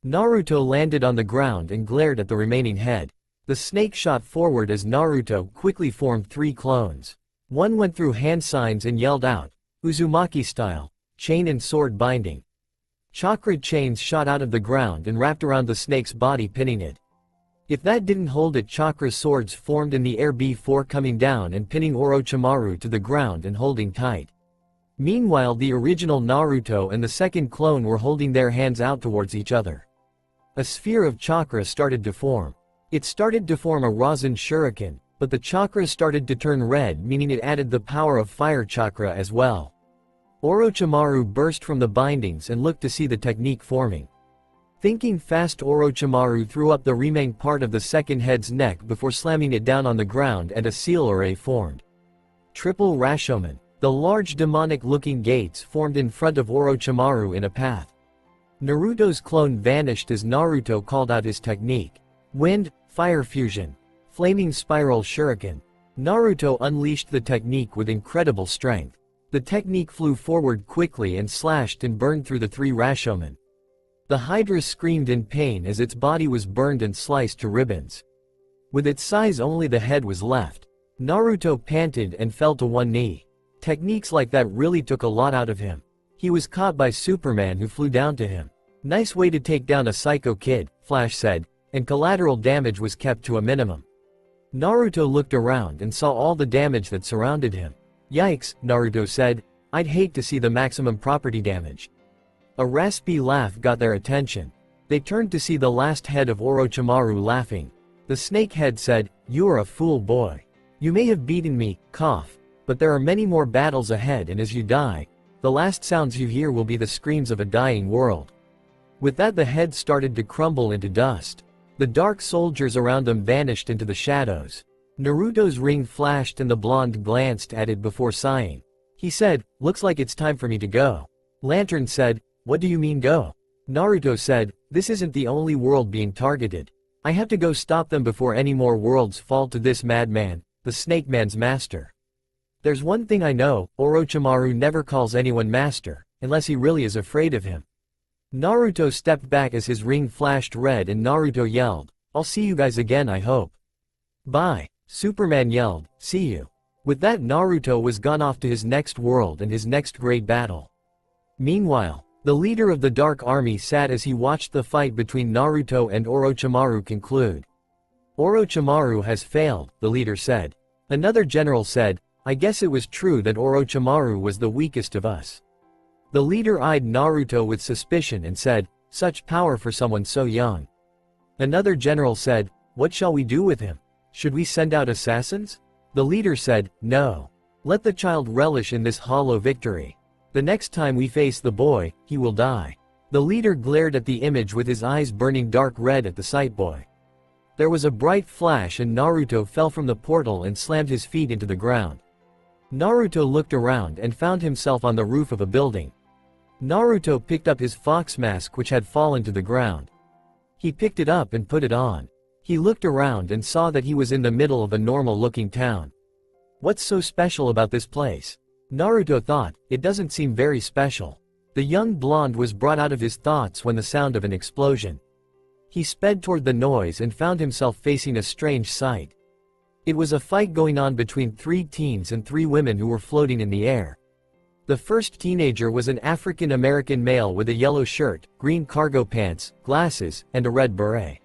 Naruto landed on the ground and glared at the remaining head. The snake shot forward as Naruto quickly formed 3 clones. One went through hand signs and yelled out, "Uzumaki style, chain and sword binding." Chakra chains shot out of the ground and wrapped around the snake's body, pinning it. If that didn't hold it, chakra swords formed in the air before coming down and pinning Orochimaru to the ground and holding tight. Meanwhile, the original Naruto and the second clone were holding their hands out towards each other. A sphere of chakra started to form. It started to form a Rasen Shuriken, but the chakra started to turn red, meaning it added the power of fire chakra as well. Orochimaru burst from the bindings and looked to see the technique forming. Thinking fast, Orochimaru threw up the remaining part of the second head's neck before slamming it down on the ground, and a seal array formed. Triple Rashomon. The large demonic-looking gates formed in front of Orochimaru in a path. Naruto's clone vanished as Naruto called out his technique. Wind, Fire Fusion, Flaming Spiral Shuriken. Naruto unleashed the technique with incredible strength. The technique flew forward quickly and slashed and burned through the 3 Rashomon. The Hydra screamed in pain as its body was burned and sliced to ribbons. With its size, only the head was left. Naruto panted and fell to one knee. Techniques like that really took a lot out of him. He was caught by Superman, who flew down to him. "Nice way to take down a psycho kid," Flash said, and collateral damage was kept to a minimum. Naruto looked around and saw all the damage that surrounded him. "Yikes," Naruto said, "I'd hate to see the maximum property damage." A raspy laugh got their attention. They turned to see the last head of Orochimaru laughing. The snake head said, "You are a fool, boy. You may have beaten me, cough, but there are many more battles ahead, and as you die, the last sounds you hear will be the screams of a dying world." With that, the head started to crumble into dust. The dark soldiers around them vanished into the shadows. Naruto's ring flashed and the blonde glanced at it before sighing. He said, "Looks like it's time for me to go." Lantern said, "What do you mean go?" Naruto said, "This isn't the only world being targeted. I have to go stop them before any more worlds fall to this madman, the Snake Man's master. There's one thing I know, Orochimaru never calls anyone master, unless he really is afraid of him." Naruto stepped back as his ring flashed red and Naruto yelled, "I'll see you guys again, I hope." "Bye." Superman yelled, "See you." With that, Naruto was gone off to his next world and his next great battle. Meanwhile, the leader of the Dark Army sat as he watched the fight between Naruto and Orochimaru conclude. "Orochimaru has failed," the leader said. Another general said, "I guess it was true that Orochimaru was the weakest of us." The leader eyed Naruto with suspicion and said, "Such power for someone so young." Another general said, "What shall we do with him? Should we send out assassins?" The leader said, "No. Let the child relish in this hollow victory. The next time we face the boy, he will die." The leader glared at the image with his eyes burning dark red at the sight boy. There was a bright flash and Naruto fell from the portal and slammed his feet into the ground. Naruto looked around and found himself on the roof of a building. Naruto picked up his fox mask which had fallen to the ground. He picked it up and put it on. He looked around and saw that he was in the middle of a normal-looking town. What's so special about this place? Naruto thought, it doesn't seem very special. The young blonde was brought out of his thoughts when the sound of an explosion. He sped toward the noise and found himself facing a strange sight. It was a fight going on between 3 teens and 3 women who were floating in the air. The first teenager was an African-American male with a yellow shirt, green cargo pants, glasses, and a red beret.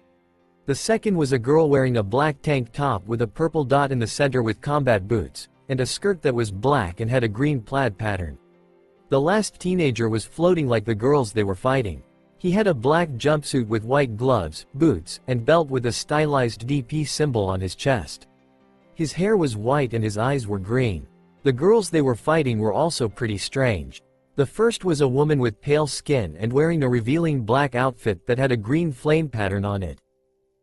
The second was a girl wearing a black tank top with a purple dot in the center with combat boots, and a skirt that was black and had a green plaid pattern. The last teenager was floating like the girls they were fighting. He had a black jumpsuit with white gloves, boots, and belt with a stylized DP symbol on his chest. His hair was white and his eyes were green. The girls they were fighting were also pretty strange. The first was a woman with pale skin and wearing a revealing black outfit that had a green flame pattern on it.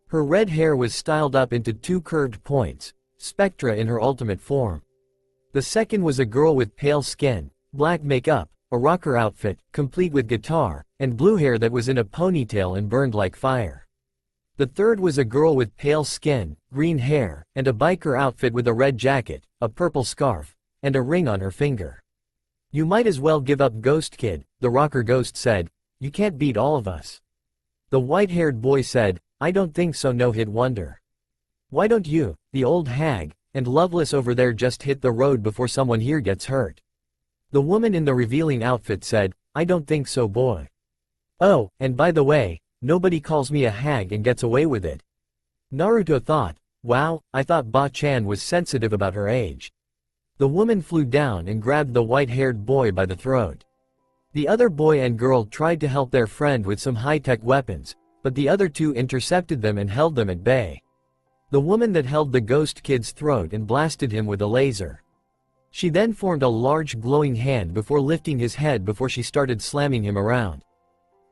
Her red hair was styled up into 2 curved points, spectra in her ultimate form. The second was a girl with pale skin, black makeup, a rocker outfit, complete with guitar, and blue hair that was in a ponytail and burned like fire. The third was a girl with pale skin, green hair, and a biker outfit with a red jacket, a purple scarf, and a ring on her finger. "You might as well give up, Ghost Kid," the rocker ghost said. "You can't beat all of us." The white-haired boy said, "I don't think so, no hit wonder." "Why don't you, the old hag, and Loveless over there just hit the road before someone here gets hurt?" The woman in the revealing outfit said, "I don't think so, boy. Oh, and by the way, nobody calls me a hag and gets away with it." Naruto thought, wow, I thought Ba-chan was sensitive about her age. The woman flew down and grabbed the white-haired boy by the throat. The other boy and girl tried to help their friend with some high-tech weapons, but the other 2 intercepted them and held them at bay. The woman that held the ghost kid's throat and blasted him with a laser. She then formed a large glowing hand before lifting his head before she started slamming him around.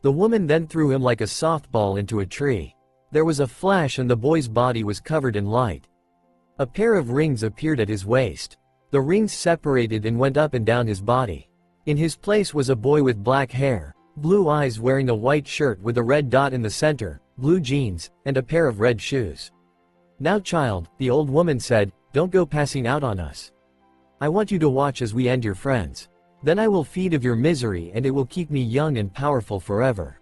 The woman then threw him like a softball into a tree. There was a flash and the boy's body was covered in light. A pair of rings appeared at his waist. The rings separated and went up and down his body. In his place was a boy with black hair, blue eyes wearing a white shirt with a red dot in the center, blue jeans, and a pair of red shoes. "Now child," the old woman said, "don't go passing out on us. I want you to watch as we end your friends. Then I will feed of your misery and it will keep me young and powerful forever."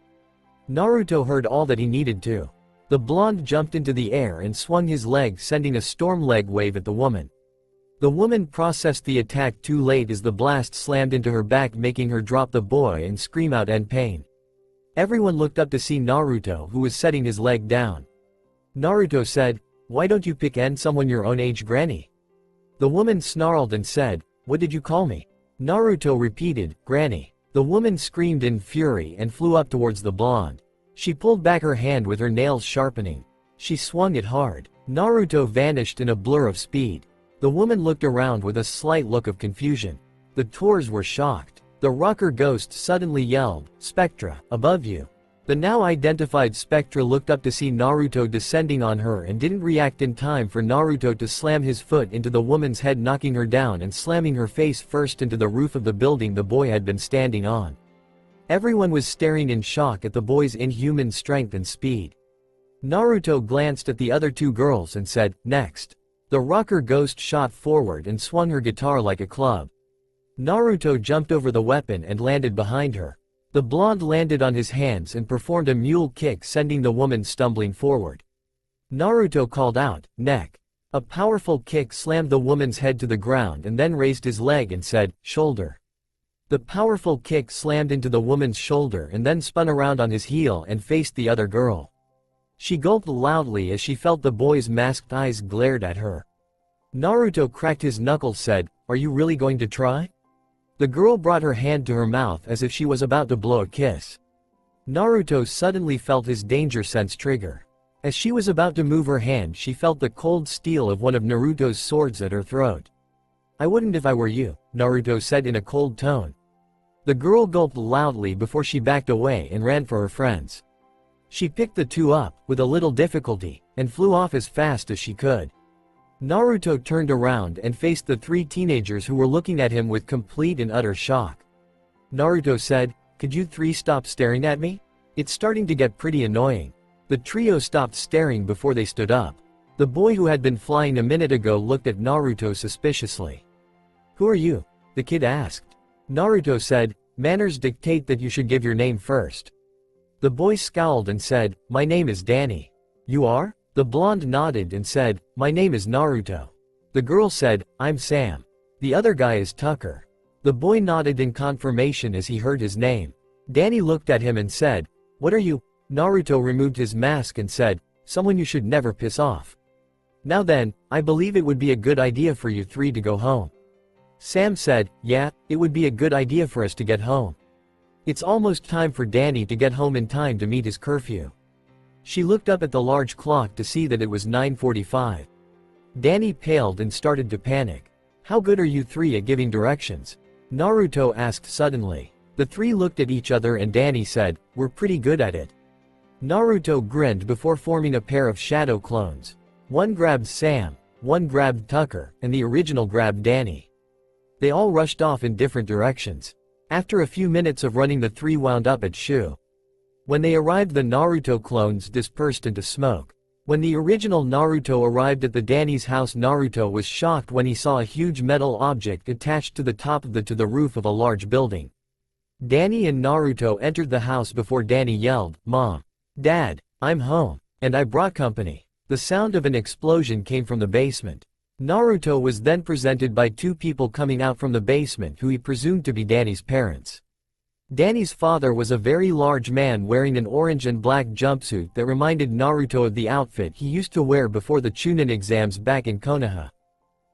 Naruto heard all that he needed to. The blonde jumped into the air and swung his leg, sending a storm leg wave at the woman. The woman processed the attack too late as the blast slammed into her back, making her drop the boy and scream out in pain. Everyone looked up to see Naruto, who was setting his leg down. Naruto said, "Why don't you pick someone your own age, granny?" The woman snarled and said, "What did you call me?" Naruto repeated, "Granny." The woman screamed in fury and flew up towards the blonde. She pulled back her hand with her nails sharpening. She swung it hard. Naruto vanished in a blur of speed. The woman looked around with a slight look of confusion. The tours were shocked. The rocker ghost suddenly yelled, "Spectra, above you." The now identified Spectra looked up to see Naruto descending on her and didn't react in time for Naruto to slam his foot into the woman's head, knocking her down and slamming her face first into the roof of the building the boy had been standing on. Everyone was staring in shock at the boy's inhuman strength and speed. Naruto glanced at the other two girls and said, "Next." The rocker ghost shot forward and swung her guitar like a club. Naruto jumped over the weapon and landed behind her. The blonde landed on his hands and performed a mule kick, sending the woman stumbling forward. Naruto called out, "Neck." A powerful kick slammed the woman's head to the ground and then raised his leg and said, "Shoulder." The powerful kick slammed into the woman's shoulder and then spun around on his heel and faced the other girl. She gulped loudly as she felt the boy's masked eyes glared at her. Naruto cracked his knuckles, said, "Are you really going to try?" The girl brought her hand to her mouth as if she was about to blow a kiss. Naruto suddenly felt his danger sense trigger. As she was about to move her hand, she felt the cold steel of one of Naruto's swords at her throat. "I wouldn't if I were you," Naruto said in a cold tone. The girl gulped loudly before she backed away and ran for her friends. She picked the two up, with a little difficulty, and flew off as fast as she could. Naruto turned around and faced the three teenagers who were looking at him with complete and utter shock. Naruto said, "Could you three stop staring at me? It's starting to get pretty annoying." The trio stopped staring before they stood up. The boy who had been flying a minute ago looked at Naruto suspiciously. "Who are you?" the kid asked. Naruto said, "Manners dictate that you should give your name first." The boy scowled and said, "My name is Danny." "You are?" The blonde nodded and said, "My name is Naruto." The girl said, "I'm Sam. The other guy is Tucker." The boy nodded in confirmation as he heard his name. Danny looked at him and said, "What are you?" Naruto removed his mask and said, "Someone you should never piss off." "Now then, I believe it would be a good idea for you three to go home." Sam said, "Yeah, it would be a good idea for us to get home. It's almost time for Danny to get home in time to meet his curfew." She looked up at the large clock to see that it was 9:45. Danny paled and started to panic. "How good are you three at giving directions?" Naruto asked suddenly. The three looked at each other and Danny said, "We're pretty good at it." Naruto grinned before forming a pair of shadow clones. One grabbed Sam, one grabbed Tucker, and the original grabbed Danny. They all rushed off in different directions. After a few minutes of running, the three wound up at Shu. When they arrived, the Naruto clones dispersed into smoke. When the original Naruto arrived at the Danny's house, Naruto was shocked when he saw a huge metal object attached to the top of the roof of a large building. Danny and Naruto entered the house before Danny yelled, "Mom! Dad! I'm home! And I brought company!" The sound of an explosion came from the basement. Naruto was then presented by two people coming out from the basement who he presumed to be Danny's parents. Danny's father was a very large man wearing an orange and black jumpsuit that reminded Naruto of the outfit he used to wear before the Chunin exams back in Konoha.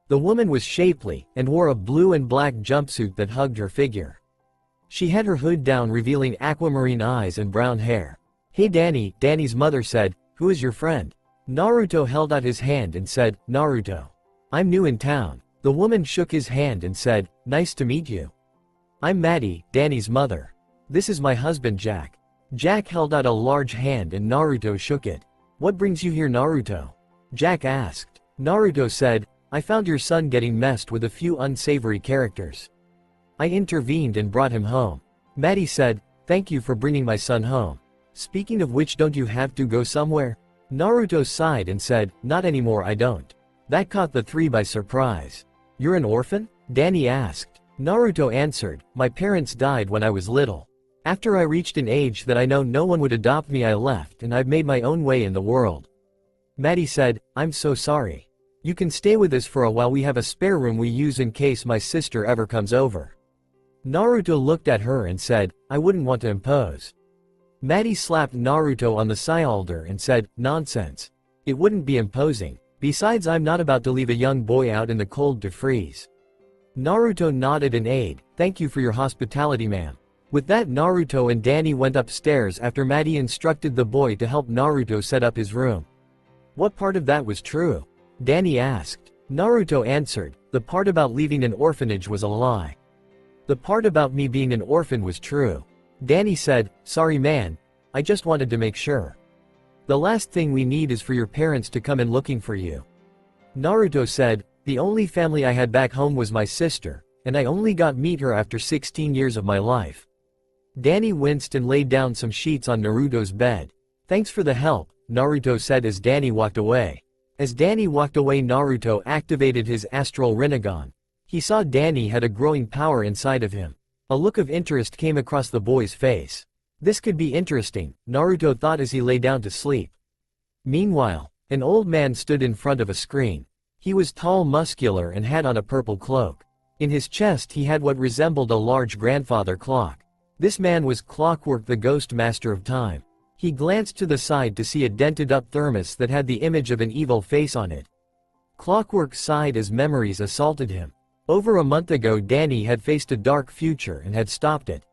The woman was shapely, and wore a blue and black jumpsuit that hugged her figure. She had her hood down, revealing aquamarine eyes and brown hair. "Hey Danny," Danny's mother said, "Who is your friend?" Naruto held out his hand and said, "Naruto. I'm new in town." The woman shook his hand and said, "Nice to meet you. I'm Maddie, Danny's mother. This is my husband Jack." Jack held out a large hand and Naruto shook it. "What brings you here, Naruto?" Jack asked. Naruto said, "I found your son getting messed with a few unsavory characters. I intervened and brought him home." Maddie said, "Thank you for bringing my son home. Speaking of which, don't you have to go somewhere?" Naruto sighed and said, "Not anymore, I don't." That caught the three by surprise. "You're an orphan?" Danny asked. Naruto answered, "My parents died when I was little. After I reached an age that I know no one would adopt me, I left and I've made my own way in the world." Maddie said, "I'm so sorry. You can stay with us for a while, we have a spare room we use in case my sister ever comes over." Naruto looked at her and said, "I wouldn't want to impose." Maddie slapped Naruto on the shoulder and said, "Nonsense. It wouldn't be imposing. Besides, I'm not about to leave a young boy out in the cold to freeze." Naruto nodded and aid. "Thank you for your hospitality, ma'am." With that, Naruto and Danny went upstairs after Maddie instructed the boy to help Naruto set up his room. "What part of that was true?" Danny asked. Naruto answered, "The part about leaving an orphanage was a lie. The part about me being an orphan was true." Danny said, "Sorry man, I just wanted to make sure. The last thing we need is for your parents to come in looking for you. Naruto said, the only family I had back home was my sister, and I only got meet her after 16 years of my life. Danny winced and laid down some sheets on Naruto's bed. Thanks for the help, Naruto said as Danny walked away. As Danny walked away, Naruto activated his astral Rinnegan. He saw Danny had a growing power inside of him. A look of interest came across the boy's face. This could be interesting, Naruto thought as he lay down to sleep. Meanwhile, an old man stood in front of a screen. He was tall, muscular, and had on a purple cloak. In his chest he had what resembled a large grandfather clock. This man was Clockwork, the Ghost Master of Time. He glanced to the side to see a dented-up thermos that had the image of an evil face on it. Clockwork sighed as memories assaulted him. Over a month ago Danny had faced a dark future and had stopped it.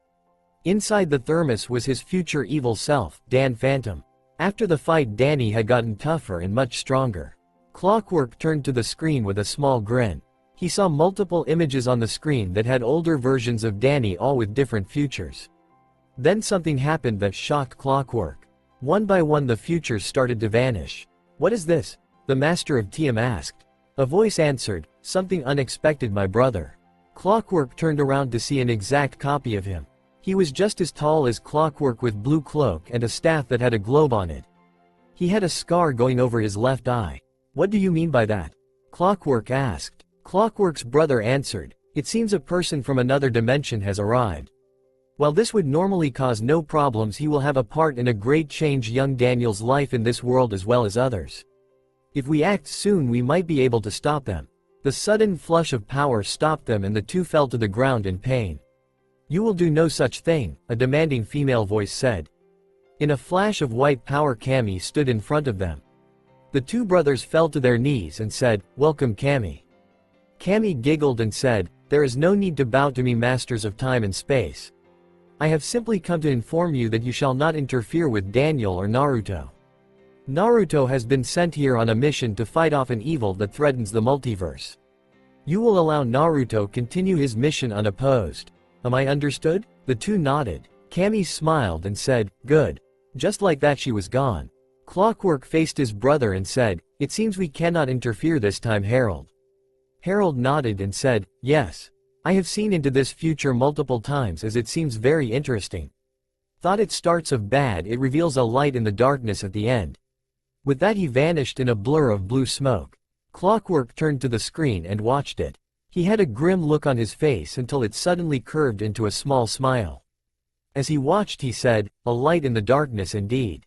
Inside the thermos was his future evil self, Dan Phantom. After the fight Danny had gotten tougher and much stronger. Clockwork turned to the screen with a small grin. He saw multiple images on the screen that had older versions of Danny, all with different futures. Then something happened that shocked Clockwork. One by one the futures started to vanish. What is this? The Master of TM asked. A voice answered, something unexpected, my brother. Clockwork turned around to see an exact copy of him. He was just as tall as Clockwork with blue cloak and a staff that had a globe on it. He had a scar going over his left eye. What do you mean by that? Clockwork asked. Clockwork's brother answered, it seems a person from another dimension has arrived. While this would normally cause no problems, he will have a part in a great change young Daniel's life in this world as well as others. If we act soon we might be able to stop them. The sudden flush of power stopped them and the two fell to the ground in pain. You will do no such thing, a demanding female voice said. In a flash of white power Kami stood in front of them. The two brothers fell to their knees and said, welcome Kami. Kami giggled and said, there is no need to bow to me, masters of time and space. I have simply come to inform you that you shall not interfere with Daniel or Naruto. Naruto has been sent here on a mission to fight off an evil that threatens the multiverse. You will allow Naruto continue his mission unopposed. Am I understood? The two nodded. Kami smiled and said, good. Just like that she was gone. Clockwork faced his brother and said, it seems we cannot interfere this time, Harold. Harold nodded and said, yes. I have seen into this future multiple times as it seems very interesting. Thought it starts of bad, it reveals a light in the darkness at the end. With that he vanished in a blur of blue smoke. Clockwork turned to the screen and watched it. He had a grim look on his face until it suddenly curved into a small smile. As he watched he said, a light in the darkness indeed.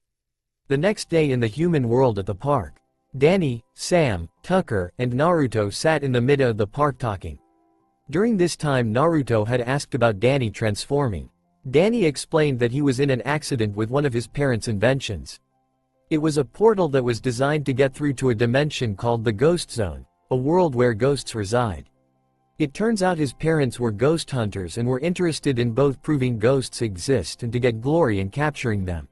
The next day in the human world at the park. Danny, Sam, Tucker, and Naruto sat in the middle of the park talking. During this time Naruto had asked about Danny transforming. Danny explained that he was in an accident with one of his parents' inventions. It was a portal that was designed to get through to a dimension called the Ghost Zone, a world where ghosts reside. It turns out his parents were ghost hunters and were interested in both proving ghosts exist and to get glory in capturing them.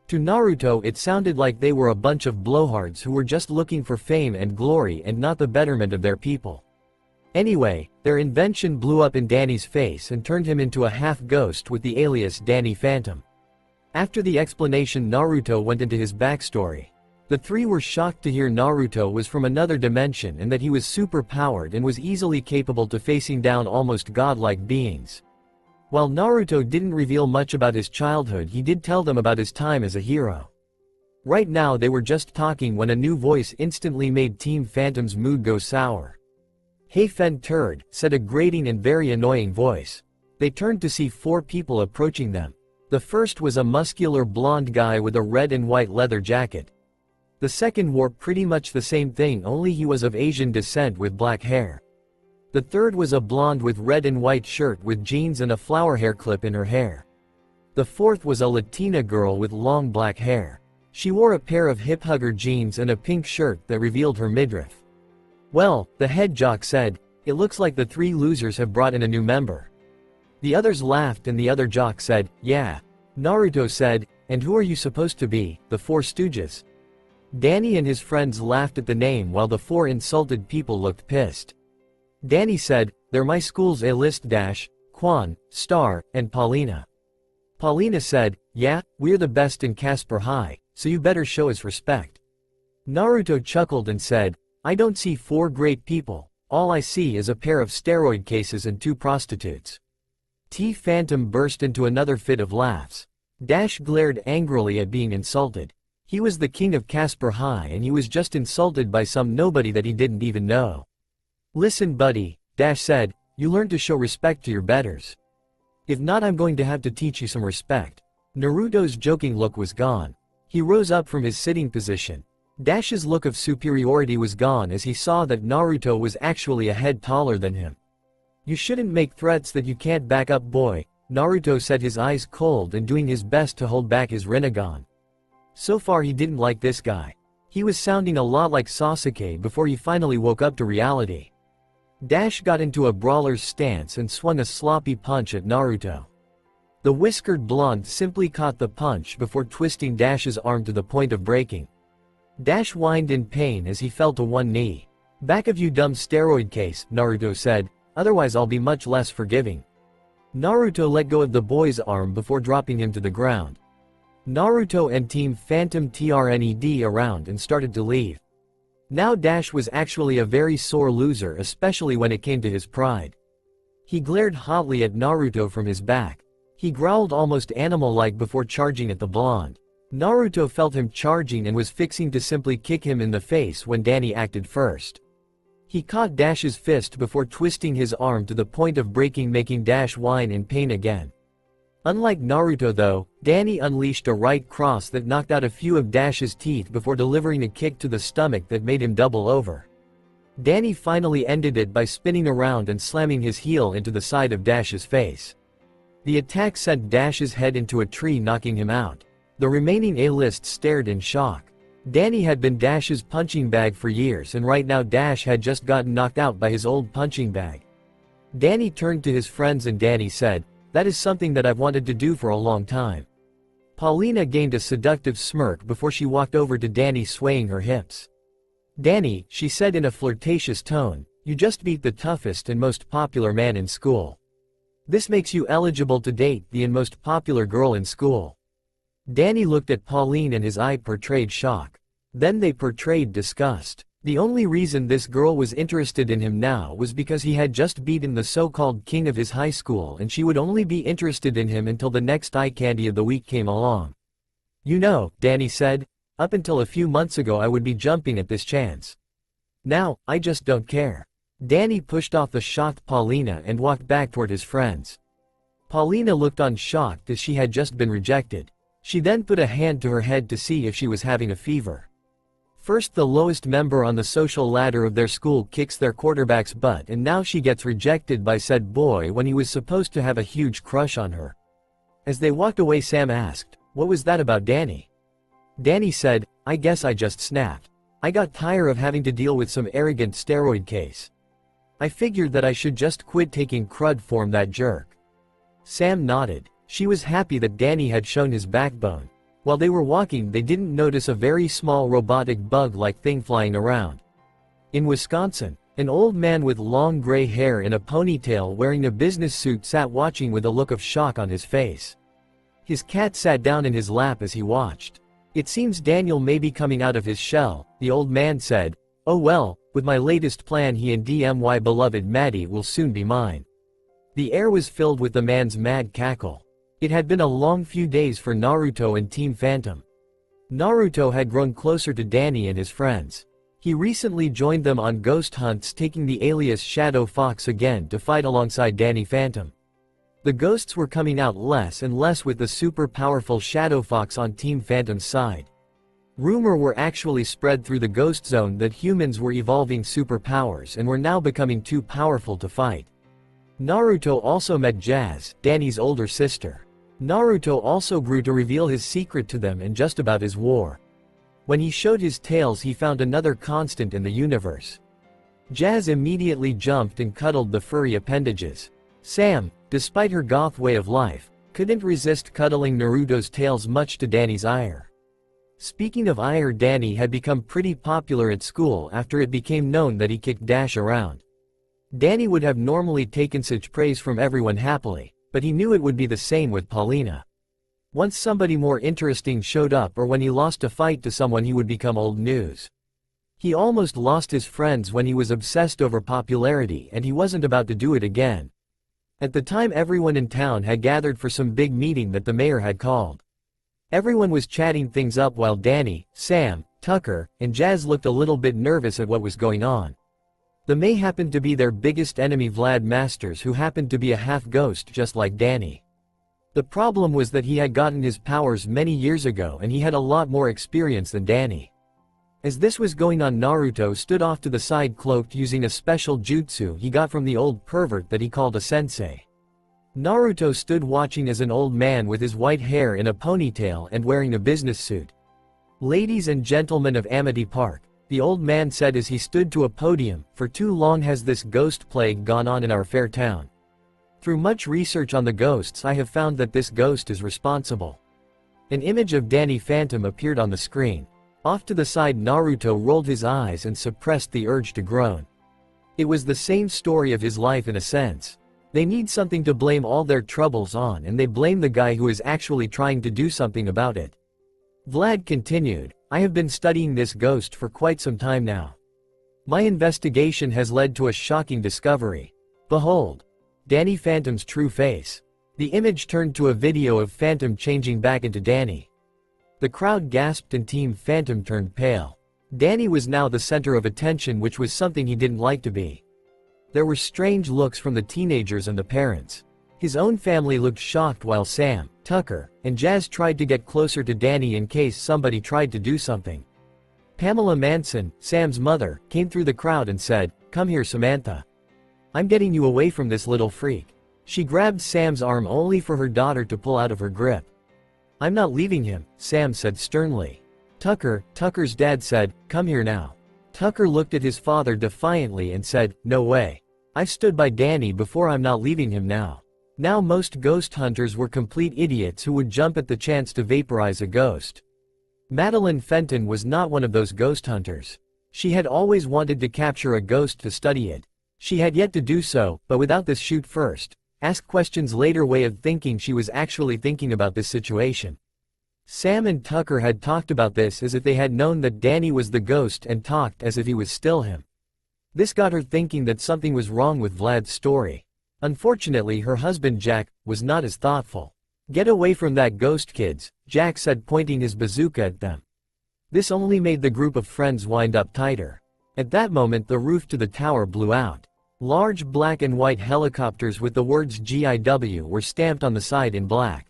To Naruto it sounded like they were a bunch of blowhards who were just looking for fame and glory and not the betterment of their people. Anyway, their invention blew up in Danny's face and turned him into a half-ghost with the alias Danny Phantom. After the explanation Naruto went into his backstory. The three were shocked to hear Naruto was from another dimension and that he was super-powered and was easily capable to facing down almost godlike beings. While Naruto didn't reveal much about his childhood, he did tell them about his time as a hero. Right now they were just talking when a new voice instantly made Team Phantom's mood go sour. Hey Fen Turd, said a grating and very annoying voice. They turned to see four people approaching them. The first was a muscular blonde guy with a red and white leather jacket. The second wore pretty much the same thing, only he was of Asian descent with black hair. The third was a blonde with red and white shirt with jeans and a flower hair clip in her hair. The fourth was a Latina girl with long black hair. She wore a pair of hip hugger jeans and a pink shirt that revealed her midriff. Well, the head jock said, it looks like the three losers have brought in a new member. The others laughed and the other jock said, yeah. Naruto said, and who are you supposed to be, the Four Stooges? Danny and his friends laughed at the name while the four insulted people looked pissed. Danny said, they're my school's A-list Dash, Quan, Star, and Paulina. Paulina said, "Yeah, we're the best in Casper High, so you better show us respect." Naruto chuckled and said, "I don't see 4 great people, all I see is a pair of steroid cases and 2 prostitutes." Phantom burst into another fit of laughs. Dash glared angrily at being insulted. He was the king of Casper High and he was just insulted by some nobody that he didn't even know. "Listen buddy," Dash said, "you learn to show respect to your betters. If not, I'm going to have to teach you some respect." Naruto's joking look was gone. He rose up from his sitting position. Dash's look of superiority was gone as he saw that Naruto was actually a head taller than him. "You shouldn't make threats that you can't back up, boy," Naruto said, his eyes cold and doing his best to hold back his Rinnegan. So far he didn't like this guy. He was sounding a lot like Sasuke before he finally woke up to reality. Dash got into a brawler's stance and swung a sloppy punch at Naruto. The whiskered blonde simply caught the punch before twisting Dash's arm to the point of breaking. Dash whined in pain as he fell to one knee. "Back of you dumb steroid case," Naruto said, "otherwise I'll be much less forgiving." Naruto let go of the boy's arm before dropping him to the ground. Naruto and Team Phantom turned around and started to leave. Now Dash was actually a very sore loser, especially when it came to his pride. He glared hotly at Naruto from his back. He growled almost animal-like before charging at the blonde. Naruto felt him charging and was fixing to simply kick him in the face when Danny acted first. He caught Dash's fist before twisting his arm to the point of breaking, making Dash whine in pain again. Unlike Naruto though, Danny unleashed a right cross that knocked out a few of Dash's teeth before delivering a kick to the stomach that made him double over. Danny finally ended it by spinning around and slamming his heel into the side of Dash's face. The attack sent Dash's head into a tree, knocking him out. The remaining A-list stared in shock. Danny had been Dash's punching bag for years, and right now Dash had just gotten knocked out by his old punching bag. Danny turned to his friends and Danny said, "That is something that I've wanted to do for a long time." Paulina gained a seductive smirk before she walked over to Danny, swaying her hips. "Danny," she said in a flirtatious tone, "you just beat the toughest and most popular man in school. This makes you eligible to date the most popular girl in school." Danny looked at Pauline and his eye portrayed shock. Then they portrayed disgust. The only reason this girl was interested in him now was because he had just beaten the so-called king of his high school, and she would only be interested in him until the next eye candy of the week came along. "You know," Danny said, "up until a few months ago I would be jumping at this chance. Now, I just don't care." Danny pushed off the shocked Paulina and walked back toward his friends. Paulina looked on, shocked as she had just been rejected. She then put a hand to her head to see if she was having a fever. First, the lowest member on the social ladder of their school kicks their quarterback's butt, and now she gets rejected by said boy when he was supposed to have a huge crush on her. As they walked away, Sam asked, "What was that about Danny?" Danny said, "I guess I just snapped. I got tired of having to deal with some arrogant steroid case. I figured that I should just quit taking crud from that jerk." Sam nodded. She was happy that Danny had shown his backbone. While they were walking, they didn't notice a very small robotic bug-like thing flying around. In Wisconsin, an old man with long gray hair in a ponytail wearing a business suit sat watching with a look of shock on his face. His cat sat down in his lap as he watched. "It seems Daniel may be coming out of his shell," the old man said. "Oh well, with my latest plan he and my beloved Maddie will soon be mine." The air was filled with the man's mad cackle. It had been a long few days for Naruto and Team Phantom. Naruto had grown closer to Danny and his friends. He recently joined them on ghost hunts, taking the alias Shadow Fox again to fight alongside Danny Phantom. The ghosts were coming out less and less with the super powerful Shadow Fox on Team Phantom's side. Rumor were actually spread through the ghost zone that humans were evolving superpowers and were now becoming too powerful to fight. Naruto also met Jazz, Danny's older sister. Naruto also grew to reveal his secret to them and just about his war. When he showed his tails, he found another constant in the universe. Jazz immediately jumped and cuddled the furry appendages. Sam, despite her goth way of life, couldn't resist cuddling Naruto's tails, much to Danny's ire. Speaking of ire, Danny had become pretty popular at school after it became known that he kicked Dash around. Danny would have normally taken such praise from everyone happily, but he knew it would be the same with Paulina. Once somebody more interesting showed up or when he lost a fight to someone he would become old news. He almost lost his friends when he was obsessed over popularity and he wasn't about to do it again. At the time everyone in town had gathered for some big meeting that the mayor had called. Everyone was chatting things up while Danny, Sam, Tucker, and Jazz looked a little bit nervous at what was going on. The May happened to be their biggest enemy Vlad Masters, who happened to be a half-ghost just like Danny. The problem was that he had gotten his powers many years ago and he had a lot more experience than Danny. As this was going on, Naruto stood off to the side cloaked using a special jutsu he got from the old pervert that he called a sensei. Naruto stood watching as an old man with his white hair in a ponytail and wearing a business suit. "Ladies and gentlemen of Amity Park," the old man said as he stood to a podium, "for too long has this ghost plague gone on in our fair town. Through much research on the ghosts I have found that this ghost is responsible." An image of Danny Phantom appeared on the screen. Off to the side Naruto rolled his eyes and suppressed the urge to groan. It was the same story of his life in a sense. They need something to blame all their troubles on and they blame the guy who is actually trying to do something about it. Vlad continued, "I have been studying this ghost for quite some time now. My investigation has led to a shocking discovery. Behold, Danny Phantom's true face." The image turned to a video of Phantom changing back into Danny. The crowd gasped and Team Phantom turned pale. Danny was now the center of attention, which was something he didn't like to be. There were strange looks from the teenagers and the parents. His own family looked shocked while Sam, Tucker, and Jazz tried to get closer to Danny in case somebody tried to do something. Pamela Manson, Sam's mother, came through the crowd and said, "Come here, Samantha. I'm getting you away from this little freak." She grabbed Sam's arm only for her daughter to pull out of her grip. "I'm not leaving him," Sam said sternly. Tucker's dad said, "Come here now." Tucker looked at his father defiantly and said, "No way. I've stood by Danny before, I'm not leaving him now." Now most ghost hunters were complete idiots who would jump at the chance to vaporize a ghost. Madeline Fenton was not one of those ghost hunters. She had always wanted to capture a ghost to study it. She had yet to do so, but without this shoot first, ask questions later way of thinking, she was actually thinking about this situation. Sam and Tucker had talked about this as if they had known that Danny was the ghost and talked as if he was still him. This got her thinking that something was wrong with Vlad's story. Unfortunately, her husband Jack was not as thoughtful. "Get away from that ghost, kids," Jack said, pointing his bazooka at them. This only made the group of friends wind up tighter. At that moment the roof to the tower blew out. Large black and white helicopters with the words GIW were stamped on the side in black.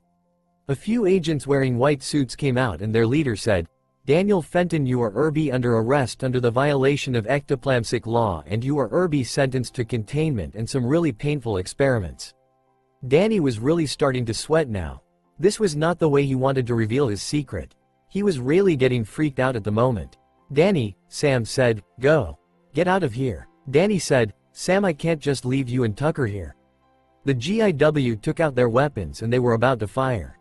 A few agents wearing white suits came out and their leader said, "Daniel Fenton, you are under arrest under the violation of ectoplasmic law and you are sentenced to containment and some really painful experiments." Danny was really starting to sweat now. This was not the way he wanted to reveal his secret. He was really getting freaked out at the moment. "Danny," Sam said, "go. Get out of here." Danny said, "Sam, I can't just leave you and Tucker here." The GIW took out their weapons and they were about to fire.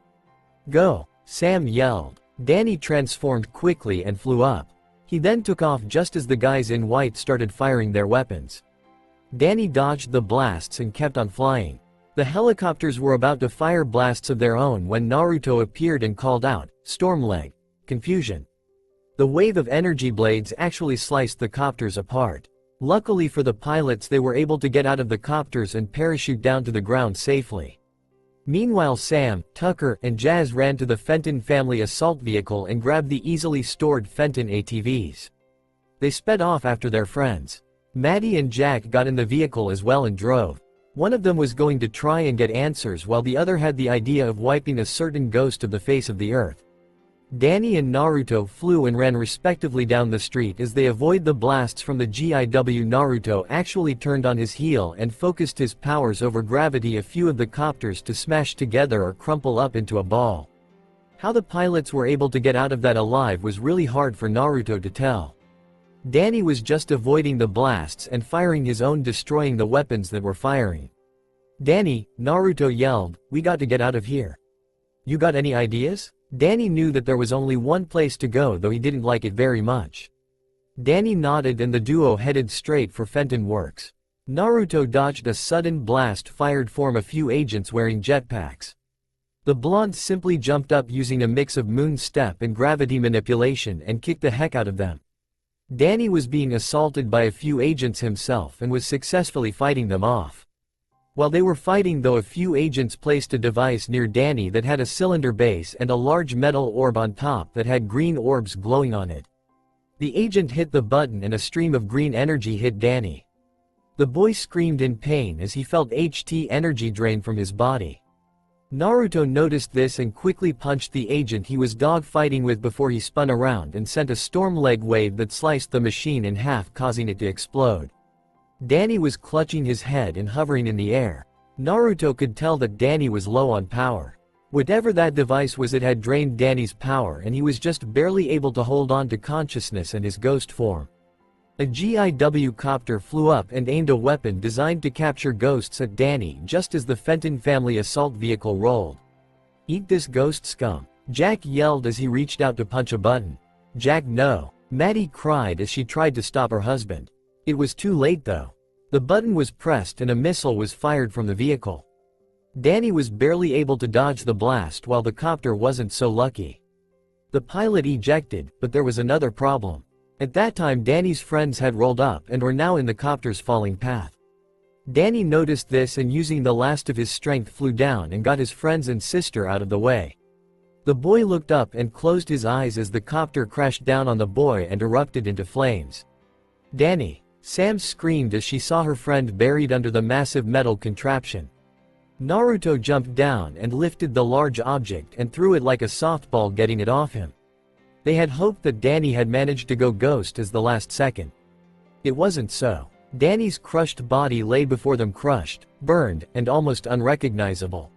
"Go," Sam yelled. Danny transformed quickly and flew up. He then took off just as the guys in white started firing their weapons. Danny dodged the blasts and kept on flying. The helicopters were about to fire blasts of their own when Naruto appeared and called out, "Storm leg." Confusion. The wave of energy blades actually sliced the copters apart. Luckily for the pilots, they were able to get out of the copters and parachute down to the ground safely. Meanwhile, Sam, Tucker, and Jazz ran to the Fenton family assault vehicle and grabbed the easily stored Fenton ATVs. They sped off after their friends. Maddie and Jack got in the vehicle as well and drove. One of them was going to try and get answers while the other had the idea of wiping a certain ghost of the face of the earth. Danny and Naruto flew and ran respectively down the street as they avoid the blasts from the GIW. Naruto actually turned on his heel and focused his powers over gravity a few of the copters to smash together or crumple up into a ball. How the pilots were able to get out of that alive was really hard for Naruto to tell. Danny was just avoiding the blasts and firing his own, destroying the weapons that were firing. "Danny," Naruto yelled, "we got to get out of here. You got any ideas?" Danny knew that there was only one place to go, though he didn't like it very much. Danny nodded and the duo headed straight for Fenton Works. Naruto dodged a sudden blast fired from a few agents wearing jetpacks. The blonde simply jumped up using a mix of moon step and gravity manipulation and kicked the heck out of them. Danny was being assaulted by a few agents himself and was successfully fighting them off. While they were fighting though, a few agents placed a device near Danny that had a cylinder base and a large metal orb on top that had green orbs glowing on it. The agent hit the button and a stream of green energy hit Danny. The boy screamed in pain as he felt HT energy drain from his body. Naruto noticed this and quickly punched the agent he was dog-fighting with before he spun around and sent a storm leg wave that sliced the machine in half, causing it to explode. Danny was clutching his head and hovering in the air. Naruto could tell that Danny was low on power. Whatever that device was, it had drained Danny's power and he was just barely able to hold on to consciousness and his ghost form. A GIW copter flew up and aimed a weapon designed to capture ghosts at Danny just as the Fenton family assault vehicle rolled. "Eat this, ghost scum," Jack yelled as he reached out to punch a button. "Jack, no," Maddie cried as she tried to stop her husband. It was too late though. The button was pressed and a missile was fired from the vehicle. Danny was barely able to dodge the blast while the copter wasn't so lucky. The pilot ejected, but there was another problem. At that time Danny's friends had rolled up and were now in the copter's falling path. Danny noticed this and using the last of his strength flew down and got his friends and sister out of the way. The boy looked up and closed his eyes as the copter crashed down on the boy and erupted into flames. "Danny!" Sam screamed as she saw her friend buried under the massive metal contraption. Naruto jumped down and lifted the large object and threw it like a softball, getting it off him. They had hoped that Danny had managed to go ghost as the last second. It wasn't so. Danny's crushed body lay before them, crushed, burned, and almost unrecognizable.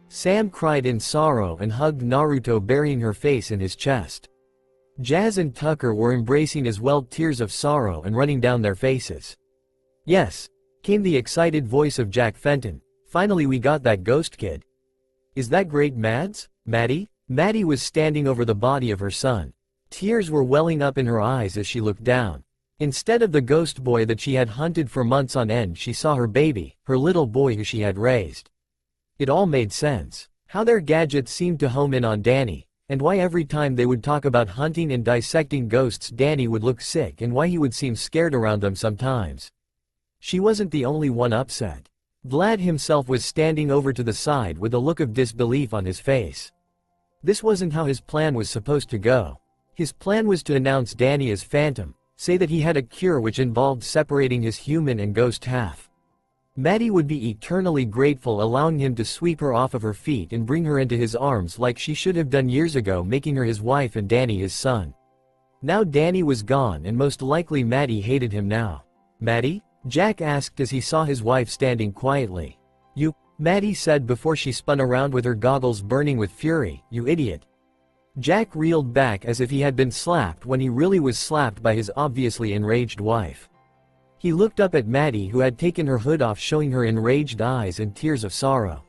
Sam cried in sorrow and hugged Naruto, burying her face in his chest. Jazz and Tucker were embracing as well, tears of sorrow and running down their faces. "Yes," came the excited voice of Jack Fenton. "Finally we got that ghost kid." "Is that great, Mads? Maddie?" Maddie was standing over the body of her son. Tears were welling up in her eyes as she looked down. Instead of the ghost boy that she had hunted for months on end, she saw her baby, her little boy who she had raised. It all made sense. How their gadgets seemed to home in on Danny, and why every time they would talk about hunting and dissecting ghosts Danny would look sick, and why he would seem scared around them sometimes. She wasn't the only one upset. Vlad himself was standing over to the side with a look of disbelief on his face. This wasn't how his plan was supposed to go. His plan was to announce Danny as Phantom, say that he had a cure which involved separating his human and ghost half. Maddie would be eternally grateful, allowing him to sweep her off of her feet and bring her into his arms like she should have done years ago, making her his wife and Danny his son. Now Danny was gone and most likely Maddie hated him now. "Maddie?" Jack asked as he saw his wife standing quietly. "You," Maddie said before she spun around with her goggles burning with fury. "You idiot." Jack reeled back as if he had been slapped when he really was slapped by his obviously enraged wife. He looked up at Maddie, who had taken her hood off, showing her enraged eyes and tears of sorrow.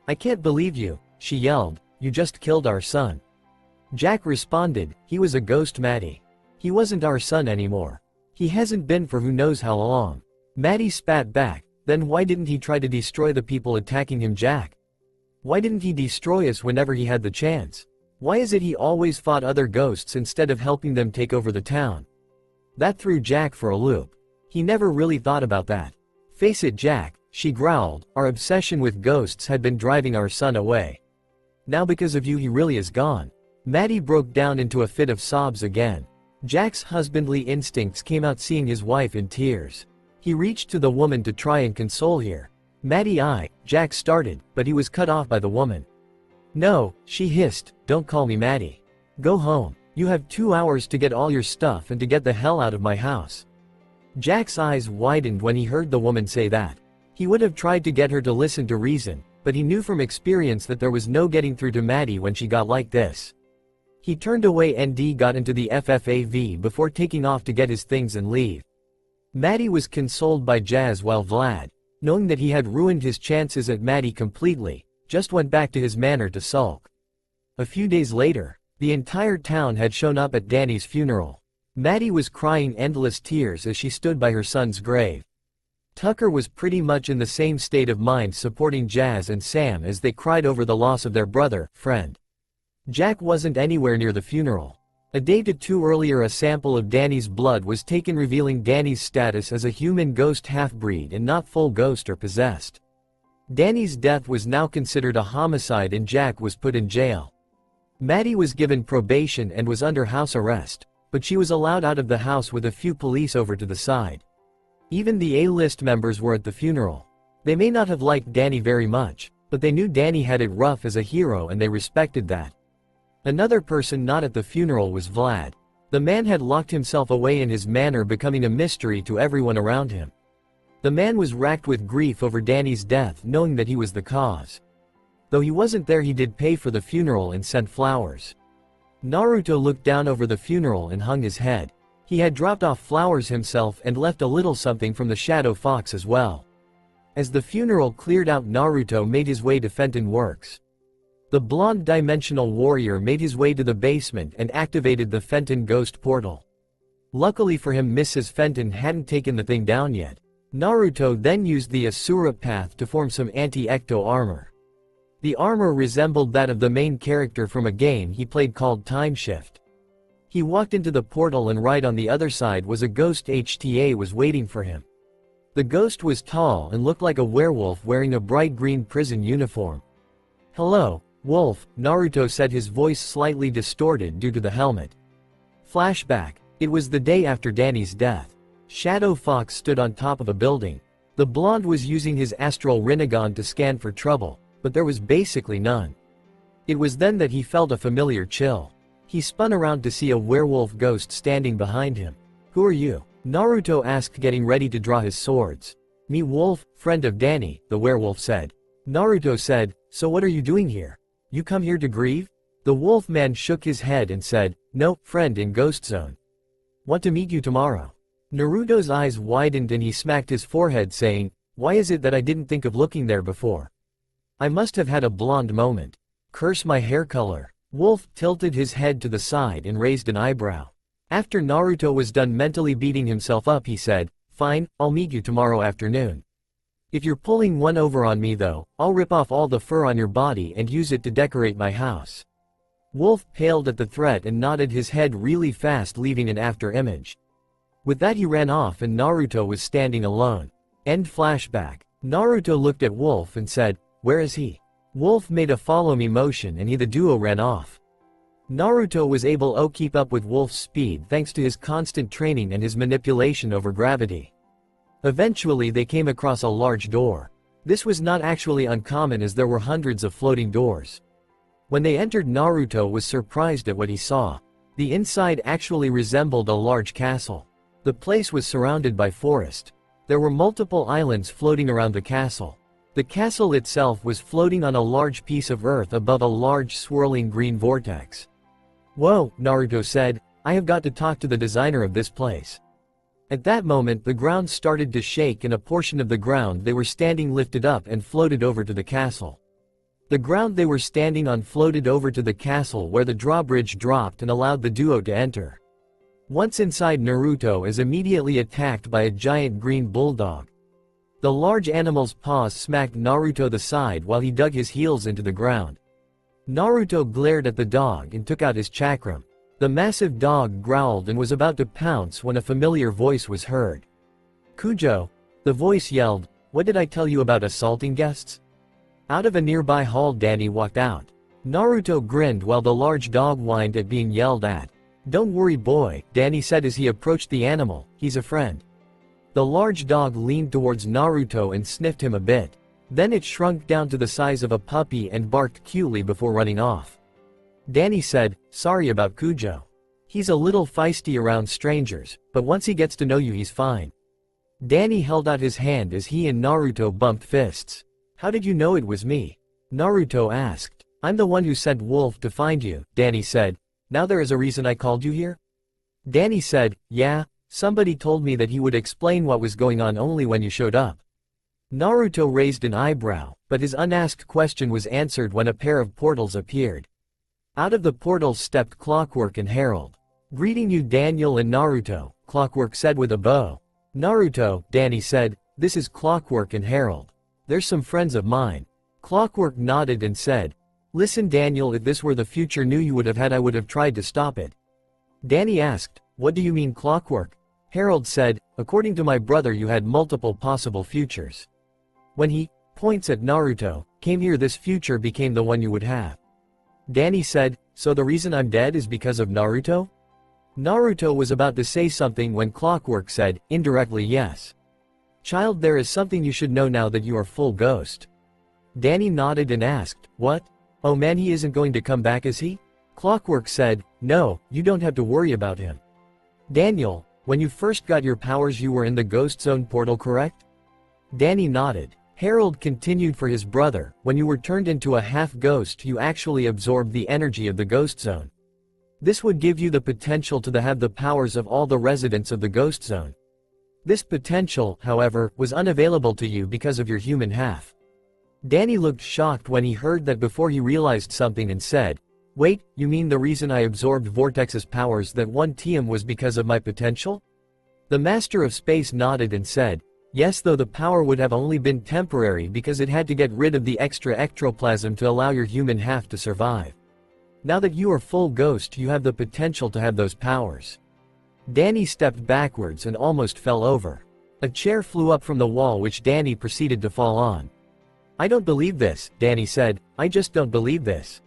"I can't believe you," she yelled. "You just killed our son." Jack responded, "He was a ghost, Maddie. He wasn't our son anymore. He hasn't been for who knows how long." Maddie spat back, "Then why didn't he try to destroy the people attacking him, Jack? Why didn't he destroy us whenever he had the chance? Why is it he always fought other ghosts instead of helping them take over the town?" That threw Jack for a loop. He never really thought about that. "Face it, Jack," she growled, "our obsession with ghosts had been driving our son away. Now because of you he really is gone." Maddie broke down into a fit of sobs again. Jack's husbandly instincts came out seeing his wife in tears. He reached to the woman to try and console her. "Maddie," Jack started, but he was cut off by the woman. "No," she hissed, "don't call me Maddie. Go home. You have 2 hours to get all your stuff and to get the hell out of my house." Jack's eyes widened when he heard the woman say that. He would have tried to get her to listen to reason, but he knew from experience that there was no getting through to Maddie when she got like this. He turned away and got into the FFAV before taking off to get his things and leave. Maddie was consoled by Jazz while Vlad, knowing that he had ruined his chances at Maddie completely, just went back to his manor to sulk. A few days later, the entire town had shown up at Danny's funeral. Maddie was crying endless tears as she stood by her son's grave. Tucker was pretty much in the same state of mind supporting Jazz and Sam as they cried over the loss of their brother, friend. Jack wasn't anywhere near the funeral. A day or two earlier a sample of Danny's blood was taken revealing Danny's status as a human ghost half-breed and not full ghost or possessed. Danny's death was now considered a homicide and Jack was put in jail. Maddie was given probation and was under house arrest, but she was allowed out of the house with a few police over to the side. Even the A-list members were at the funeral. They may not have liked Danny very much, but they knew Danny had it rough as a hero and they respected that. Another person not at the funeral was Vlad. The man had locked himself away in his manor, becoming a mystery to everyone around him. The man was racked with grief over Danny's death, knowing that he was the cause. Though he wasn't there, he did pay for the funeral and sent flowers. Naruto looked down over the funeral and hung his head. He had dropped off flowers himself and left a little something from the Shadow Fox as well. As the funeral cleared out, Naruto made his way to Fenton Works. The blonde dimensional warrior made his way to the basement and activated the Fenton ghost portal. Luckily for him, Mrs. Fenton hadn't taken the thing down yet. Naruto then used the Asura path to form some anti-ecto armor. The armor resembled that of the main character from a game he played called Time Shift. He walked into the portal and right on the other side was a ghost. HTA was waiting for him. The ghost was tall and looked like a werewolf wearing a bright green prison uniform. "Hello, Wolf," Naruto said, his voice slightly distorted due to the helmet. Flashback. It was the day after Danny's death. Shadow Fox stood on top of a building. The blonde was using his astral Rinnegan to scan for trouble, but there was basically none. It was then that he felt a familiar chill. He spun around to see a werewolf ghost standing behind him. "Who are you?" Naruto asked, getting ready to draw his swords. "Me, Wolf, friend of Danny," the werewolf said. Naruto said, "So what are you doing here? You come here to grieve?" The wolf man shook his head and said, "No, friend in Ghost Zone. Want to meet you tomorrow." Naruto's eyes widened and he smacked his forehead, saying, "Why is it that I didn't think of looking there before? I must have had a blonde moment. Curse my hair color." Wolf tilted his head to the side and raised an eyebrow. After Naruto was done mentally beating himself up, he said, "Fine, I'll meet you tomorrow afternoon. If you're pulling one over on me though, I'll rip off all the fur on your body and use it to decorate my house." Wolf paled at the threat and nodded his head really fast, leaving an after image. With that he ran off and Naruto was standing alone. End flashback. Naruto looked at Wolf and said, "Where is he?" Wolf made a follow me motion and the duo ran off. Naruto was able to keep up with Wolf's speed thanks to his constant training and his manipulation over gravity. Eventually they came across a large door. This was not actually uncommon as there were hundreds of floating doors. When they entered, Naruto was surprised at what he saw. The inside actually resembled a large castle. The place was surrounded by forest. There were multiple islands floating around the castle. The castle itself was floating on a large piece of earth above a large swirling green vortex. "Whoa," Naruto said, "I have got to talk to the designer of this place." At that moment the ground started to shake and a portion of the ground they were standing lifted up and floated over to the castle. The ground they were standing on floated over to the castle where the drawbridge dropped and allowed the duo to enter. Once inside, Naruto is immediately attacked by a giant green bulldog. The large animal's paws smacked Naruto the side while he dug his heels into the ground. Naruto glared at the dog and took out his chakram. The massive dog growled and was about to pounce when a familiar voice was heard. "Kujo!" The voice yelled, "What did I tell you about assaulting guests?" Out of a nearby hall Danny walked out. Naruto grinned while the large dog whined at being yelled at. "Don't worry boy," Danny said as he approached the animal, "he's a friend." The large dog leaned towards Naruto and sniffed him a bit. Then it shrunk down to the size of a puppy and barked cutely before running off. Danny said, "Sorry about Kujo. He's a little feisty around strangers, but once he gets to know you he's fine." Danny held out his hand as he and Naruto bumped fists. "How did you know it was me?" Naruto asked. "I'm the one who sent Wolf to find you," Danny said. "Now there is a reason I called you here?" Danny said, "Yeah, somebody told me that he would explain what was going on only when you showed up." Naruto raised an eyebrow, but his unasked question was answered when a pair of portals appeared. Out of the portals stepped Clockwork and Harold. "Greeting you Daniel and Naruto," Clockwork said with a bow. "Naruto," Danny said, this is Clockwork and Harold. They're some friends of mine. Clockwork nodded and said, listen Daniel, if this were the future you would have had, I would have tried to stop it. Danny asked, what do you mean Clockwork? Harold said, according to my brother you had multiple possible futures. When he, points at Naruto, came here, this future became the one you would have. Danny said, so the reason I'm dead is because of Naruto? Naruto was about to say something when Clockwork said, indirectly yes. Child, there is something you should know now that you are full ghost. Danny nodded and asked, what? Oh man, he isn't going to come back, is he? Clockwork said, no, you don't have to worry about him. Daniel, when you first got your powers you were in the Ghost Zone portal, correct? Danny nodded. Harold continued, for his brother, when you were turned into a half-ghost you actually absorbed the energy of the Ghost Zone. This would give you the potential to have the powers of all the residents of the Ghost Zone. This potential, however, was unavailable to you because of your human half. Danny looked shocked when he heard that before he realized something and said, wait, you mean the reason I absorbed Vortex's powers that one TM was because of my potential? The Master of Space nodded and said, yes, though the power would have only been temporary because it had to get rid of the extra ectoplasm to allow your human half to survive. Now that you are full ghost you have the potential to have those powers. Danny stepped backwards and almost fell over. A chair flew up from the wall which Danny proceeded to fall on. I don't believe this, Danny said, I just don't believe this.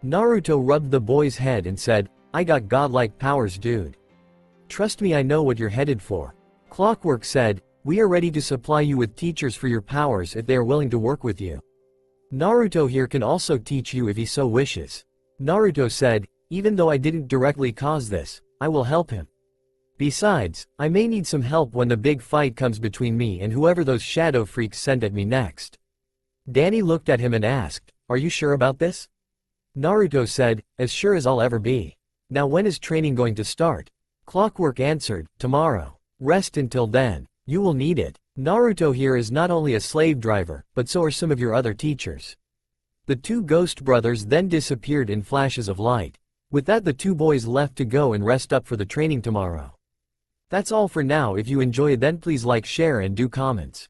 Naruto rubbed the boy's head and said, I got godlike powers, dude. Trust me, I know what you're headed for. Clockwork said, we are ready to supply you with teachers for your powers if they are willing to work with you. Naruto here can also teach you if he so wishes. Naruto said, even though I didn't directly cause this, I will help him. Besides, I may need some help when the big fight comes between me and whoever those shadow freaks send at me next. Danny looked at him and asked, are you sure about this? Naruto said, as sure as I'll ever be. Now when is training going to start? Clockwork answered, tomorrow. Rest until then. You will need it. Naruto here is not only a slave driver, but so are some of your other teachers. The two ghost brothers then disappeared in flashes of light. With that the two boys left to go and rest up for the training tomorrow. That's all for now. If you enjoy then please like, share and do comments.